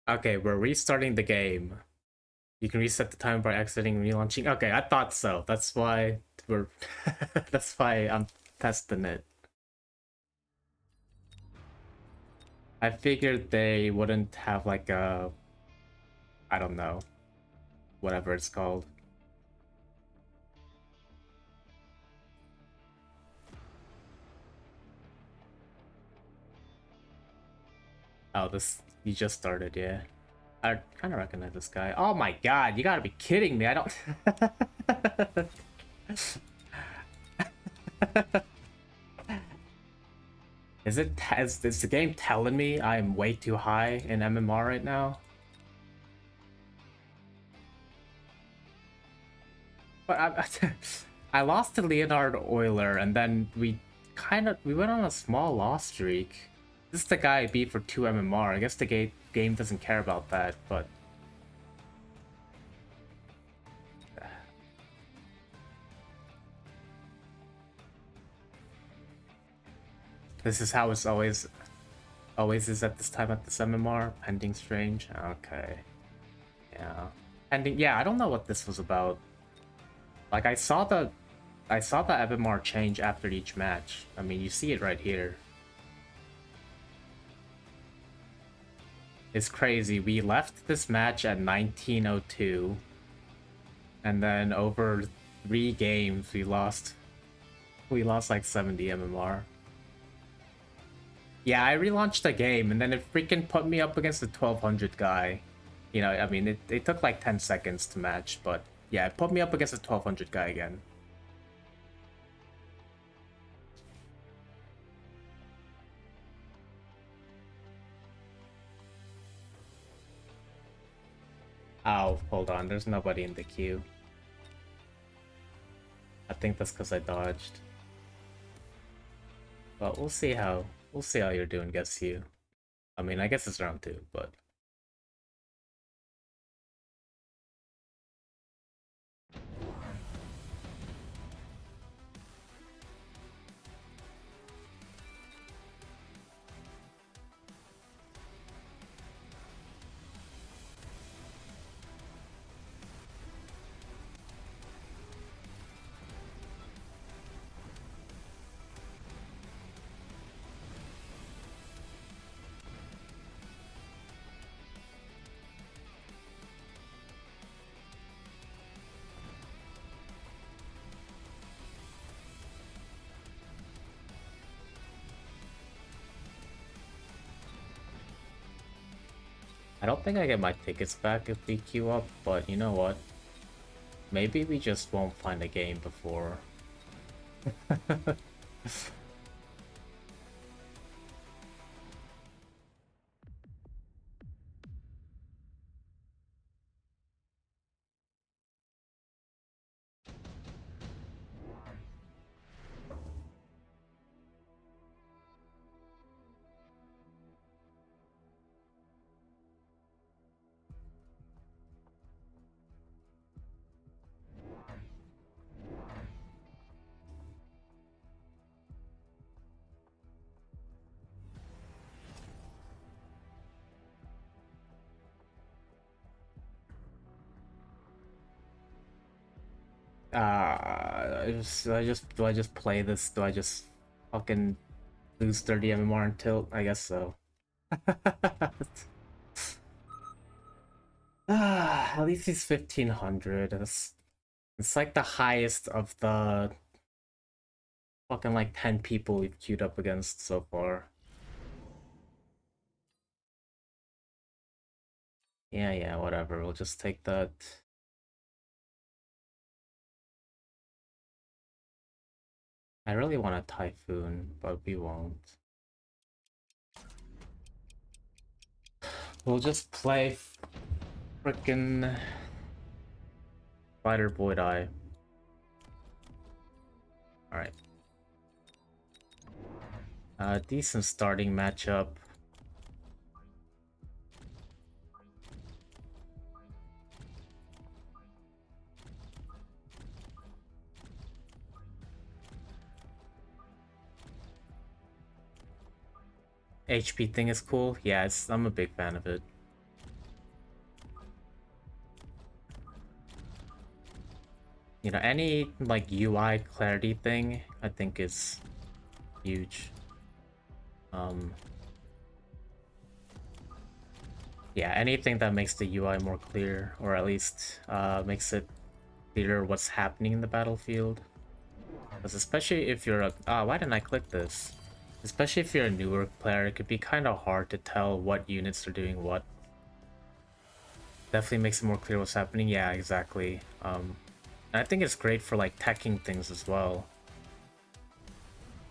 Okay, we're restarting the game. You can reset the time by exiting and relaunching. Okay, I thought so. That's why we're that's why I'm testing it. I figured they wouldn't have like a, I don't know, whatever it's called. Oh, this you just started, yeah. I kind of recognize this guy. Oh my god, you gotta be kidding me. I don't. Is the game telling me I'm way too high in MMR right now? But I lost to Leonard Euler, and then we went on a small loss streak. This is the guy I beat for 2 MMR. I guess the game doesn't care about that, but this is how it's always is at this time at this MMR. Pending strange. Okay. Yeah. Pending, yeah, I don't know what this was about. Like I saw the MMR change after each match. I mean, you see it right here. It's crazy. We left this match at 1902, and then over 3 games we lost like 70 MMR. Yeah, I relaunched the game, and then it freaking put me up against the 1200 guy. You know, I mean, it took like 10 seconds to match, but yeah, it put me up against the 1200 guy again. Oh, hold on, there's nobody in the queue. I think that's because I dodged. But we'll see how you're doing, guess you. I mean, I guess it's round 2, but I don't think I get my tickets back if we queue up, but you know what? Maybe we just won't find a game before. Do I just play this? Do I just fucking lose 30 MMR and tilt? I guess so. At least he's 1500. It's like the highest of the fucking like 10 people we've queued up against so far. Yeah, yeah, whatever. We'll just take that. I really want a typhoon, but we won't. We'll just play frickin' Spider Void Eye. Alright. Decent starting matchup. HP thing is cool. Yeah, I'm a big fan of it. You know, any like UI clarity thing I think is huge. Yeah, anything that makes the UI more clear, or at least makes it clearer what's happening in the battlefield. Because especially if you're a... why didn't I click this? Especially if you're a newer player, it could be kind of hard to tell what units are doing what. Definitely makes it more clear what's happening. Yeah, exactly. And I think it's great for like teching things as well.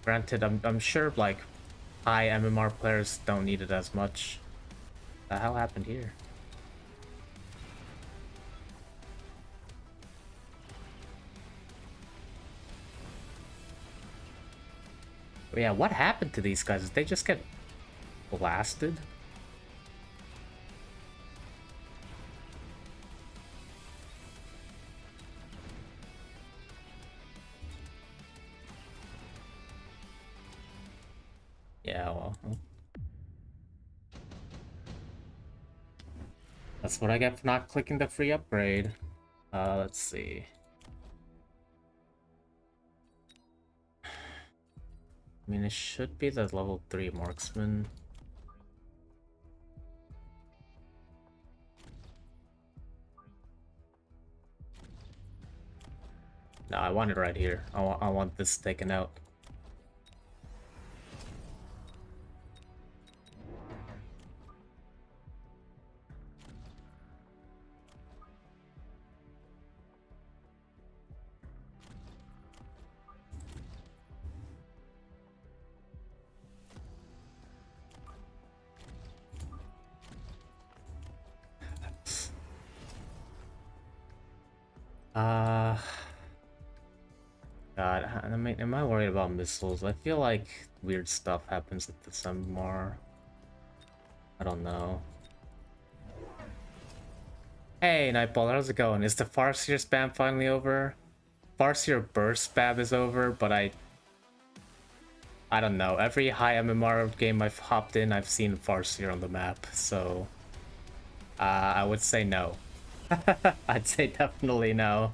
Granted, I'm sure like high MMR players don't need it as much. What the hell happened here? But yeah, what happened to these guys? Did they just get blasted? Yeah, well. That's what I get for not clicking the free upgrade. Let's see. I mean, it should be the level 3 marksman. No, I want it right here. I want this taken out. God, am I worried about missiles? I feel like weird stuff happens at the SMR. I don't know. Hey, Nightball, how's it going? Is the Farseer spam finally over? Farseer burst spam is over, but I don't know. Every high MMR game I've hopped in, I've seen Farseer on the map, so I would say no. I'd say definitely no.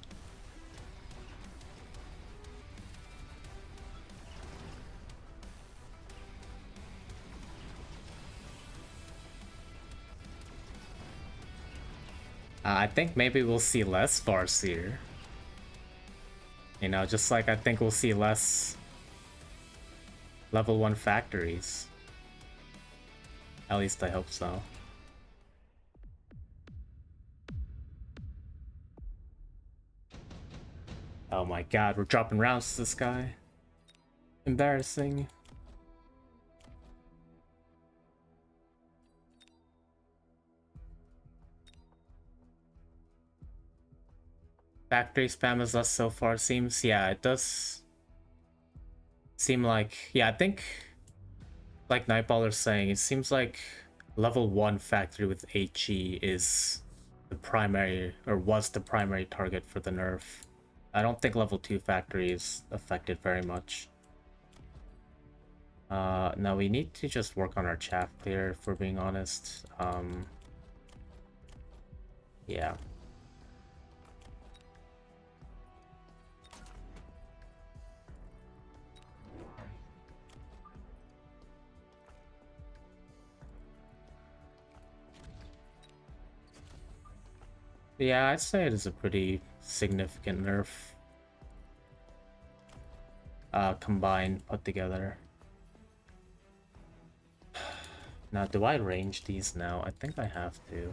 I think maybe we'll see less Farseer. You know, just like I think we'll see less level 1 factories. At least I hope so. Oh my god, we're dropping rounds to this guy. Embarrassing. Factory spam is less so far, it seems. Yeah, it does seem like... Yeah, I think, like Nightballer's saying, it seems like level 1 factory with HE is the primary, or was the primary target for the nerf. I don't think level 2 factory is affected very much. Now we need to just work on our chaff clear, if we're being honest. Yeah. Yeah, I'd say it is a pretty significant nerf. Combined, put together. Now, do I range these now? I think I have to.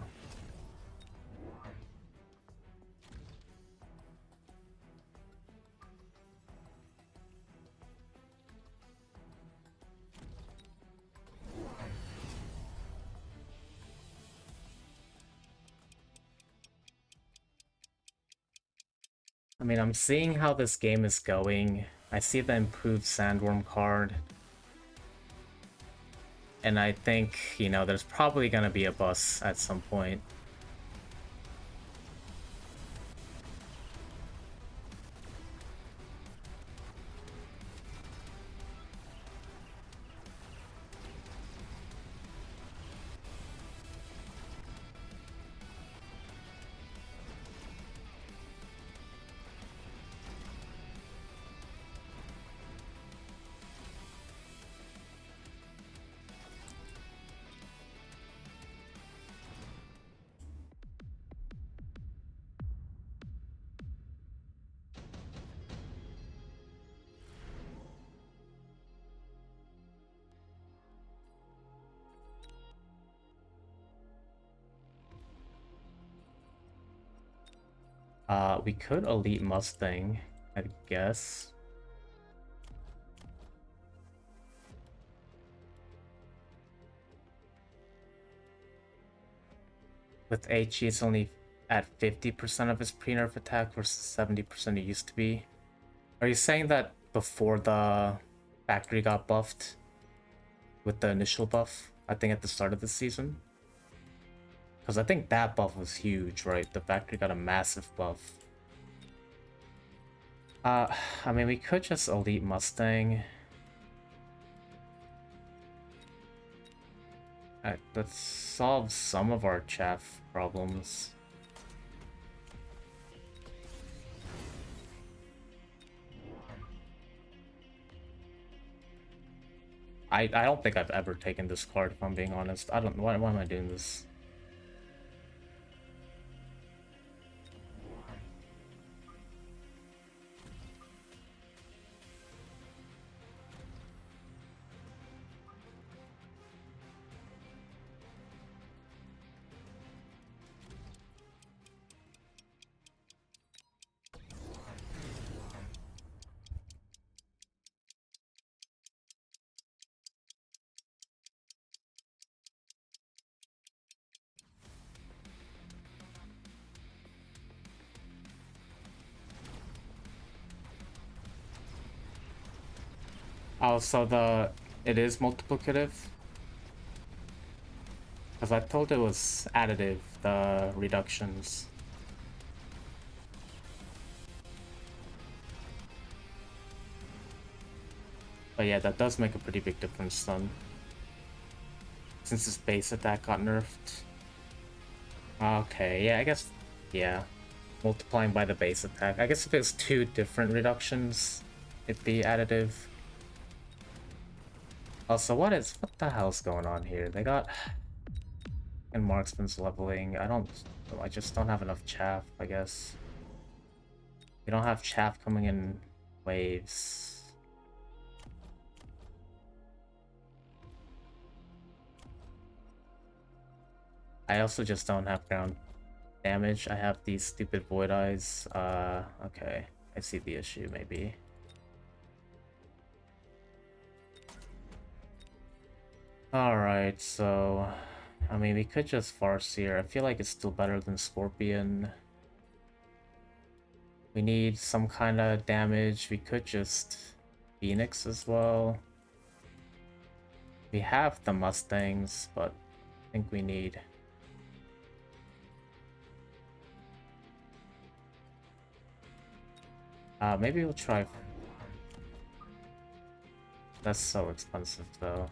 mean, I'm seeing how this game is going. I see the improved Sandworm card. And I think, you know, there's probably gonna be a bus at some point. We could Elite Mustang, I guess. With HE, it's only at 50% of his pre-nerf attack versus 70% it used to be. Are you saying that before the factory got buffed? With the initial buff? I think at the start of the season? Because I think that buff was huge, right? The factory got a massive buff. I mean, we could just Elite Mustang. That solves some of our chaff problems. I don't think I've ever taken this card, if I'm being honest. I don't know. Why am I doing this? Oh, so it is multiplicative? Because I thought it was additive, the reductions. But yeah, that does make a pretty big difference then. Since his base attack got nerfed. Okay, yeah, I guess, yeah. Multiplying by the base attack. I guess if it's two different reductions, it'd be additive. Also, what the hell's going on here? They got... and marksman's leveling. I just don't have enough chaff, I guess. We don't have chaff coming in waves. I also just don't have ground damage. I have these stupid void eyes. Okay. I see the issue, maybe. Alright, so... I mean, we could just Farseer. I feel like it's still better than Scorpion. We need some kind of damage. We could just Phoenix as well. We have the Mustangs, but I think we need... maybe we'll try... That's so expensive, though.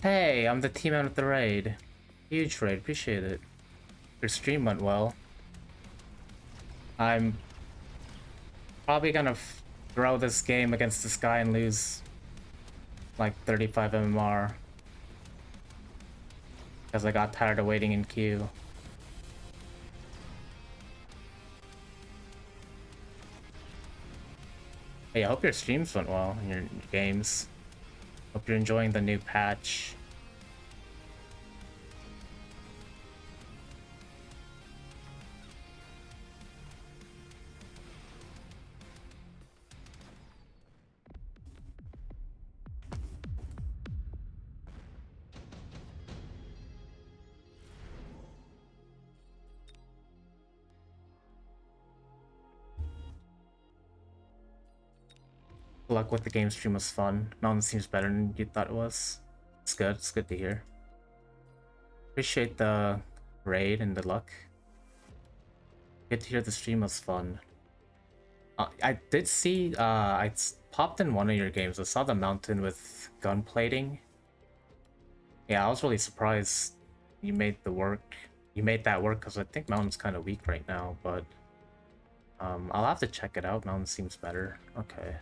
Hey, I'm the team out of the raid. Huge raid, appreciate it. Your stream went well. I'm probably gonna throw this game against this guy and lose like 35 MMR. Because I got tired of waiting in queue. Hey, I hope your streams went well in your games. Hope you're enjoying the new patch. Good luck with the game stream was fun. Mountain seems better than you thought it was. It's good. It's good to hear. Appreciate the raid and the luck. Good to hear the stream was fun. I did see, popped in one of your games. I saw the mountain with gun plating. Yeah, I was really surprised you made the work. You made that work because I think mountain's kind of weak right now, but I'll have to check it out. Mountain seems better. Okay.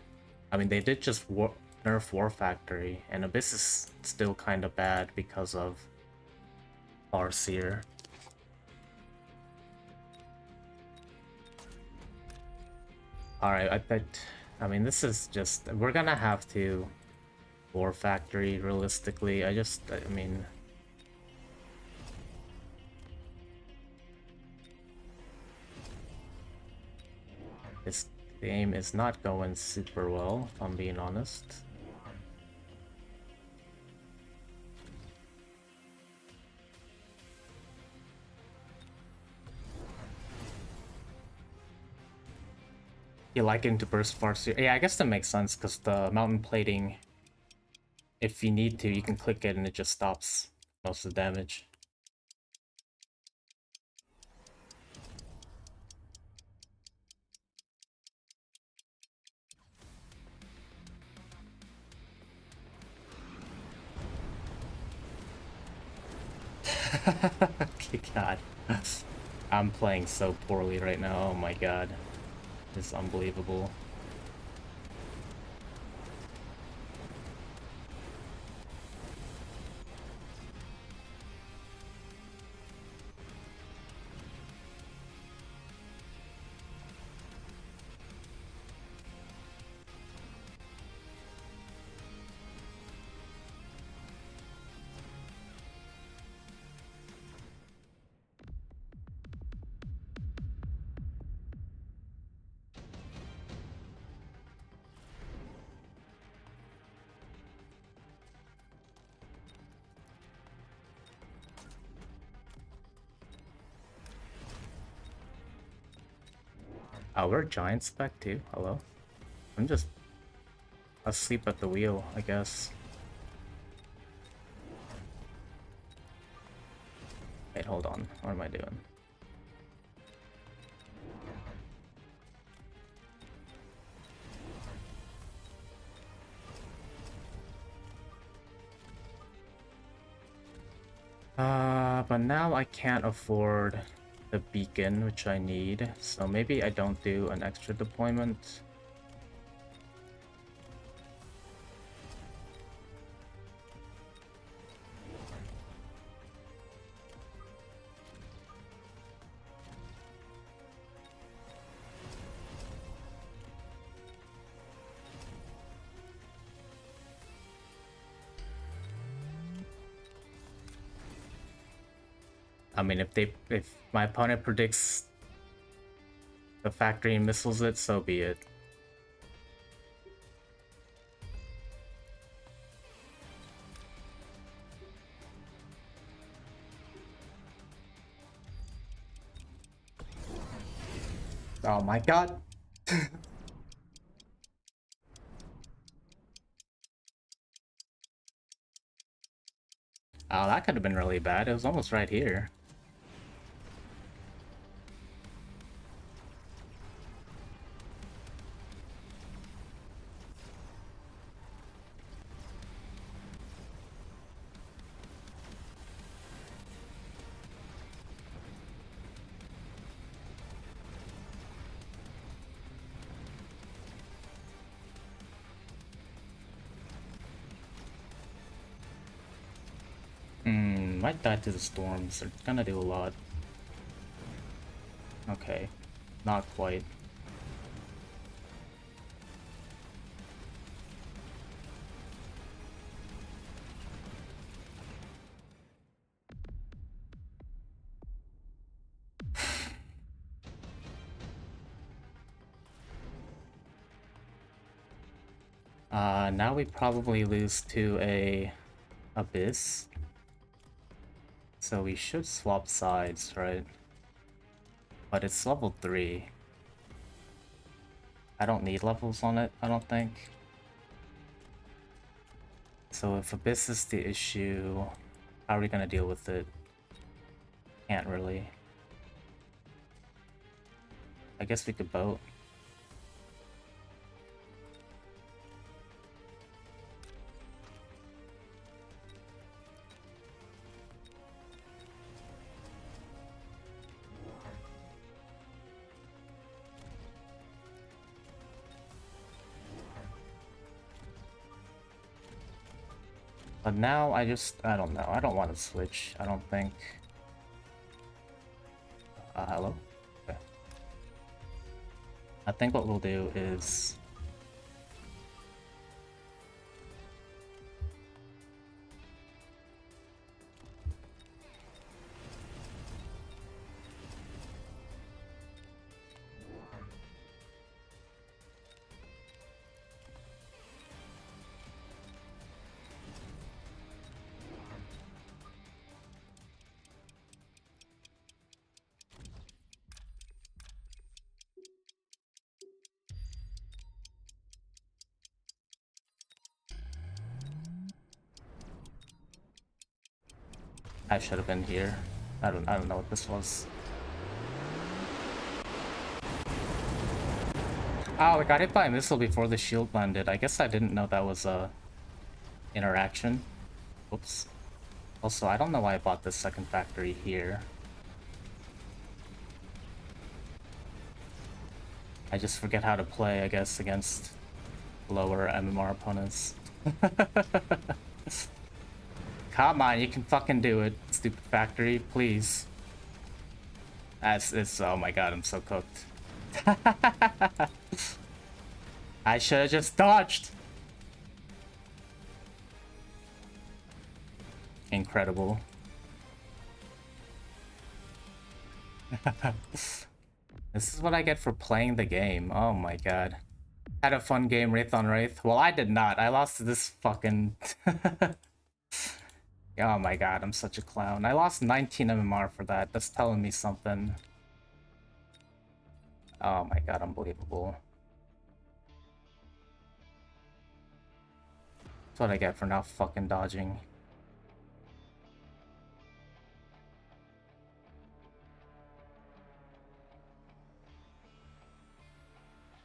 I mean, they did just nerf War Factory, and Abyss is still kind of bad because of Farseer. Alright, I bet. I mean, this is just. We're gonna have to War Factory realistically. I mean. This game is not going super well, if I'm being honest. You like it to burst Farseer? Yeah, I guess that makes sense because the mountain plating, if you need to, you can click it and it just stops most of the damage. Okay, God. I'm playing so poorly right now. Oh my God. This is unbelievable. Oh, we're giant spec too. Hello? I'm just asleep at the wheel, I guess. Wait, hold on. What am I doing? But now I can't afford the beacon, which I need. So maybe I don't do an extra deployment. I mean, if my opponent predicts the factory and missiles it, so be it. Oh my God. Oh, that could have been really bad. It was almost right here. Might die to the storms. They're gonna do a lot. Okay. Not quite. Now we probably lose to a Abyss. So we should swap sides, right? But it's level 3. I don't need levels on it, I don't think. So if Abyss is the issue, how are we gonna deal with it? Can't really. I guess we could boat. But now I don't know. I don't want to switch, I don't think. Hello? Okay. I think what we'll do is... I should have been here. I don't know what this was. Oh, I got hit by a missile before the shield landed. I guess I didn't know that was a interaction. Oops. Also, I don't know why I bought this second factory here. I just forget how to play, I guess, against lower MMR opponents. Come on, you can fucking do it, stupid factory, please. Oh my god, I'm so cooked. I should have just dodged. Incredible. This is what I get for playing the game. Oh my god. Had a fun game, Wraith on Wraith. Well, I did not. I lost to this fucking... Oh my god, I'm such a clown. I lost 19 MMR for that. That's telling me something. Oh my god, unbelievable. That's what I get for not fucking dodging.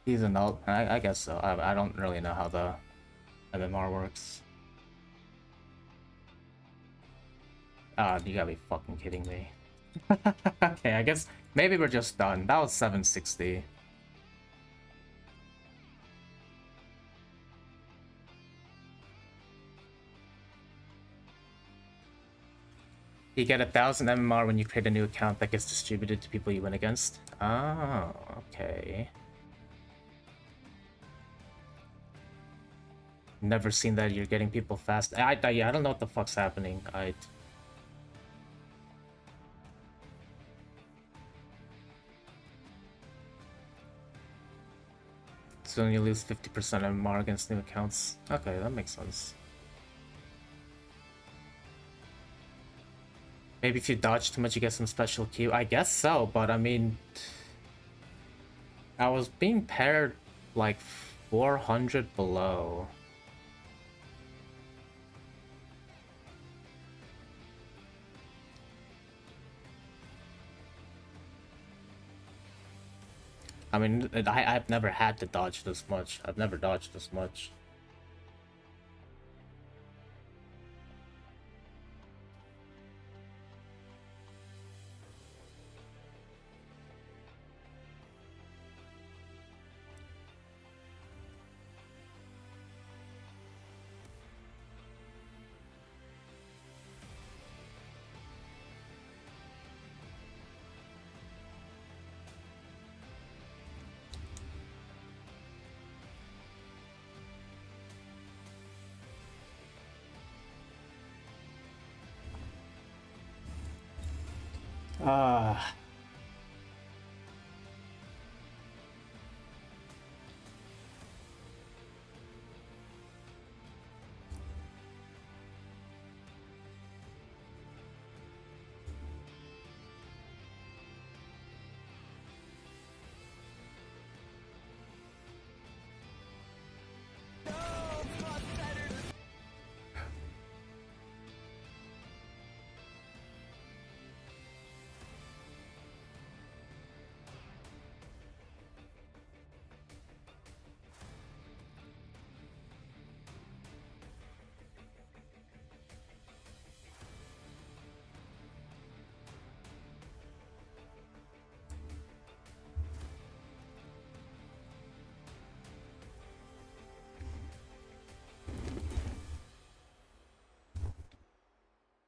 He's an ult. I guess so. I don't really know how the MMR works. You gotta be fucking kidding me. Okay, I guess maybe we're just done. That was 760. You get 1,000 MMR when you create a new account that gets distributed to people you win against. Oh, okay. Never seen that you're getting people fast. Yeah, I don't know what the fuck's happening. So then you lose 50% MMR against new accounts. Okay, that makes sense. Maybe if you dodge too much, you get some special Q. I guess so, but I mean... I was being paired like 400 below. I mean, I've never had to dodge this much. I've never dodged this much.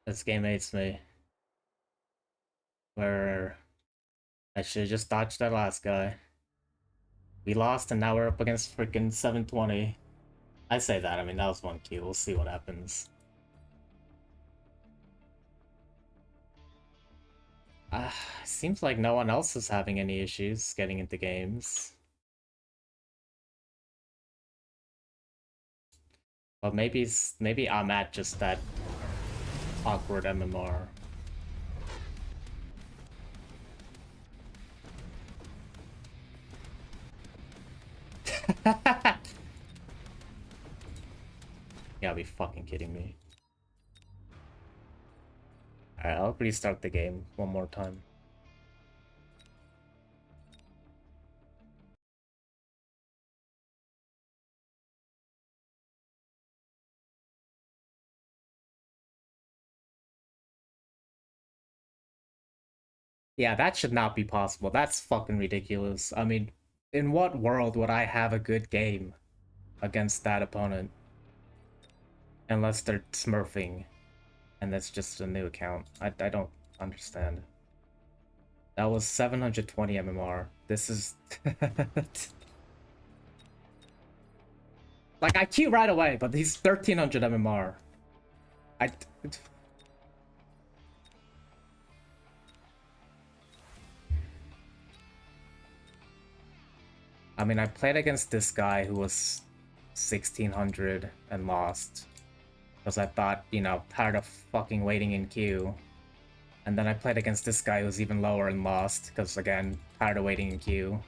This game hates me. Where I should have just dodged that last guy. We lost and now we're up against freaking 720. I say that, I mean, that was 1Q. We'll see what happens. Seems like no one else is having any issues getting into games. But maybe I'm at just that awkward MMR. You gotta be fucking kidding me. Alright, I'll restart the game one more time. Yeah, that should not be possible. That's fucking ridiculous. I mean, in what world would I have a good game against that opponent? Unless they're smurfing, and that's just a new account. I don't understand. That was 720 MMR. This is... like, I queue right away, but he's 1300 MMR. I mean, I played against this guy who was 1600 and lost. Because I thought, you know, tired of fucking waiting in queue. And then I played against this guy who's even lower and lost. Because, again, tired of waiting in queue.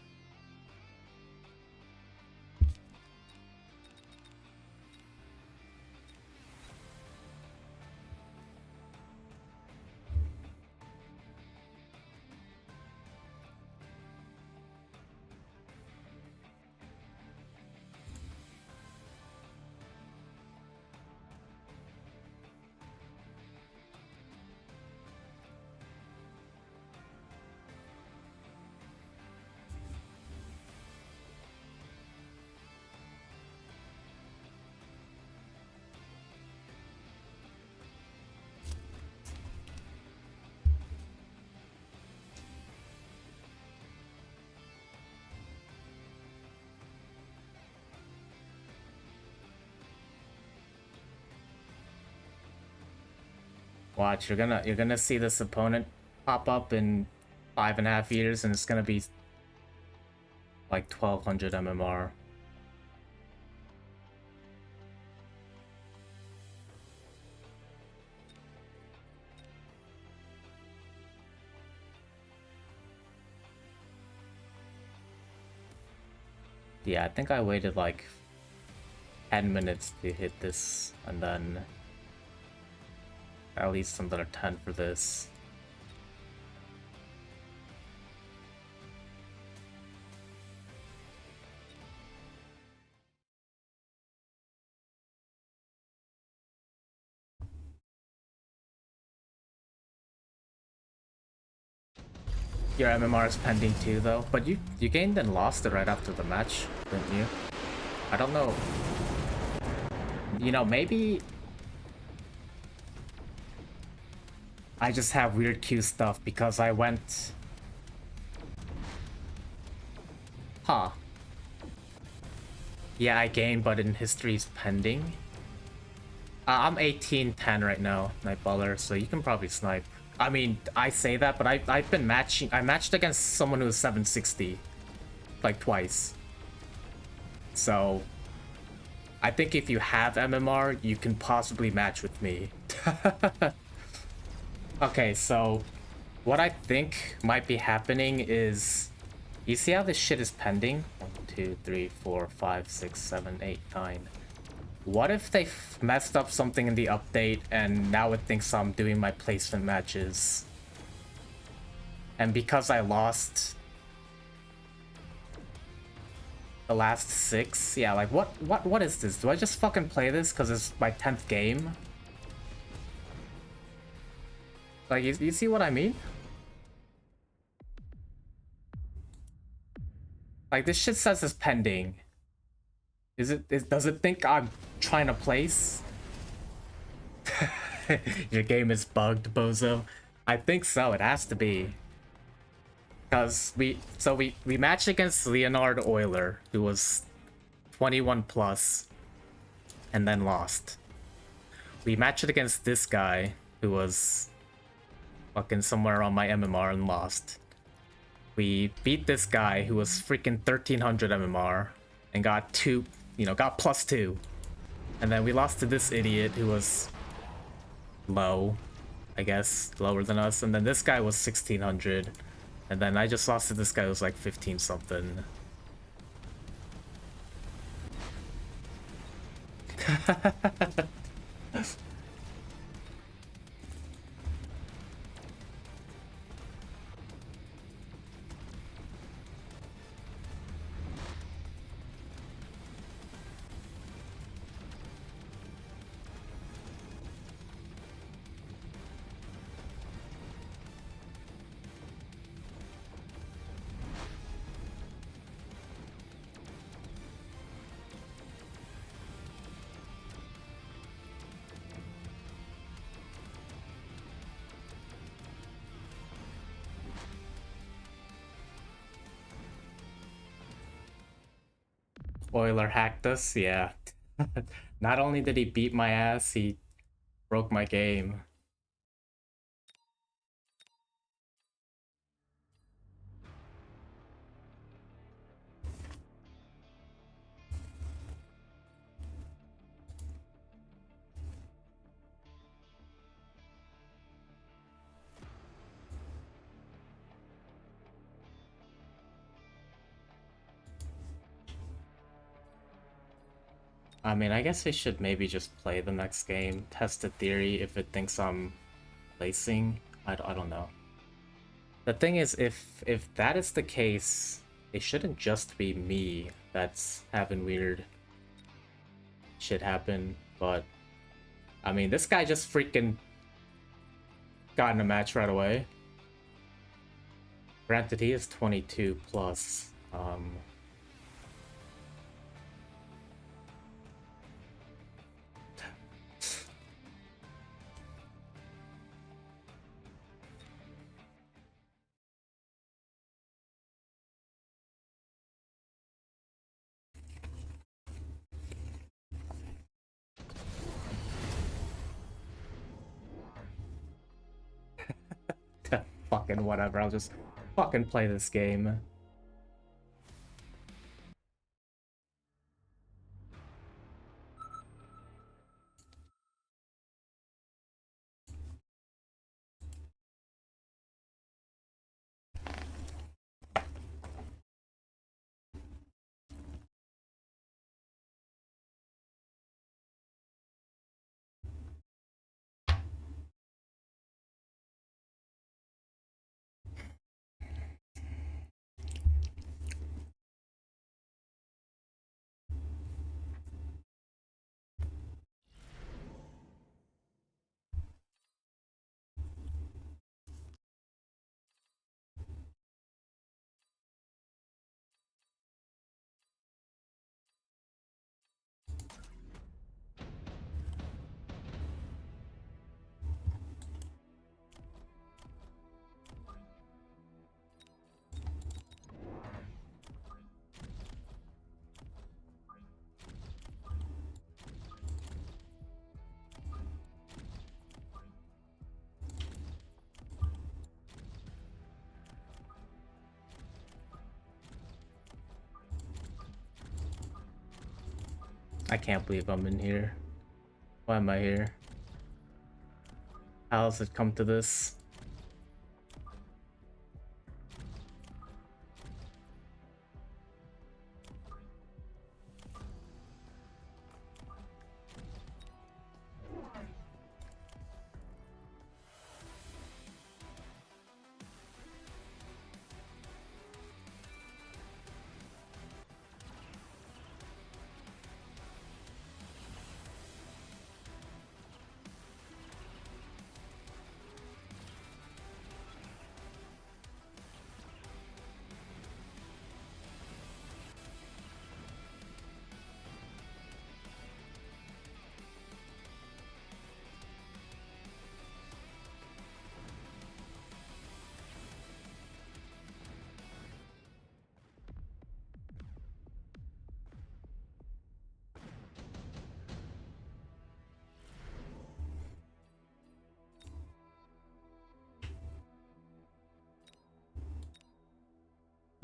Watch, you're gonna see this opponent pop up in 5.5 years, and it's gonna be like 1200 MMR. Yeah, I think I waited like 10 minutes to hit this, and then at least another 10 for this. Your MMR is pending too, though. But you gained and lost it right after the match, didn't you? I don't know. You know, maybe I just have weird queue stuff because I went... Huh. Yeah, I gained, but in history's pending. I'm 18-10 right now, Nightballer, so you can probably snipe. I mean, I say that, but I've been matching... I matched against someone who was 760. Like, twice. So... I think if you have MMR, you can possibly match with me. Okay, so... What I think might be happening is... You see how this shit is pending? 1, 2, 3, 4, 5, 6, 7, 8, 9. What if they messed up something in the update and now it thinks I'm doing my placement matches? And because I lost the last 6, yeah, like what is this? Do I just fucking play this because it's my 10th game? Like, you see what I mean? Like, this shit says it's pending. Does it think I'm trying to place? Your game is bugged, bozo. I think so. It has to be. Because we matched against Leonard Euler, who was 21 plus, and then lost. We matched it against this guy, who was fucking somewhere on my MMR and lost. We beat this guy who was freaking 1300 MMR and got got +2. And then we lost to this idiot who was low, I guess, lower than us. And then this guy was 1600. And then I just lost to this guy who was like 15 something. Euler hacked us, yeah. Not only did he beat my ass, he broke my game. I mean, I guess we should maybe just play the next game, test the theory if it thinks I'm placing. I don't know. The thing is, if that is the case, it shouldn't just be me that's having weird shit happen, but I mean, this guy just freaking got in a match right away. Granted, he is 22 plus. Fucking whatever, I'll just fucking play this game. I can't believe I'm in here. Why am I here? How has it come to this?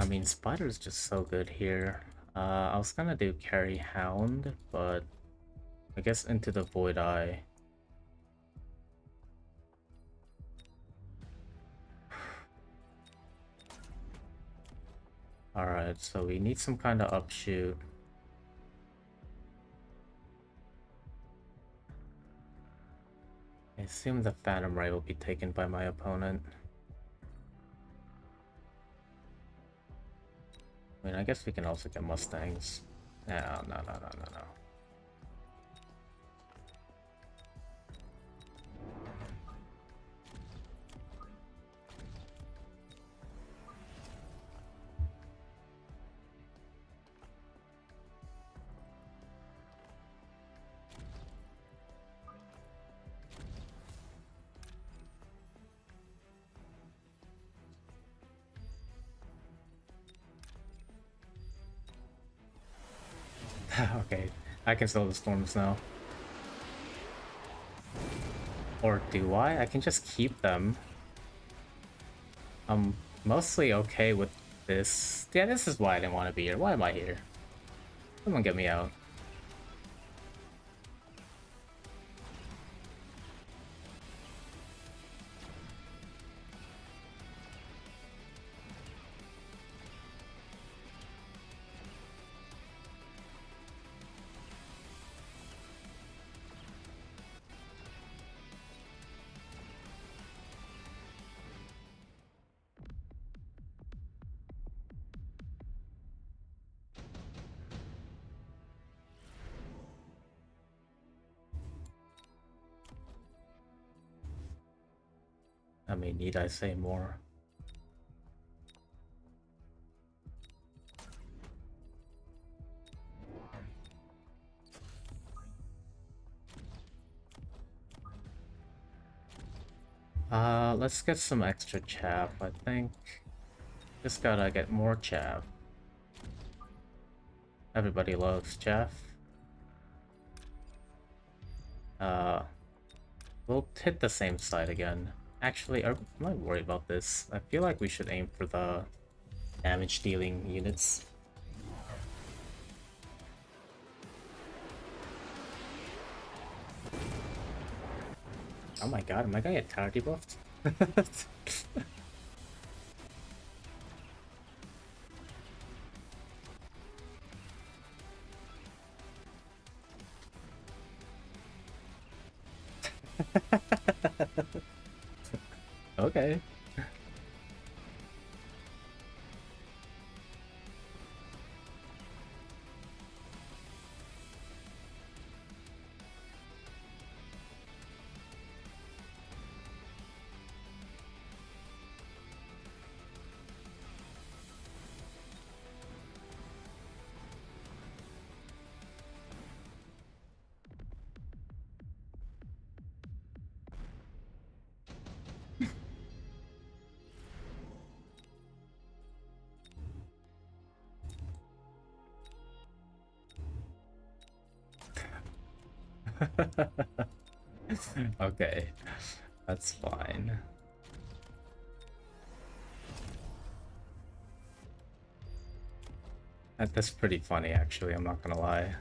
mean, Spider's just so good here. I was gonna do Carry Hound, but I guess Into the Void Eye. Alright, so we need some kind of upshoot. I assume the Phantom Ray will be taken by my opponent. I mean, I guess we can also get Mustangs. No, no, no, no, no, no. Okay, I can sell the storms now. Or do I? I can just keep them. I'm mostly okay with this. Yeah, this is why I didn't want to be here. Why am I here? Someone get me out. I mean, need I say more? Let's get some extra chaff, I think. Just gotta get more chaff. Everybody loves chaff. We'll hit the same side again. Actually, am I worried about this? I feel like we should aim for the damage dealing units. Oh my god, am I gonna get tower debuffed? Okay. Okay, that's fine. That's pretty funny, actually, I'm not gonna lie.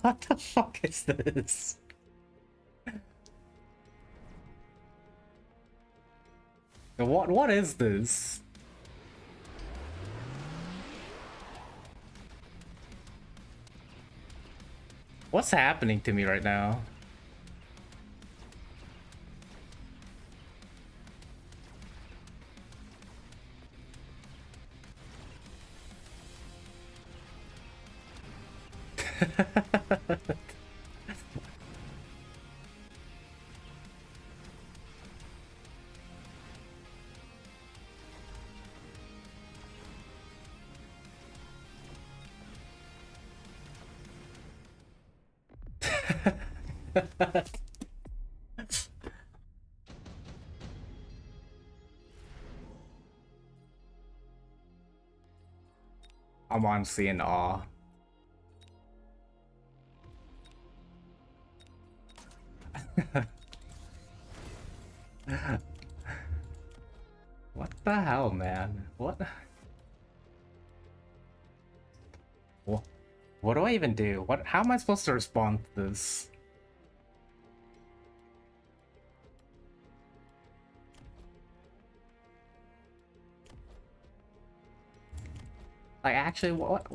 What the fuck is this? What is this? What's happening to me right now? I'm honestly in awe. What the hell, man? What? What do I even do? What? How am I supposed to respond to this? Like, actually, what?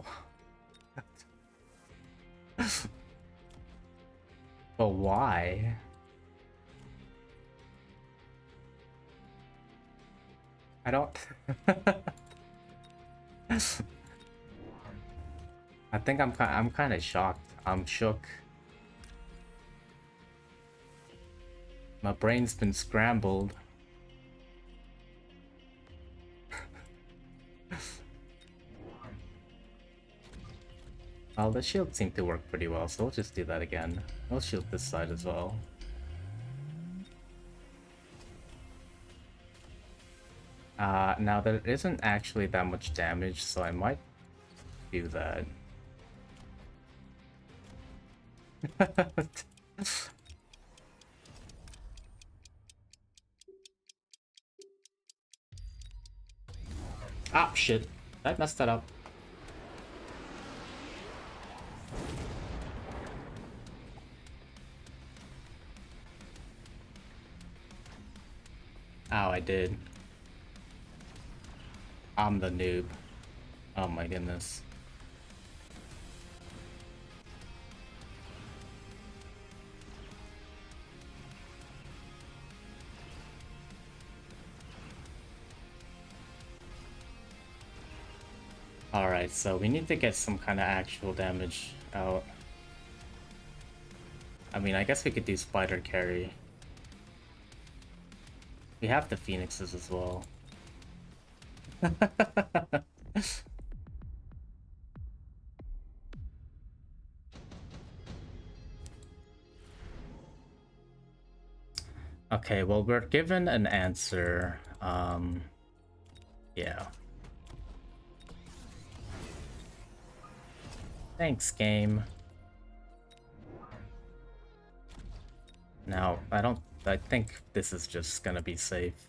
But why? I don't. I think I'm kind of shocked. I'm shook. My brain's been scrambled. Well, the shield seemed to work pretty well, so we'll just do that again. We'll shield this side as well. Now there isn't actually that much damage, so I might do that. Ah, shit. I messed that up. Oh, I did. I'm the noob. Oh my goodness. Alright, so we need to get some kind of actual damage out. I mean, I guess we could do spider carry. We have the phoenixes as well. Okay, well, we're given an answer. Yeah. Thanks, game. Now, I think this is just gonna be safe.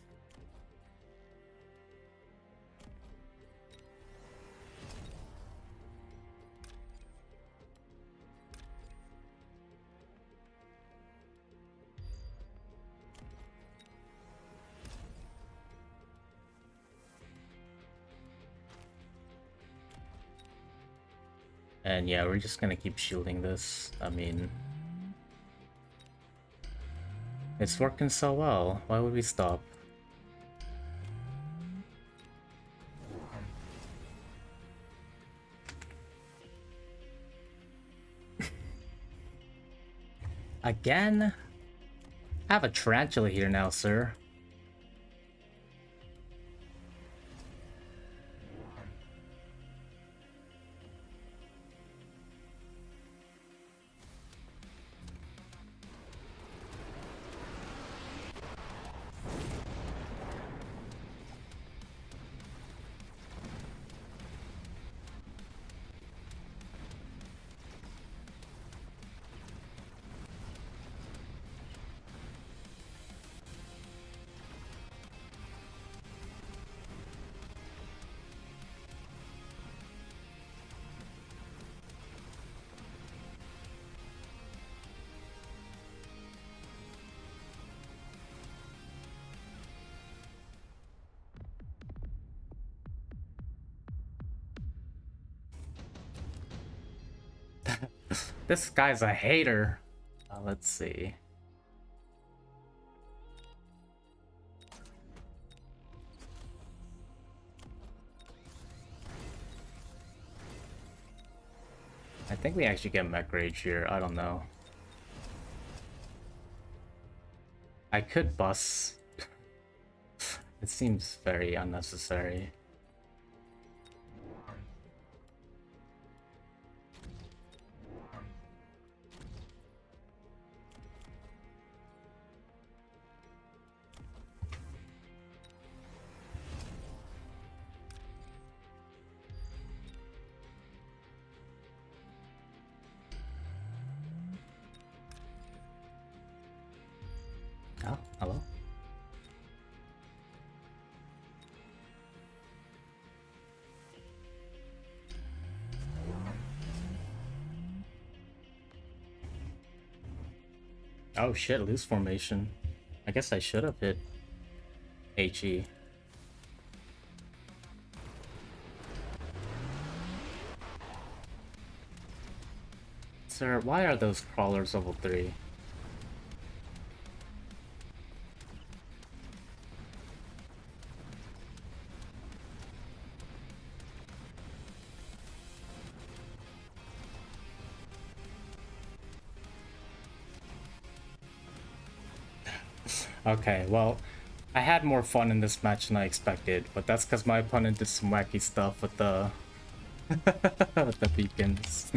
And yeah, we're just gonna keep shielding this. I mean, it's working so well. Why would we stop? Again? I have a tarantula here now, sir. This guy's a hater. Let's see. I think we actually get mech rage here. I don't know. I could bus. It seems very unnecessary. Oh, hello. Oh shit, loose formation. I guess I should have hit HE. Sir, why are those crawlers level 3? Okay, well, I had more fun in this match than I expected, but that's because my opponent did some wacky stuff with the with the beacons.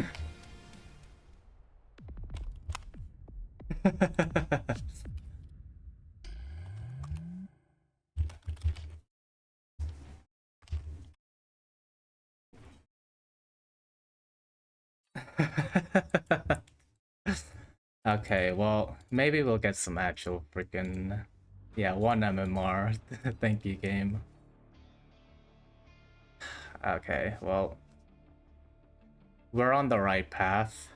Okay, well, maybe we'll get some actual freaking... Yeah, 1 MMR. Thank you, game. Okay, well... We're on the right path.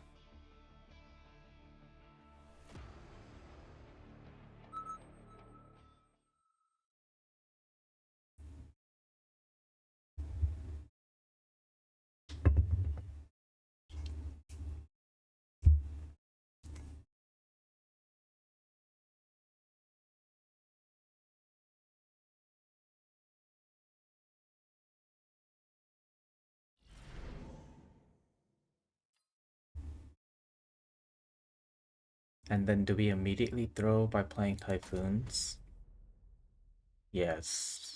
And then do we immediately throw by playing Typhoons? Yes.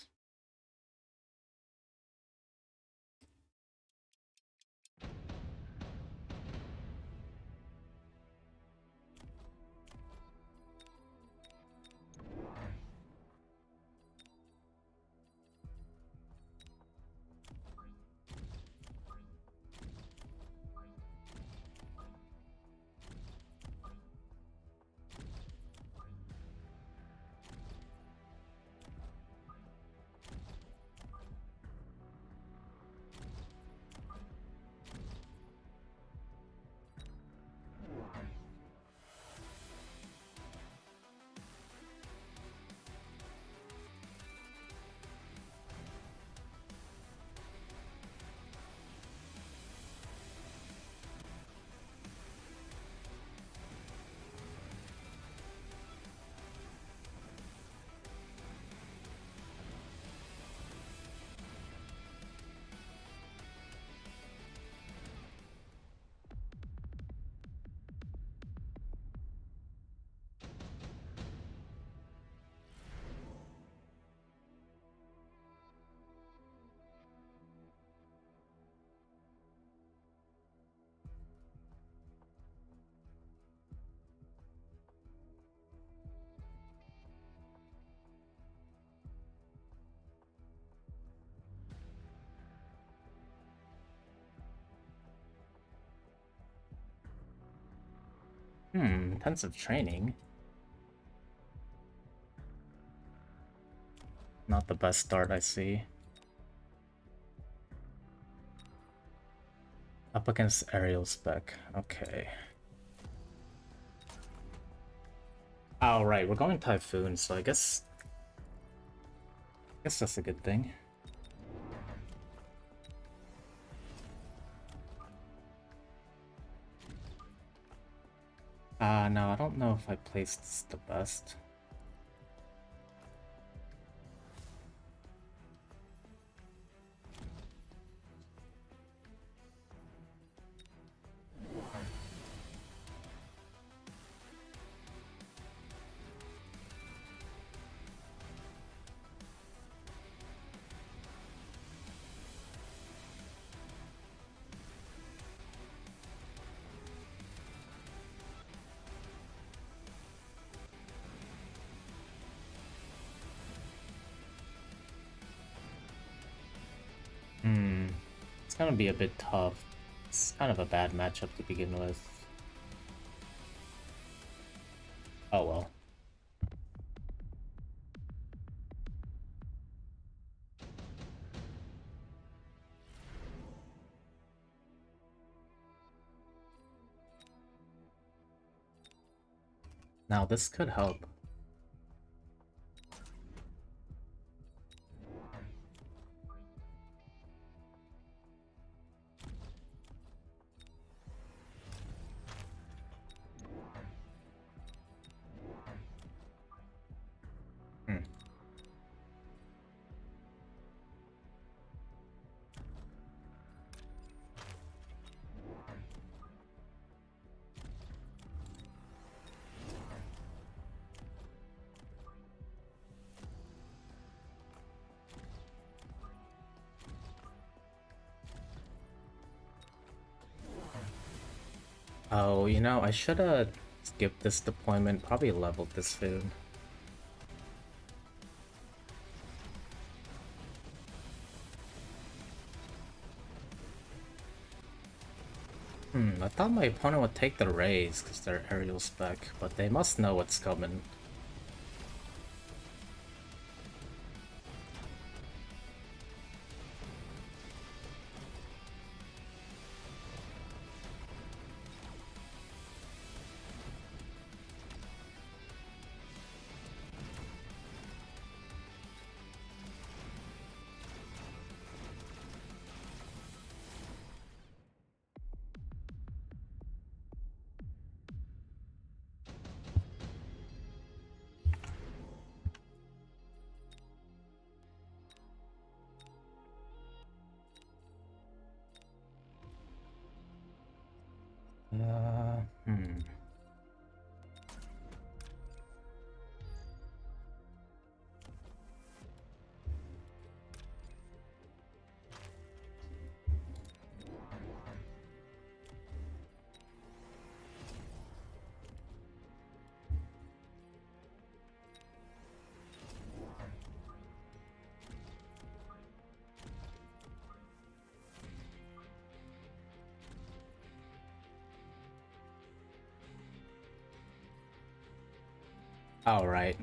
Intensive training. Not the best start I see. Up against aerial spec. Okay. Oh, right, we're going Typhoon, so I guess that's a good thing. No, I don't know if I placed the best. It's gonna be a bit tough. It's kind of a bad matchup to begin with. Oh well. Now this could help. Hmm. Oh, you know, I should have skipped this deployment, probably leveled this food. I thought my opponent would take the raise because they're aerial spec, but they must know what's coming. Uh, hmm. All right.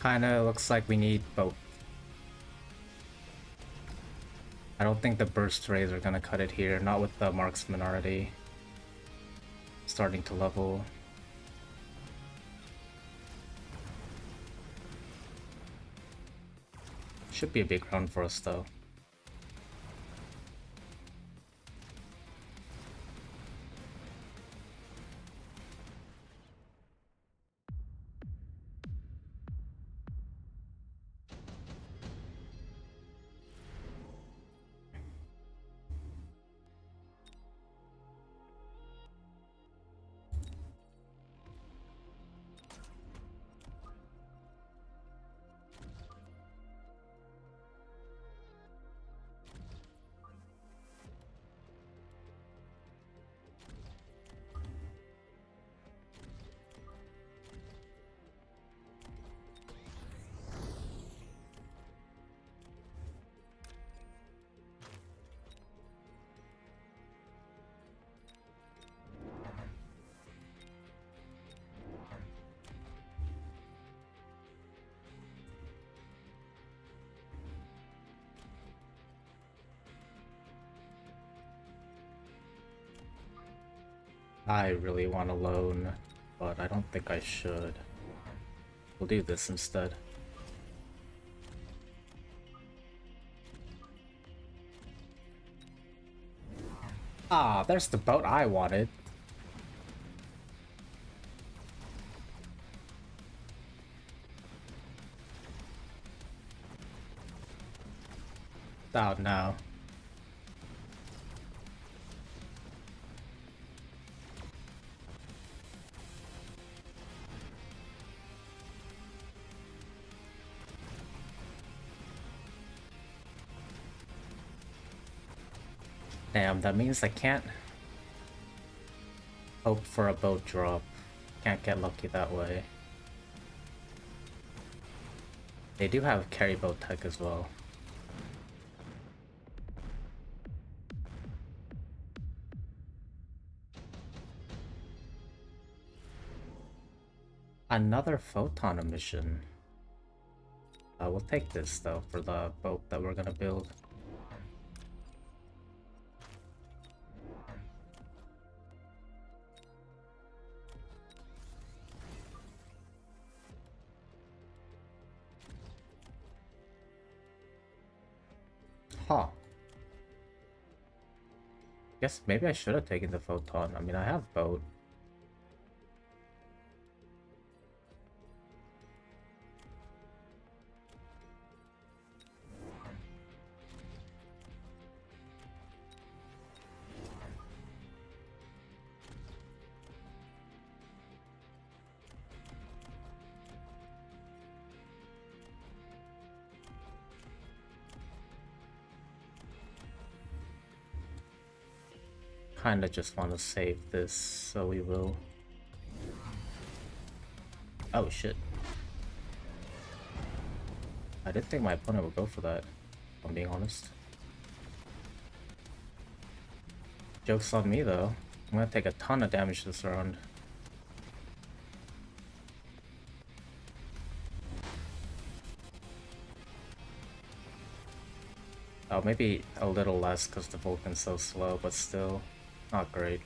Kinda looks like we need both. I don't think the burst rays are gonna cut it here, not with the marksman already starting to level. Should be a big round for us though. I really want a loan, but I don't think I should. We'll do this instead. Ah, there's the boat I wanted. Oh no. Damn, that means I can't hope for a boat drop. Can't get lucky that way. They do have carry boat tech as well. Another photon emission. We'll take this though for the boat that we're gonna build. Huh. Guess maybe I should have taken the photon. I mean, I have boat. Kinda just want to save this, so we will. Oh shit. I didn't think my opponent would go for that, if I'm being honest. Joke's on me though. I'm gonna take a ton of damage this round. Oh, maybe a little less because the Vulcan's so slow, but still not great.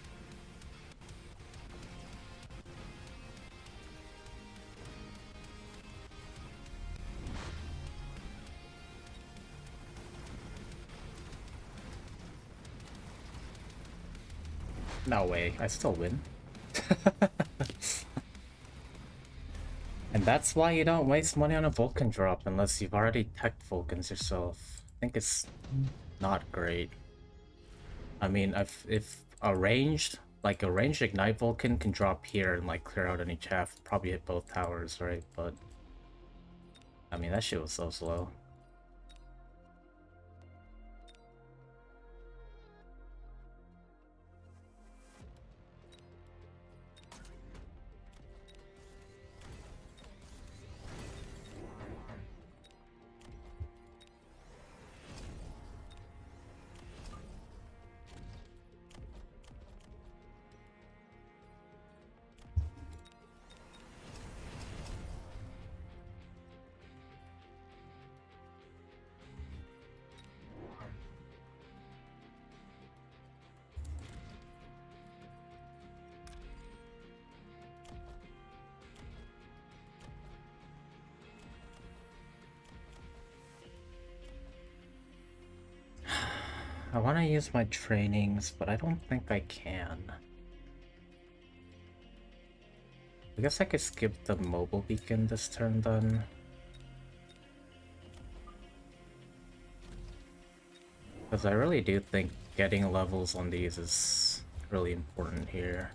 No way, I still win. And that's why you don't waste money on a Vulcan drop unless you've already teched Vulcans yourself. I think it's not great. I mean, if a ranged Ignite Vulcan can drop here and like clear out any chaff, probably hit both towers, right? But I mean, that shit was so slow. I want to use my trainings, but I don't think I can. I guess I could skip the mobile beacon this turn then. Because I really do think getting levels on these is really important here.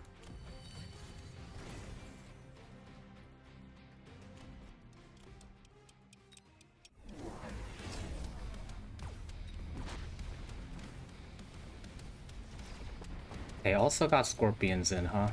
They also got scorpions in, huh?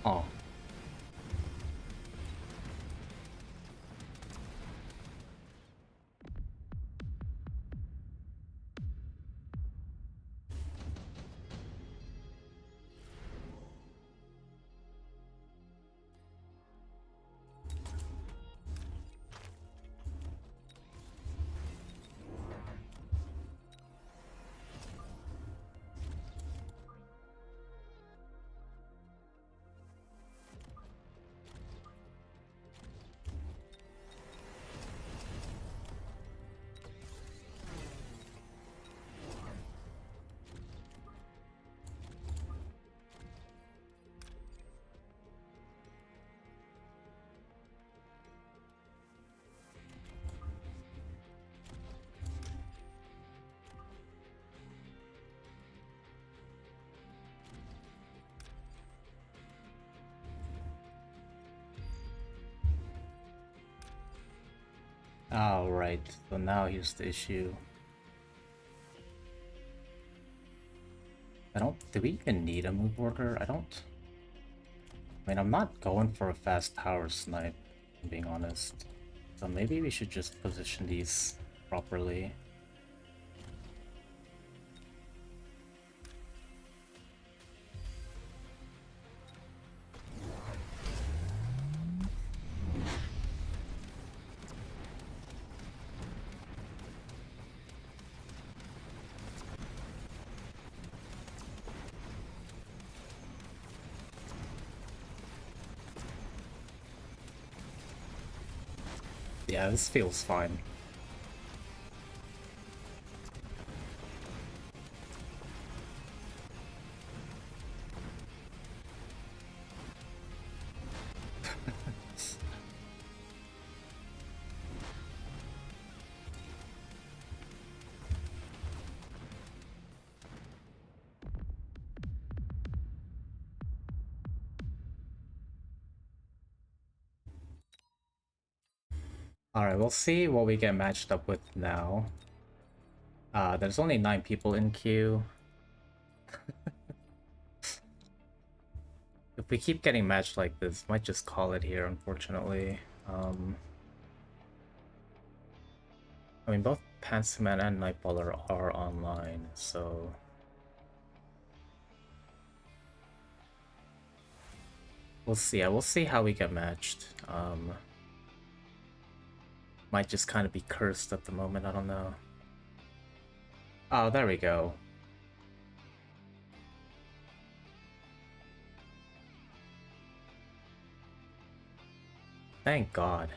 Oh. Oh, right. So now here's the issue. Do we even need a move order? I don't. I mean, I'm not going for a fast tower snipe, if I'm being honest. So maybe we should just position these properly. Yeah, this feels fine. Alright, we'll see what we get matched up with now. There's only 9 people in queue. If we keep getting matched like this, might just call it here, unfortunately. I mean, both Pantsuman and Nightballer are online, so... We'll see. We'll see how we get matched. Might just kind of be cursed at the moment, I don't know. Oh, there we go. Thank God.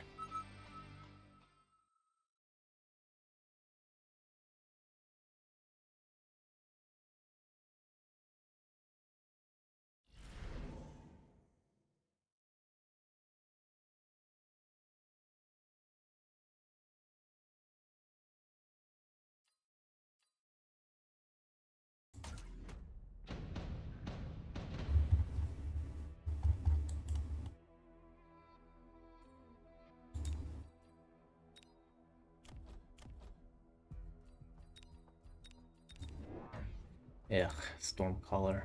Ugh, Stormcaller.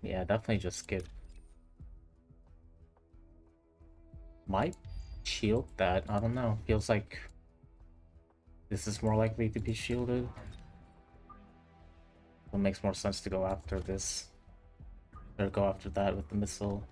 Yeah, definitely just skip. Might shield that, I don't know. Feels like this is more likely to be shielded. It makes more sense to go after this. Or go after that with the missile.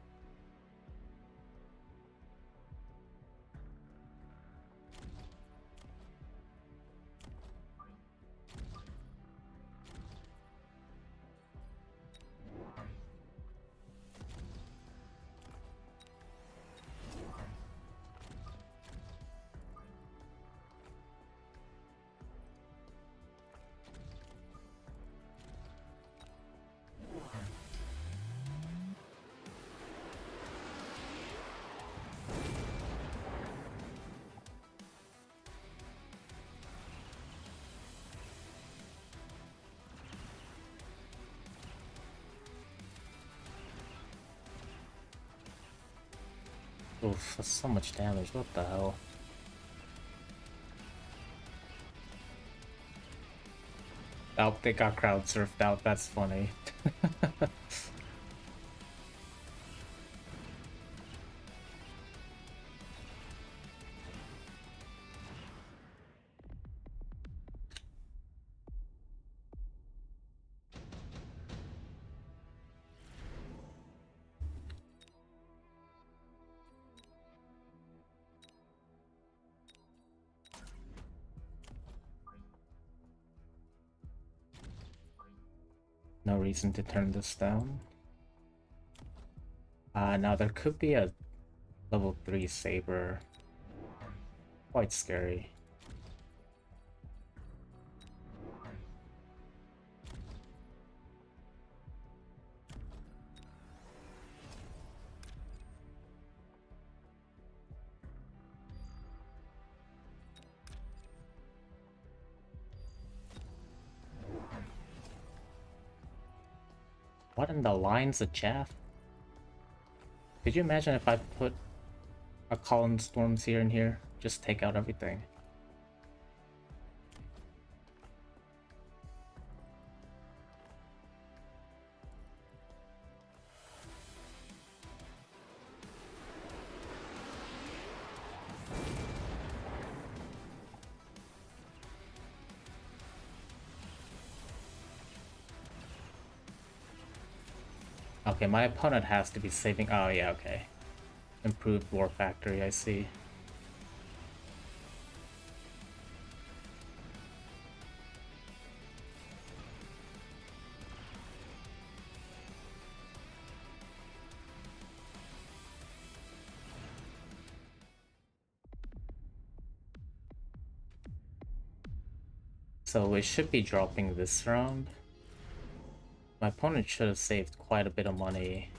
Oof, that's so much damage, what the hell? Oh, they got crowd surfed out. That's funny. No reason to turn this down. Now there could be a level 3 saber. Quite scary. What in the lines of chaff? Could you imagine if I put a column storms here and here? Just take out everything. Okay, my opponent has to be saving. Oh, yeah, okay. Improved War Factory, I see. So it should be dropping this round. My opponent should have saved quite a bit of money.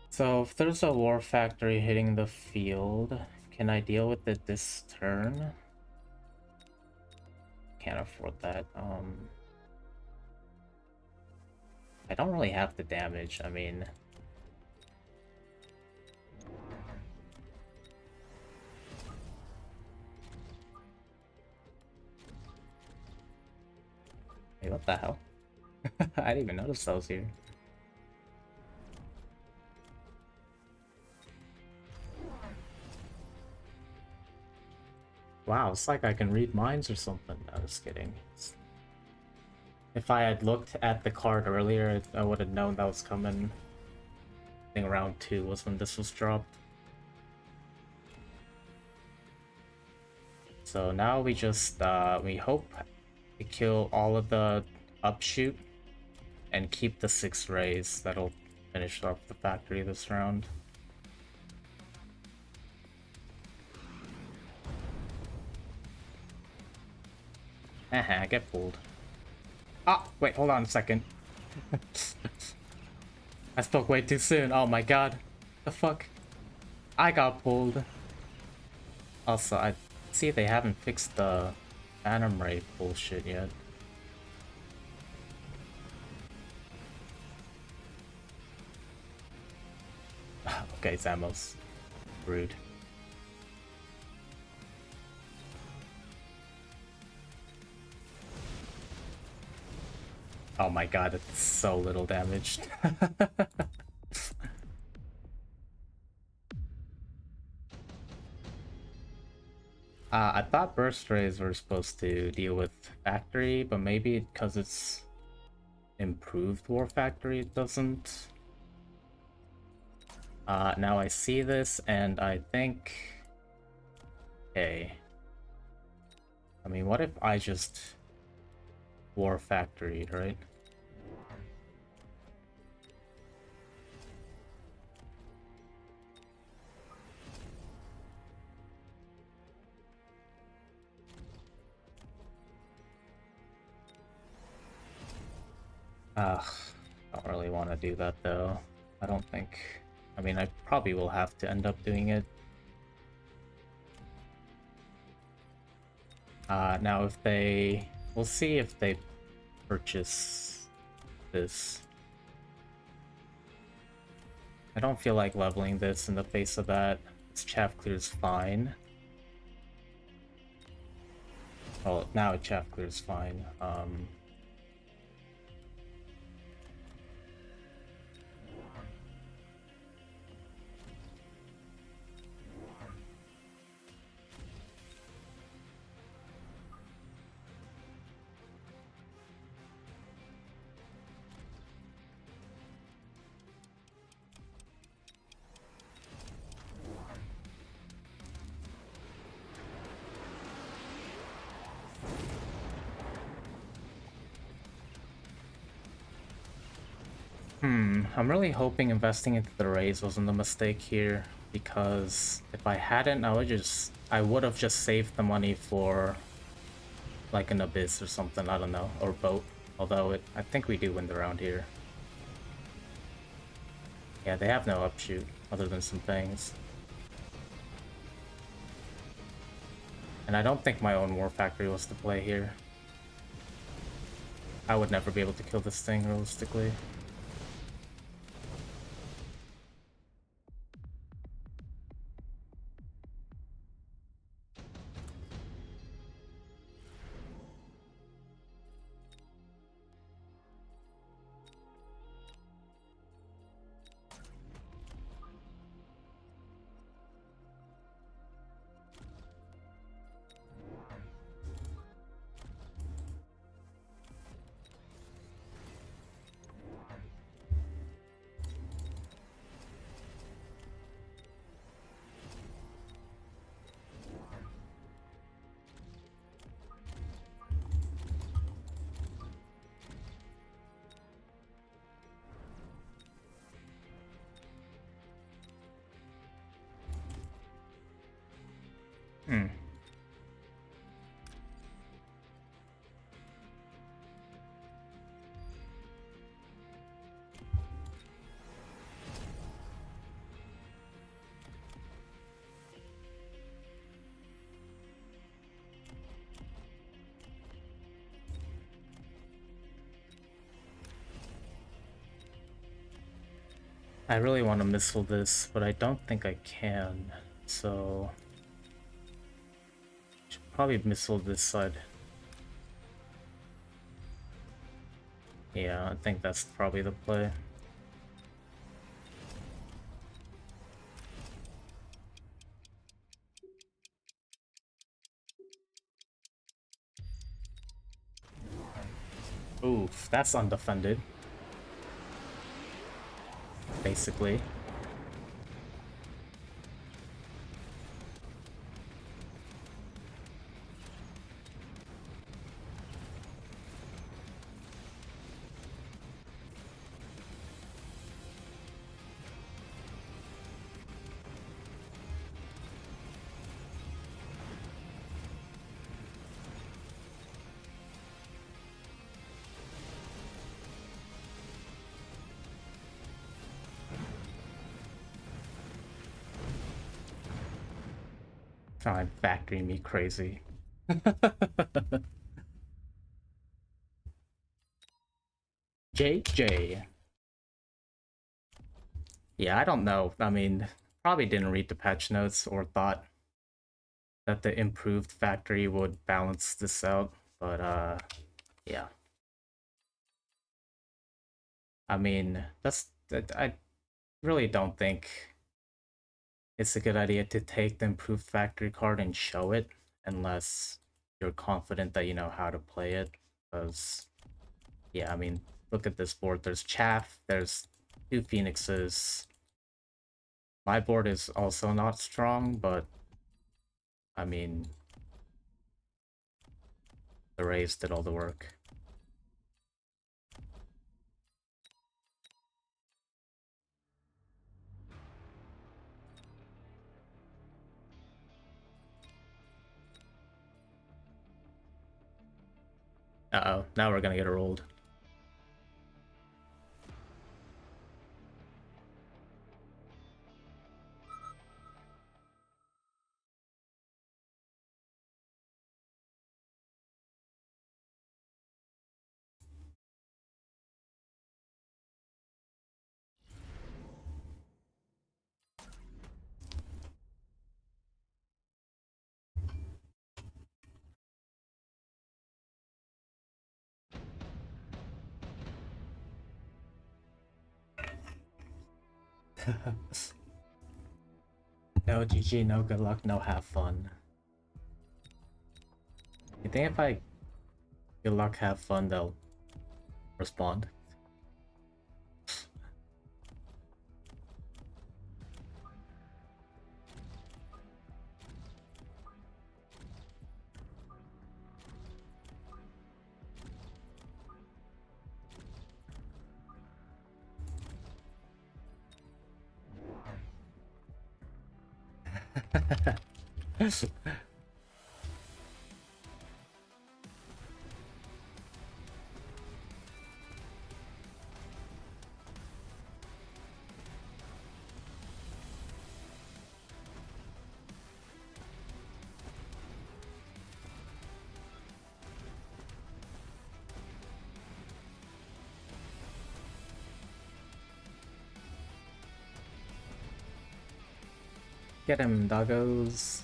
So if there's a War Factory hitting the field, can I deal with it this turn? Can't afford that. I don't really have the damage, I mean... Hey, what the hell? I didn't even notice those here. Wow, it's like I can read minds or something. No, just kidding. If I had looked at the card earlier, I would have known that was coming. I think round 2 was when this was dropped. So now we just, we hope to kill all of the upshoot and keep the 6 rays. That'll finish off the factory this round. I get pulled. Ah, wait, hold on a second. I spoke way too soon. Oh my god. The fuck? I got pulled. Also, I see they haven't fixed the Phantom Ray bullshit yet. Okay, Zamos. Rude. Oh my god, it's so little damage. I thought Burst Rays were supposed to deal with Factory, but maybe because it's improved War Factory, it doesn't. Now I see this, and I think... Okay. I mean, what if I just War Factory, right? Ugh, don't really want to do that though. I don't think... I mean, I probably will have to end up doing it. Now if they... We'll see if they purchase this. I don't feel like leveling this in the face of that. This chaff clear is fine. Well, now chaff clears fine. I'm really hoping investing into the raise wasn't a mistake here, because if I hadn't, I would have just saved the money for like an abyss or something, I don't know, or boat. Although I think we do win the round here. Yeah, they have no upshoot other than some things. And I don't think my own War Factory was to play here. I would never be able to kill this thing realistically. I really want to missile this, but I don't think I can. So should probably missile this side. Yeah, I think that's probably the play. Oof, that's undefended. Basically. Trying to factory me crazy. JJ. Yeah, I don't know. I mean, probably didn't read the patch notes or thought that the improved factory would balance this out, but yeah. I mean, I really don't think it's a good idea to take the improved factory card and show it unless you're confident that you know how to play it. Because, yeah, I mean, look at this board. There's Chaff, there's two Phoenixes. My board is also not strong, but I mean, the Rays did all the work. Uh-oh, now we're gonna get rolled. No GG, no good luck, no have fun. You think if I good luck, have fun, they'll respond? Get him, doggos.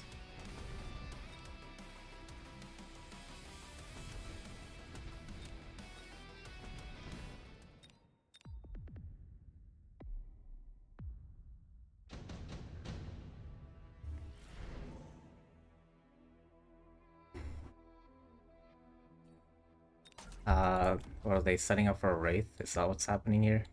What are they setting up for a Wraith? Is that what's happening here?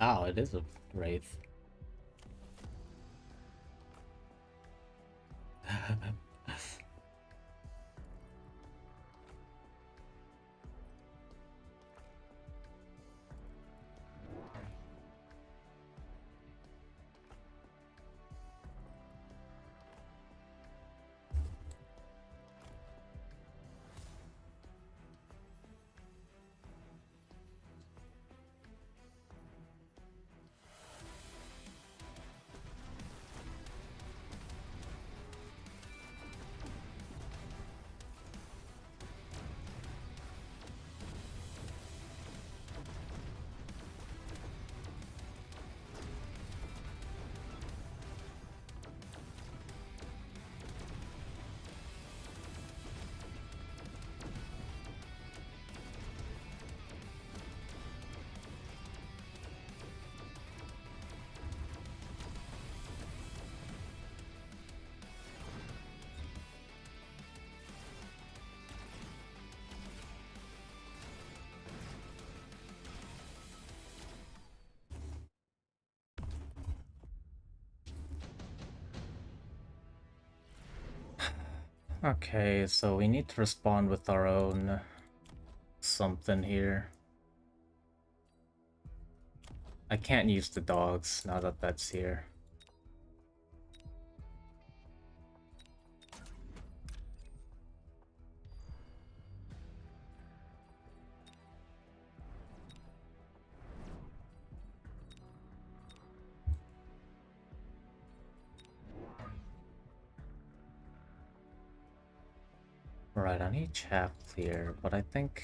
Oh, it is a Wraith. Okay, so we need to respond with our own something here. I can't use the dogs now that that's here. Right, I need chaff clear, but I think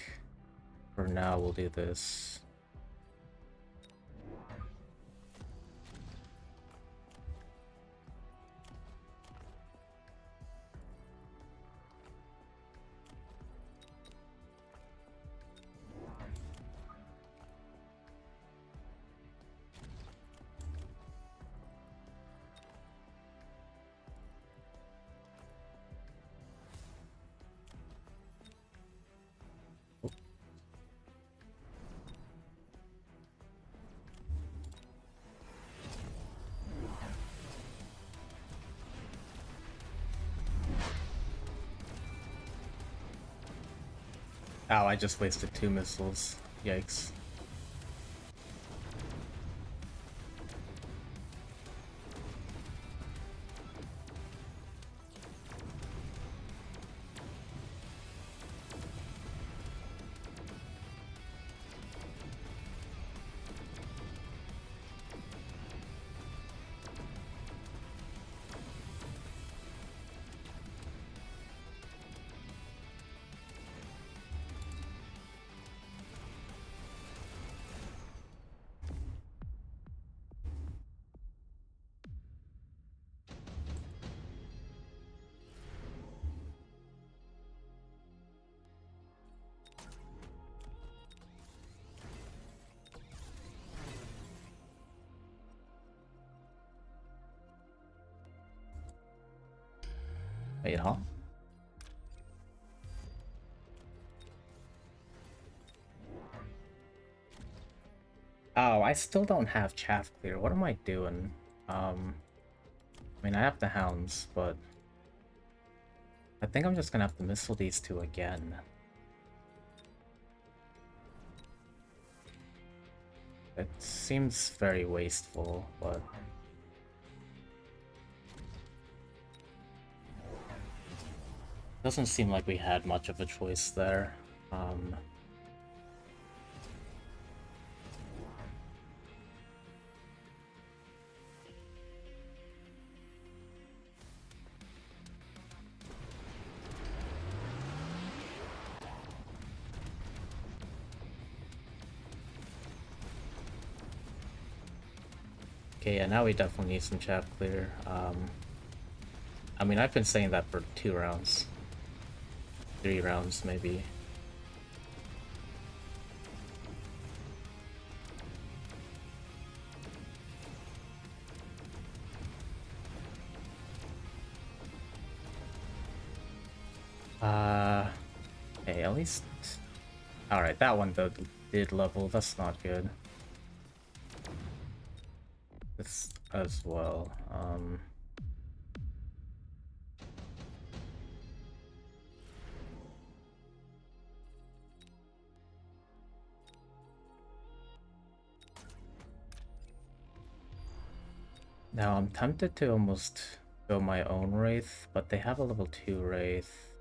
for now we'll do this. Oh, I just wasted 2 missiles. Yikes. Wait, huh? Oh, I still don't have chaff clear. What am I doing? I mean, I have the hounds, but I think I'm just gonna have to missile these two again. It seems very wasteful, but doesn't seem like we had much of a choice there. Okay, yeah, now we definitely need some chaff clear. I mean, I've been saying that for 2 rounds. 3 rounds, maybe. Okay, at least... Alright, that one though did level, that's not good. This as well. Now I'm tempted to almost go my own Wraith, but they have a level 2 Wraith.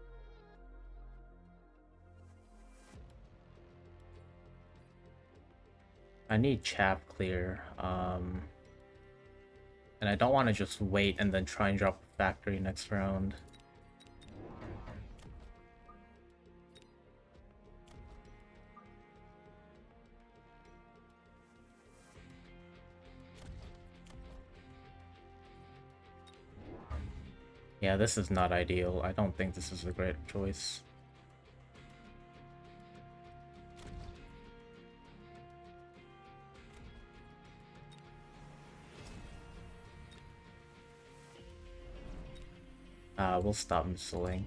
I need chaff clear, and I don't want to just wait and then try and drop a factory next round. Yeah, this is not ideal. I don't think this is a great choice. We'll stop missiling.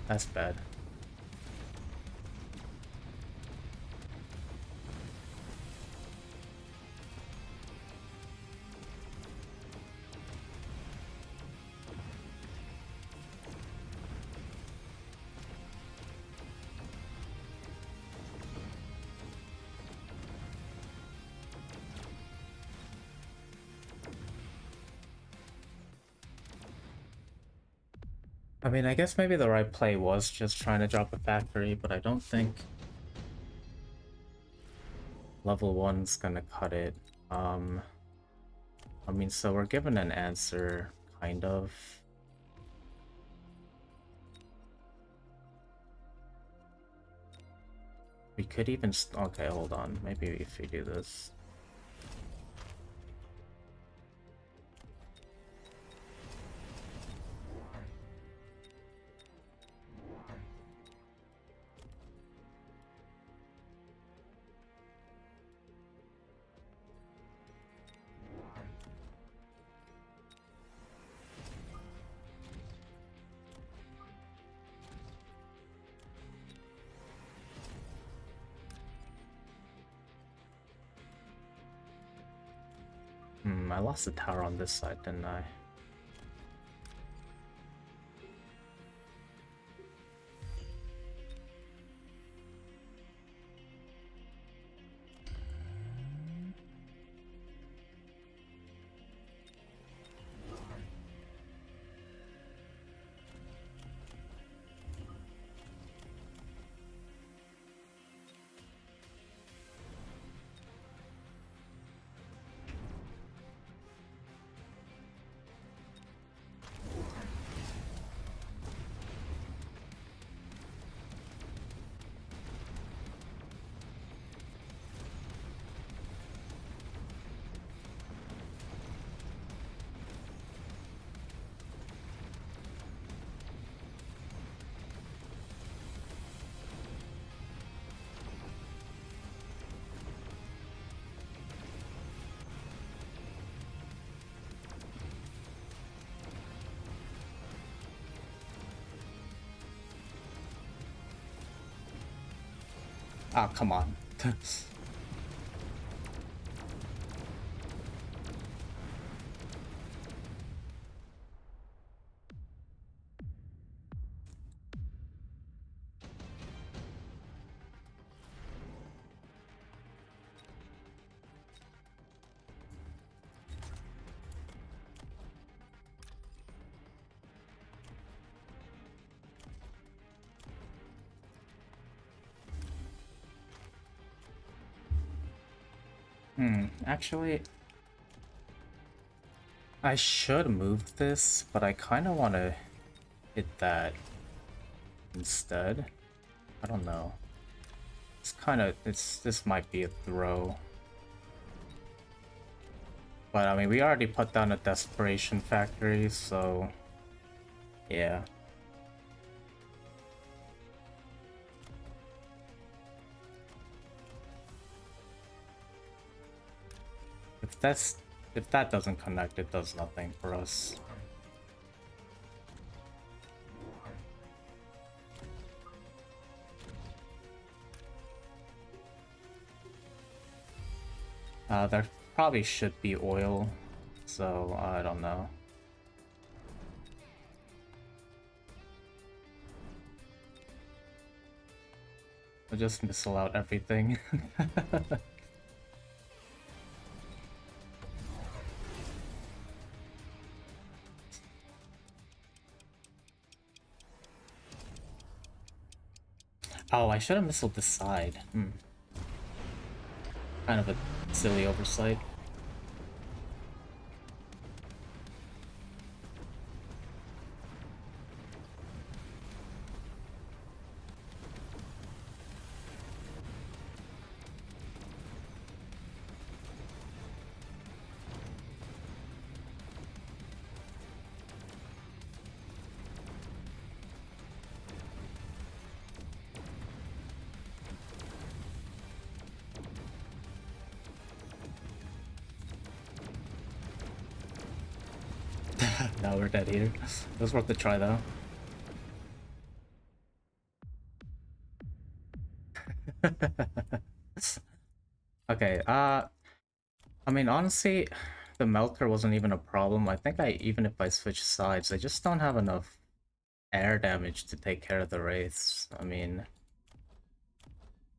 That's bad. I mean, I guess maybe the right play was just trying to drop a factory, but I don't think level 1's gonna cut it. I mean, so we're given an answer, kind of. We could even okay, hold on. Maybe if we do this. I lost the tower on this side, didn't I? Ah, come on. Actually, I should move this, but I kind of want to hit that instead. I don't know. This might be a throw. But I mean, we already put down a desperation factory, so yeah. If that doesn't connect, it does nothing for us. There probably should be oil, so I don't know. I'll just missile out everything. Oh, I should have missiled this side. Kind of a silly oversight. Now we're dead here. It was worth a try though. Okay, I mean honestly, the melter wasn't even a problem. I think even if I switch sides, I just don't have enough air damage to take care of the wraiths. I mean,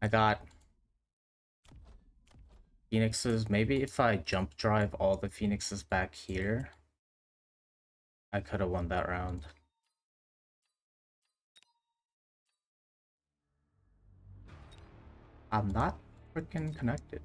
I got phoenixes. Maybe if I jump drive all the phoenixes back here, I could have won that round. I'm not freaking connected.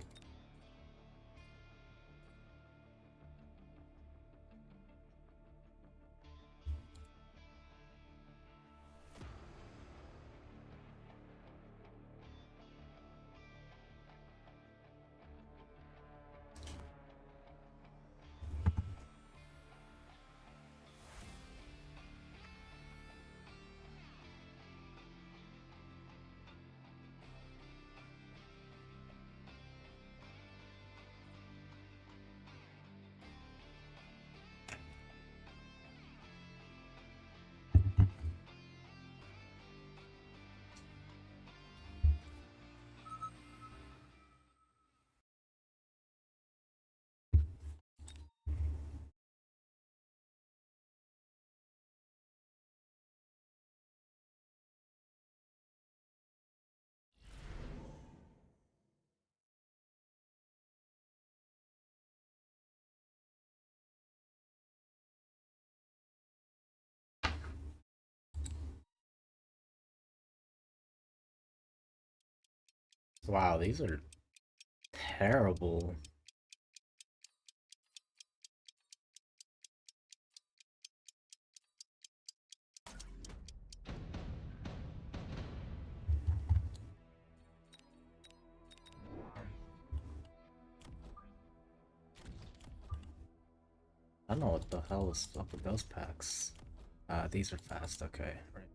Wow, these are terrible. I don't know what the hell is up with those packs. These are fast, okay. Right.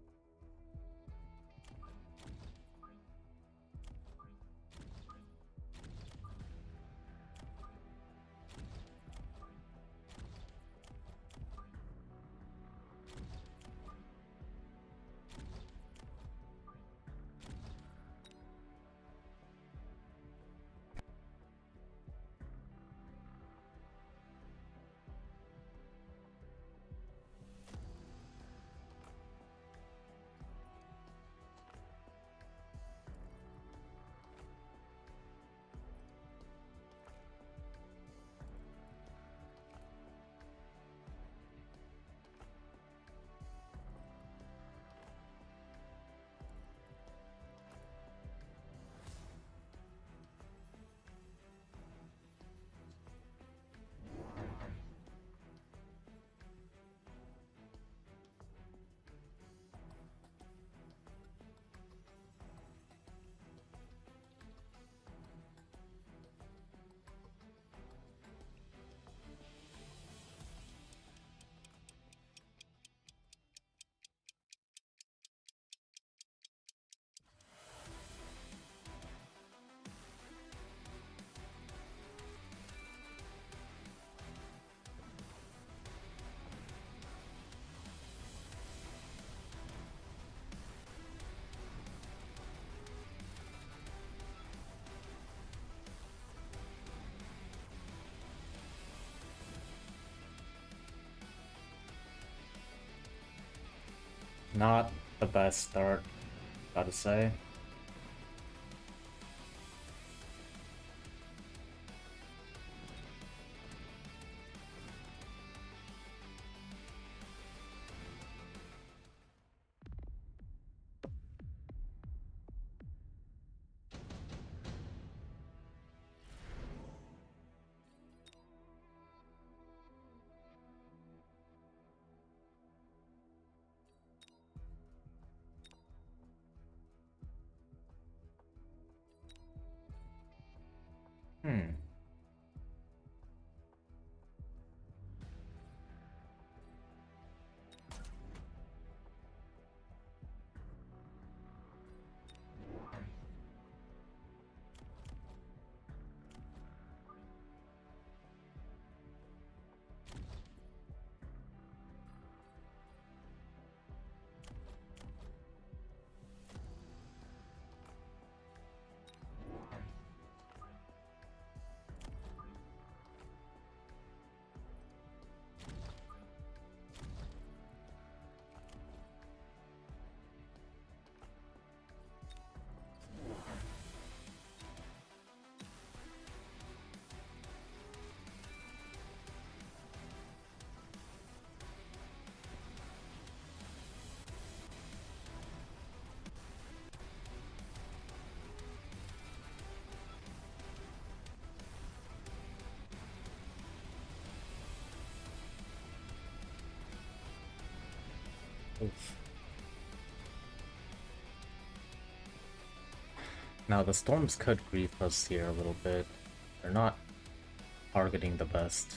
Not the best start, gotta say. Hmm. Oof. Now the storms could grief us here a little bit. They're not targeting the best.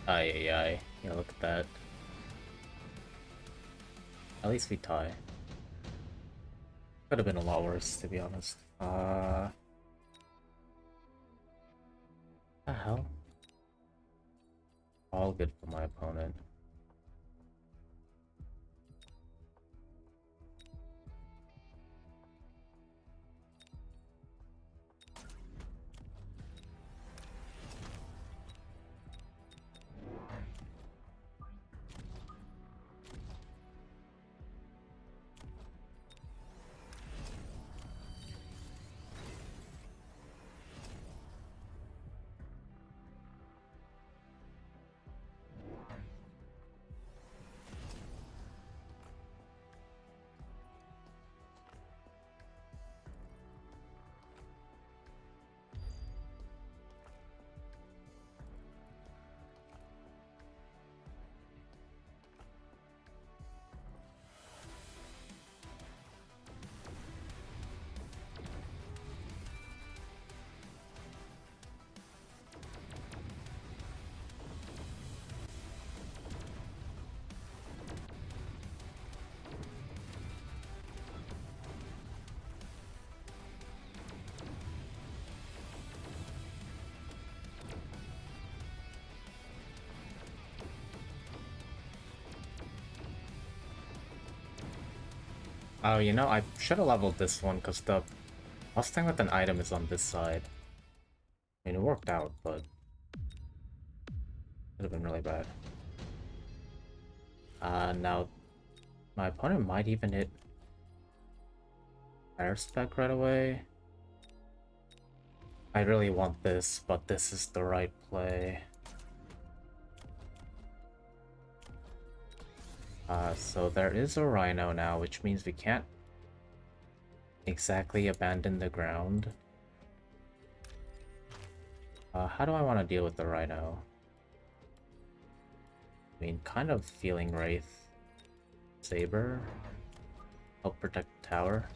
Ay ay ay. Yeah, look at that. At least we tie. Could have been a lot worse, to be honest. The hell? All good for my opponent. Oh, you know, I should have leveled this one because the last thing with an item is on this side. I mean, it worked out, but could have been really bad. Now my opponent might even hit air spec right away. I really want this, but this is the right play. So there is a rhino now, which means we can't exactly abandon the ground. How do I want to deal with the rhino? I mean, kind of feeling Wraith. Saber. Help protect the tower.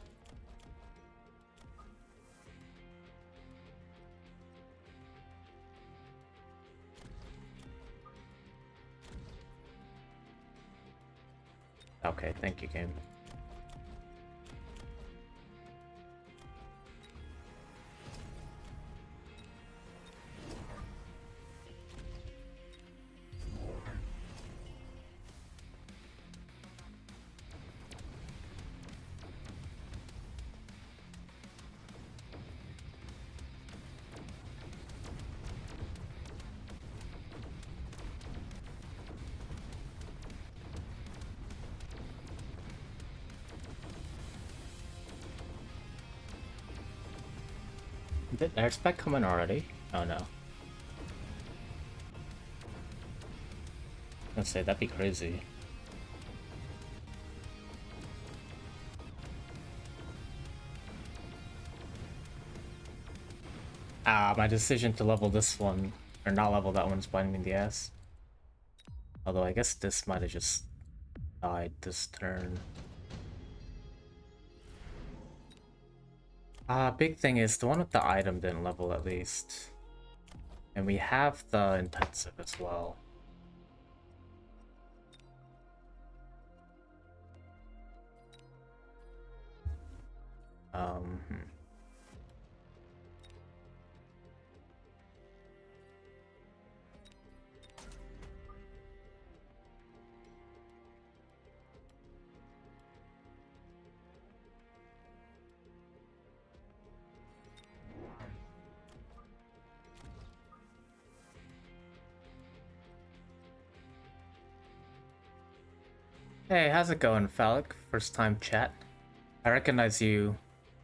Okay, thank you, game. Did air spec come in already? Oh no. Let's say that'd be crazy. My decision to level this one, or not level that one's biting me in the ass. Although I guess this might have just died this turn. Big thing is the one with the item didn't level at least. And we have the intensive as well. Hey, how's it going, Phallic? First time chat. I recognize you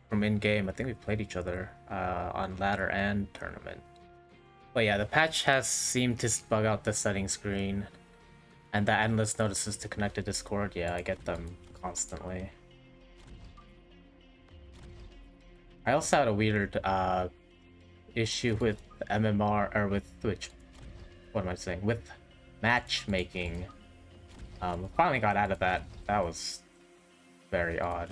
from in-game. I think we played each other on ladder and tournament. But yeah, the patch has seemed to bug out the settings screen. And the endless notices to connect to Discord, yeah, I get them constantly. I also had a weird issue with MMR, or with which, what am I saying? With matchmaking. Finally got out of that. That was very odd.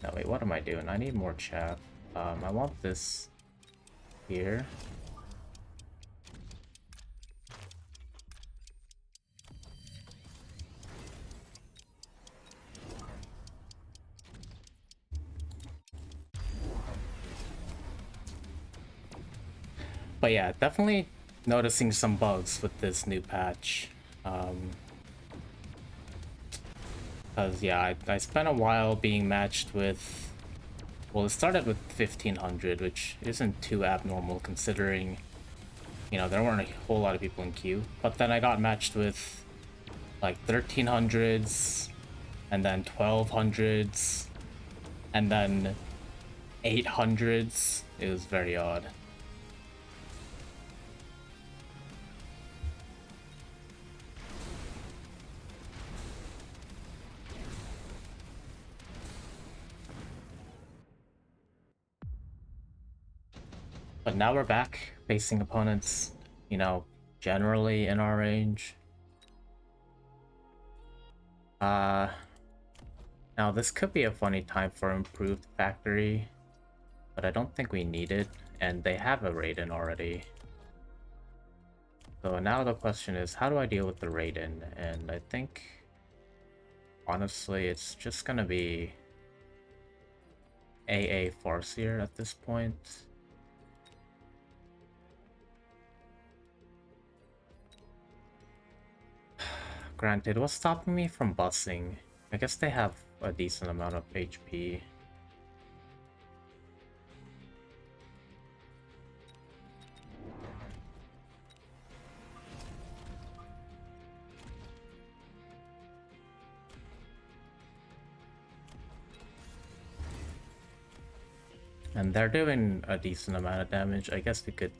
No, wait, what am I doing? I need more chaff. I want this here. But yeah, definitely noticing some bugs with this new patch. Because yeah, I spent a while being matched with, well, it started with 1500, which isn't too abnormal considering, you know, there weren't a whole lot of people in queue. But then I got matched with like 1300s, and then 1200s, and then 800s. It was very odd. But now we're back facing opponents, you know, generally in our range. Now this could be a funny time for improved factory, but I don't think we need it, and they have a Raiden already. So now the question is, how do I deal with the Raiden? And I think, honestly, it's just gonna be AA Farseer at this point. Granted, what's stopping me from busing? I guess they have a decent amount of HP. And they're doing a decent amount of damage. I guess we could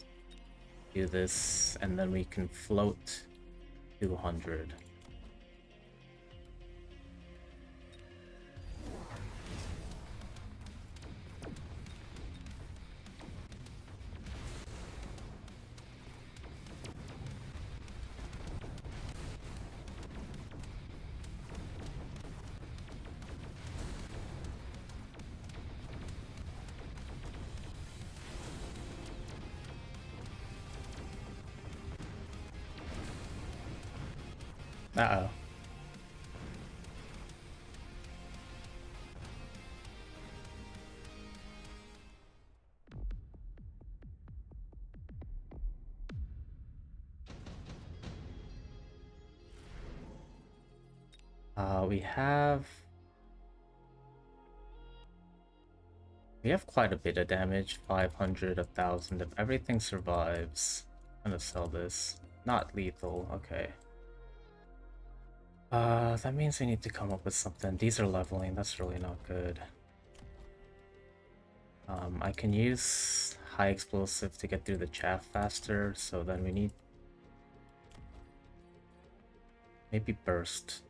do this, and then we can float 200. Uh-oh. We have quite a bit of damage, 500, 1000, if everything survives. I'm gonna sell this. Not lethal, okay. That means we need to come up with something. These are leveling, that's really not good. I can use high explosive to get through the chaff faster, so then we need maybe burst.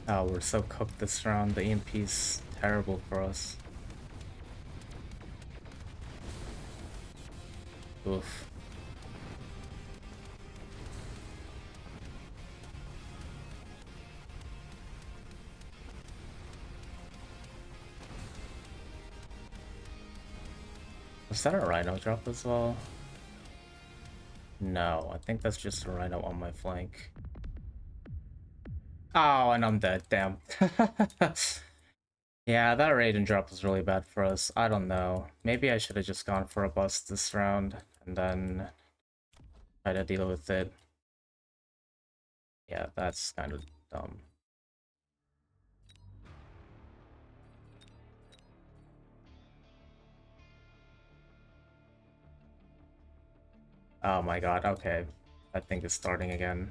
Oh, we're so cooked this round. The EMP's terrible for us. Oof. Was that a rhino drop as well? No, I think that's just a rhino on my flank. Oh, and I'm dead, damn. Yeah, that raid and drop was really bad for us. I don't know. Maybe I should have just gone for a bust this round and then try to deal with it. Yeah, that's kind of dumb. Oh my god, okay. That thing is starting again.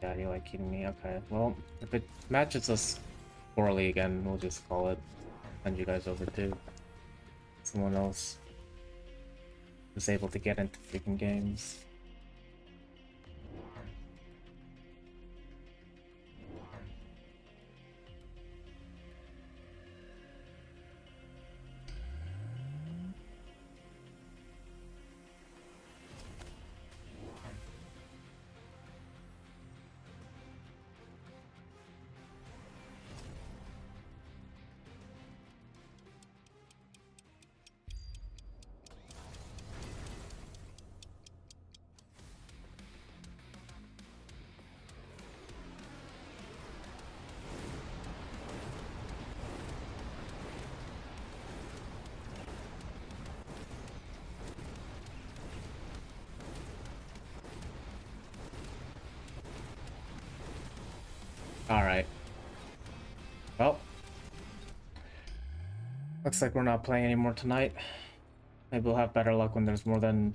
Yeah, you like kidding me? Okay, well, if it matches us poorly again, we'll just call it. Send you guys over to someone else who's able to get into freaking games. Alright. Well, looks like we're not playing anymore tonight. Maybe we'll have better luck when there's more than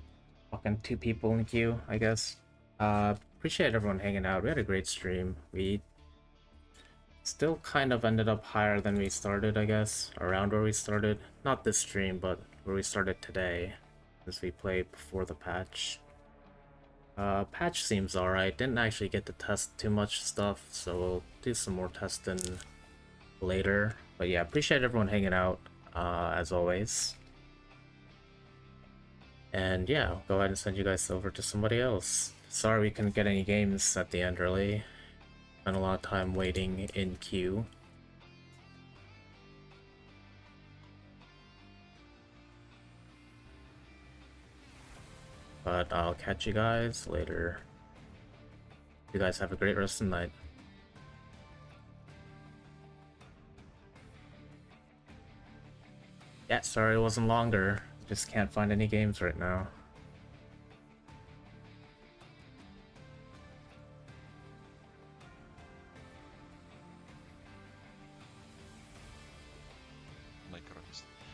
fucking 2 people in the queue, I guess. Appreciate everyone hanging out. We had a great stream. We still kind of ended up higher than we started, I guess. Around where we started. Not this stream, but where we started today. As we played before the patch. Patch seems alright. Didn't actually get to test too much stuff, so we'll do some more testing later. But yeah, appreciate everyone hanging out, as always. And yeah, I'll go ahead and send you guys over to somebody else. Sorry we couldn't get any games at the end early. Spent a lot of time waiting in queue. But I'll catch you guys later. You guys have a great rest of the night. Yeah, sorry it wasn't longer. Just can't find any games right now.